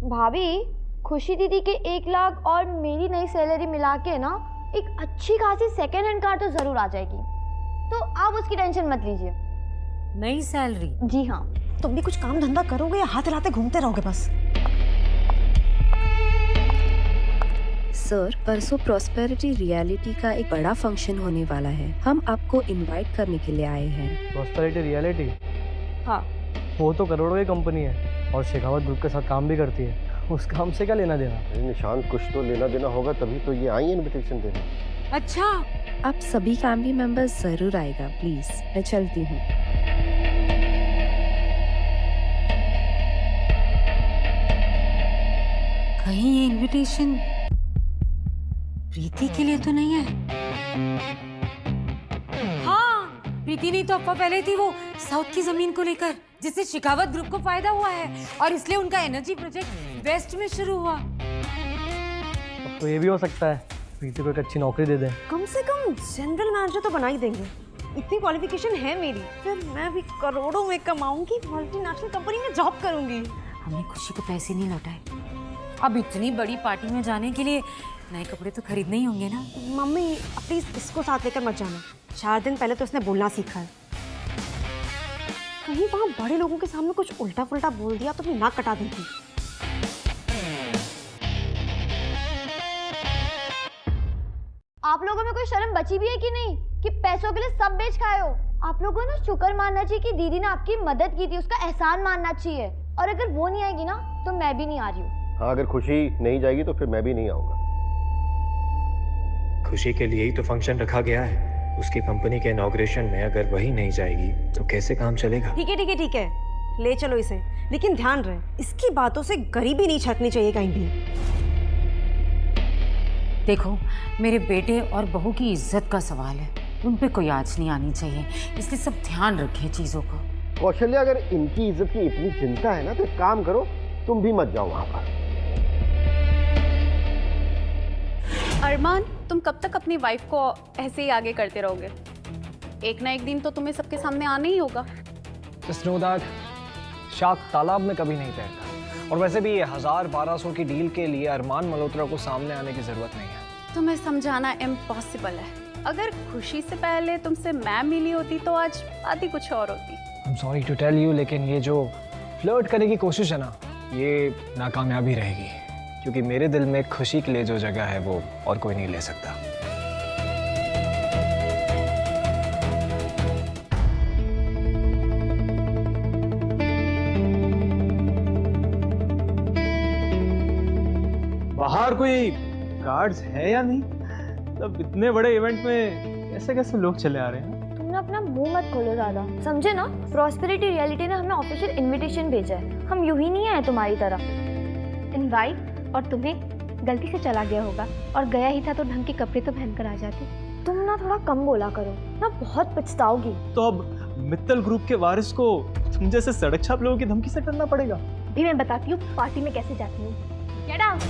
Speaker 17: भाभी, खुशी दीदी के 1 लाख और मेरी नई सैलरी मिला के ना एक अच्छी खासी सेकेंड हैंड कार तो जरूर आ जाएगी, तो आप उसकी टेंशन मत लीजिए।
Speaker 6: नई सैलरी?
Speaker 17: जी हाँ।
Speaker 20: तुम भी कुछ काम धंधा करोगे या हाथ हिलाते घूमते रहोगे बस?
Speaker 10: सर, परसों प्रॉस्पेरिटी रियलिटी का एक बड़ा फंक्शन होने वाला है, हम आपको इनवाइट करने के लिए आए हैं।
Speaker 9: Prosperity reality?
Speaker 20: हाँ।
Speaker 9: वो तो करोड़ों की कंपनी है और शेखावत ग्रुप के साथ काम भी करती है, उसका हमसे क्या लेना देना?
Speaker 7: निशांत, कुछ तो लेना देना होगा, तभी तो ये आई इनविटेशन देने।
Speaker 10: अच्छा, आप सभी फैमिली मेंबर्स जरूर आएगा प्लीज। मैं चलती हूँ।
Speaker 6: कहीं ये इनविटेशन प्रीति के लिए तो नहीं है? हाँ, प्रीति नहीं तो अप्पा पहले थी वो साउथ की जमीन को लेकर, जिससे शेखावत ग्रुप को फायदा हुआ है और इसलिए उनका एनर्जी प्रोजेक्ट वेस्ट में शुरू हुआ।
Speaker 9: अब तो ये भी हो सकता है प्रीति को एक अच्छी नौकरी दे दें।
Speaker 20: कम से कम जनरल मैनेजर तो बना ही देंगे। इतनी क्वालिफिकेशन है मेरी, फिर मैं भी करोड़ों में कमाऊंगी, मल्टीनेशनल कंपनी में जॉब करूंगी।
Speaker 6: हमने खुशी को पैसे नहीं लौटाए, अब इतनी बड़ी पार्टी में जाने के लिए नए कपड़े तो खरीदने ही होंगे ना।
Speaker 20: मम्मी प्लीज इसको साथ लेकर मत जाना। 4 दिन पहले तो उसने बोलना सीखा है। कहीं वहां बड़े लोगों के सामने कुछ उल्टा पुल्टा बोल दिया तो मैं नाक कटा देती।
Speaker 17: आप लोगों में कोई शर्म बची भी है कि नहीं, कि पैसों के लिए सब बेच खाए हो? आप लोगों ने शुक्र मानना चाहिए कि दीदी ने आपकी मदद की थी, उसका एहसान मानना चाहिए। और अगर वो नहीं आएगी ना तो मैं भी नहीं आ रही हूँ।
Speaker 7: हाँ, अगर खुशी नहीं जाएगी तो फिर मैं भी नहीं आऊंगा।
Speaker 5: खुशी के लिए ही तो फंक्शन रखा गया है। उसकी कंपनी के इनॉग्रेशन में अगर वही नहीं जाएगी तो कैसे काम चलेगा?
Speaker 20: ठीक है ठीक है ठीक है, ले चलो इसे, लेकिन ध्यान रहे इसकी बातों से गरीबी नहीं छटनी चाहिए कहीं भी।
Speaker 6: देखो, मेरे बेटे और बहू की इज्जत का सवाल है, उन पे कोई आँच नहीं आनी चाहिए, इसलिए सब ध्यान रखें चीजों को।
Speaker 7: कौशल्या, अगर इनकी इज्जत की इतनी चिंता है ना तो एक काम करो, तुम भी मत जाओ वहां पर।
Speaker 2: अरमान, तुम कब तक अपनी वाइफ को ऐसे ही आगे करते रहोगे? एक ना एक दिन तो तुम्हें सबके सामने आना ही होगा।
Speaker 1: Just know that शार्क तालाब में कभी नहीं तैरता। और वैसे भी ये 1000-1200 की डील के लिए अरमान मल्होत्रा को सामने आने की जरूरत नहीं है।
Speaker 2: तुम्हें समझाना इम्पॉसिबल है। अगर खुशी से पहले तुमसे मैं मिली होती तो आज बात ही कुछ और होती।
Speaker 1: I'm sorry to tell you, लेकिन ये जो फ्लर्ट करने की कोशिश है ना, ये नाकामयाबी रहेगी, क्योंकि मेरे दिल में खुशी के लिए जो जगह है वो और कोई नहीं ले सकता।
Speaker 21: बाहर कोई गार्ड्स है या नहीं? मतलब इतने बड़े इवेंट में कैसे कैसे लोग चले आ रहे हैं?
Speaker 17: तुम ना अपना मुंह मत खोलो ज्यादा, समझे ना? प्रॉस्पेरिटी रियलिटी ने हमें ऑफिशियल इनविटेशन भेजा है, हम यूं ही नहीं आए तुम्हारी तरह। इनवाइट, और तुम्हें गलती से चला गया होगा, और गया ही था तो ढंग के कपड़े तो पहनकर आ जाती। तुम ना थोड़ा कम बोला करो ना, बहुत पछताओगी।
Speaker 21: तो अब मित्तल ग्रुप के वारिस को तुम जैसे सड़क छाप लोगों की धमकी से करना पड़ेगा।
Speaker 17: भी मैं बताती हूँ पार्टी में कैसे जाती हूँ। Get out.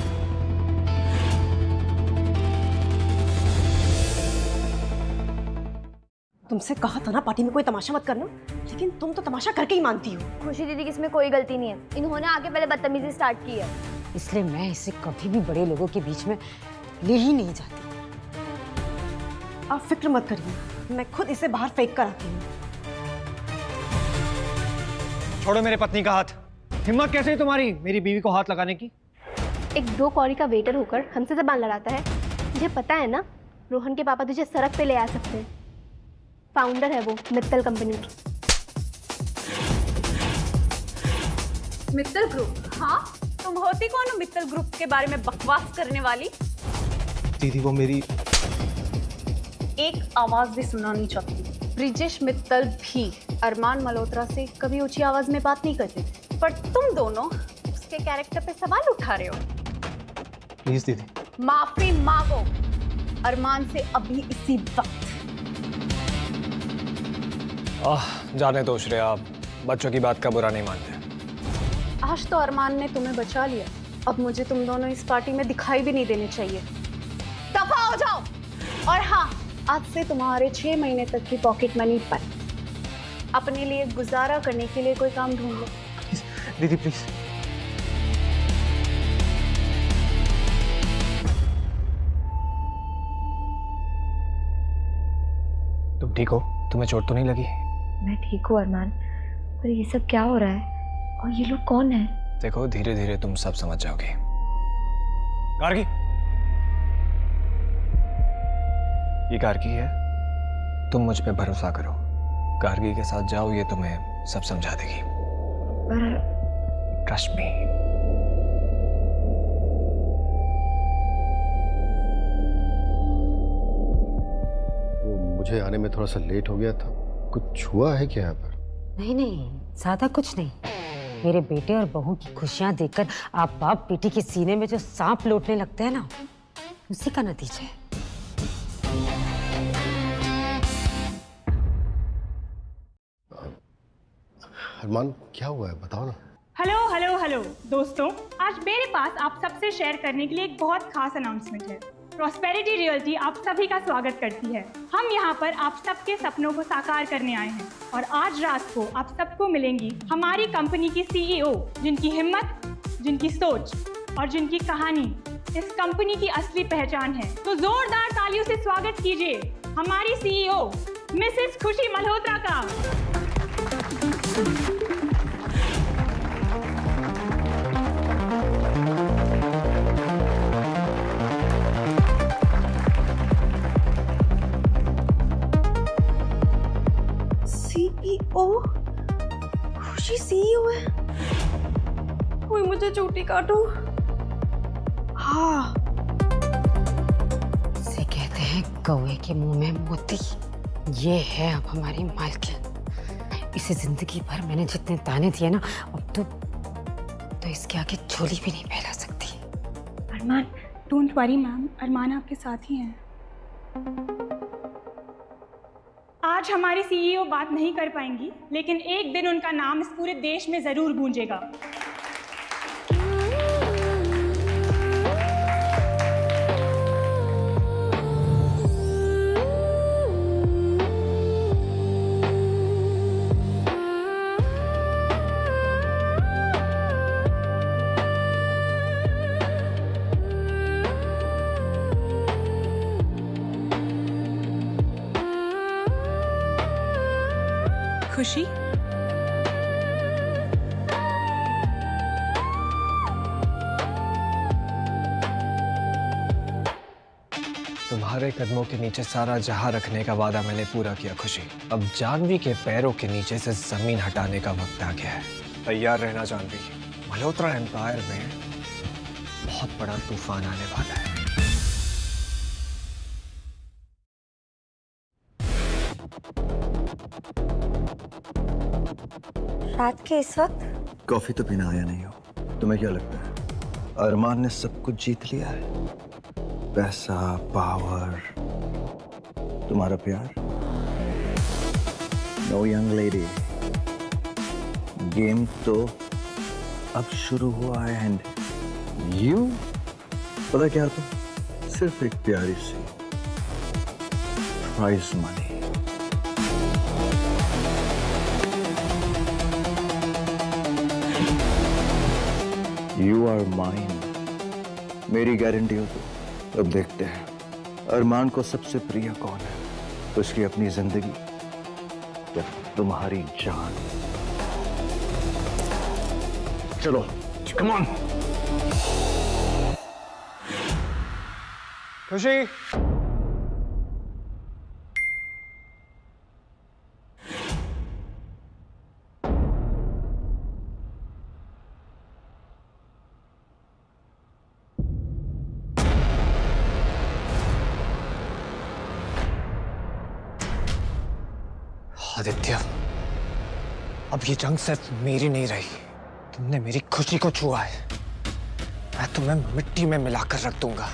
Speaker 20: तुमसे कहा था ना पार्टी में कोई तमाशा मत करना, लेकिन तुम तो तमाशा करके ही मानती हो।
Speaker 17: खुशी दीदी की इसमें कोई गलती नहीं है, इन्होंने आगे पहले बदतमीजी स्टार्ट की है।
Speaker 6: इसलिए मैं इसे कभी भी बड़े लोगों के बीच में ले ही नहीं जाती।
Speaker 20: आप फिक्र मत करिए, मैं खुद इसे बाहर फेंक कर आती हूँ।
Speaker 1: छोड़ो मेरे पत्नी का हाथ। हिम्मत कैसे है तुम्हारी मेरी बीवी को हाथ लगाने की?
Speaker 17: एक 2 कौड़ी का वेटर होकर हमसे ज़बान लड़ाता है। मुझे पता है ना, रोहन के पापा तुझे सड़क पे ले आ सकते हैं। फाउंडर है वो मित्तल कंपनी की।
Speaker 2: मित्तल ग्रुप? हाँ, तुम होती कौन हो मित्तल ग्रुप के बारे में बकवास करने वाली?
Speaker 21: दीदी, वो मेरी
Speaker 2: एक आवाज भी सुनना नहीं चाहती। ब्रिजेश मित्तल भी अरमान मल्होत्रा से कभी ऊंची आवाज में बात नहीं करते, पर तुम दोनों उसके कैरेक्टर पे सवाल उठा रहे हो।
Speaker 21: प्लीज दीदी,
Speaker 2: माफी मांगो अरमान से अभी इसी वक्त।
Speaker 1: जाने दो श्रेया, बच्चों की बात का बुरा नहीं मानते।
Speaker 2: आज तो अरमान ने तुम्हें बचा लिया, अब मुझे तुम दोनों इस पार्टी में दिखाई भी नहीं देने चाहिए। दफा हो जाओ। और हाँ, आज से तुम्हारे 6 महीने तक की पॉकेट मनी पर अपने लिए गुजारा करने के लिए कोई काम ढूंढ लो।
Speaker 21: दीदी प्लीज।
Speaker 1: तुम ठीक हो? तुम्हें चोट तो नहीं लगी?
Speaker 17: मैं ठीक हूँ अरमान, पर ये सब क्या हो रहा है और ये लोग कौन है?
Speaker 1: देखो, धीरे धीरे तुम सब समझ जाओगे। गार्गी, ये गार्गी है, तुम मुझ पे भरोसा करो। गार्गी के साथ जाओ, ये तुम्हें सब समझा देगी।
Speaker 17: पर
Speaker 1: ट्रस्ट मी।
Speaker 7: मुझे आने में थोड़ा सा लेट हो गया था। कुछ हुआ है क्या यहाँ पर?
Speaker 6: नहीं नहीं, ज्यादा कुछ नहीं। मेरे बेटे और बहू की खुशियां देखकर आप बाप बेटी के सीने में जो सांप लौटने लगते हैं ना, उसी का नतीजा है।
Speaker 7: अरमान, क्या हुआ है, बताओ ना।
Speaker 13: हेलो हेलो हेलो दोस्तों, आज मेरे पास आप सबसे शेयर करने के लिए एक बहुत खास अनाउंसमेंट है। प्रॉस्पेरिटी रियल्टी आप सभी का स्वागत करती है। हम यहाँ पर आप सबके सपनों को साकार करने आए हैं और आज रात को आप सबको मिलेंगी हमारी कंपनी की सीईओ, जिनकी हिम्मत, जिनकी सोच और जिनकी कहानी इस कंपनी की असली पहचान है। तो जोरदार तालियों से स्वागत कीजिए हमारी सीईओ मिसेस खुशी मल्होत्रा का।
Speaker 20: सीईओ? खुशी सीईओ है? कोई मुझे चोटी काटो। हाँ,
Speaker 6: इसे कहते हैं कौवे के मुंह में मोती। ये है अब हमारी मालकिन। इसे जिंदगी भर मैंने जितने ताने दिए ना, अब तो इसके आगे झोली भी नहीं फैला सकती।
Speaker 13: अरमान, डोंट वरी मैम, अरमान आपके साथ ही हैं। आज हमारी सीईओ बात नहीं कर पाएंगी, लेकिन एक दिन उनका नाम इस पूरे देश में जरूर गूंजेगा। खुशी,
Speaker 1: तुम्हारे कदमों के नीचे सारा जहां रखने का वादा मैंने पूरा किया खुशी। अब जानवी के पैरों के नीचे से जमीन हटाने का वक्त आ गया है। तैयार रहना जानवी, मल्होत्रा एम्पायर में बहुत बड़ा तूफान आने वाला है।
Speaker 4: रात के इस वक्त
Speaker 3: कॉफी तो पीना आया नहीं हो। तुम्हें क्या लगता है अरमान ने सब कुछ जीत लिया है? पैसा, पावर, तुम्हारा प्यार? नो यंग लेडी, गेम तो अब शुरू हुआ है। एंड यू, पता क्या तुम सिर्फ एक प्यारी सी prize money. You are mine, मेरी गारंटी हो तो। अब देखते हैं अरमान को सबसे प्रिय कौन है, उसकी अपनी जिंदगी या तुम्हारी जान। चलो, कम ऑन।
Speaker 1: खुशी, आदित्य, अब ये जंग सिर्फ मेरी नहीं रही। तुमने मेरी खुशी को छुआ है, मैं तुम्हें मिट्टी में मिलाकर रख दूंगा।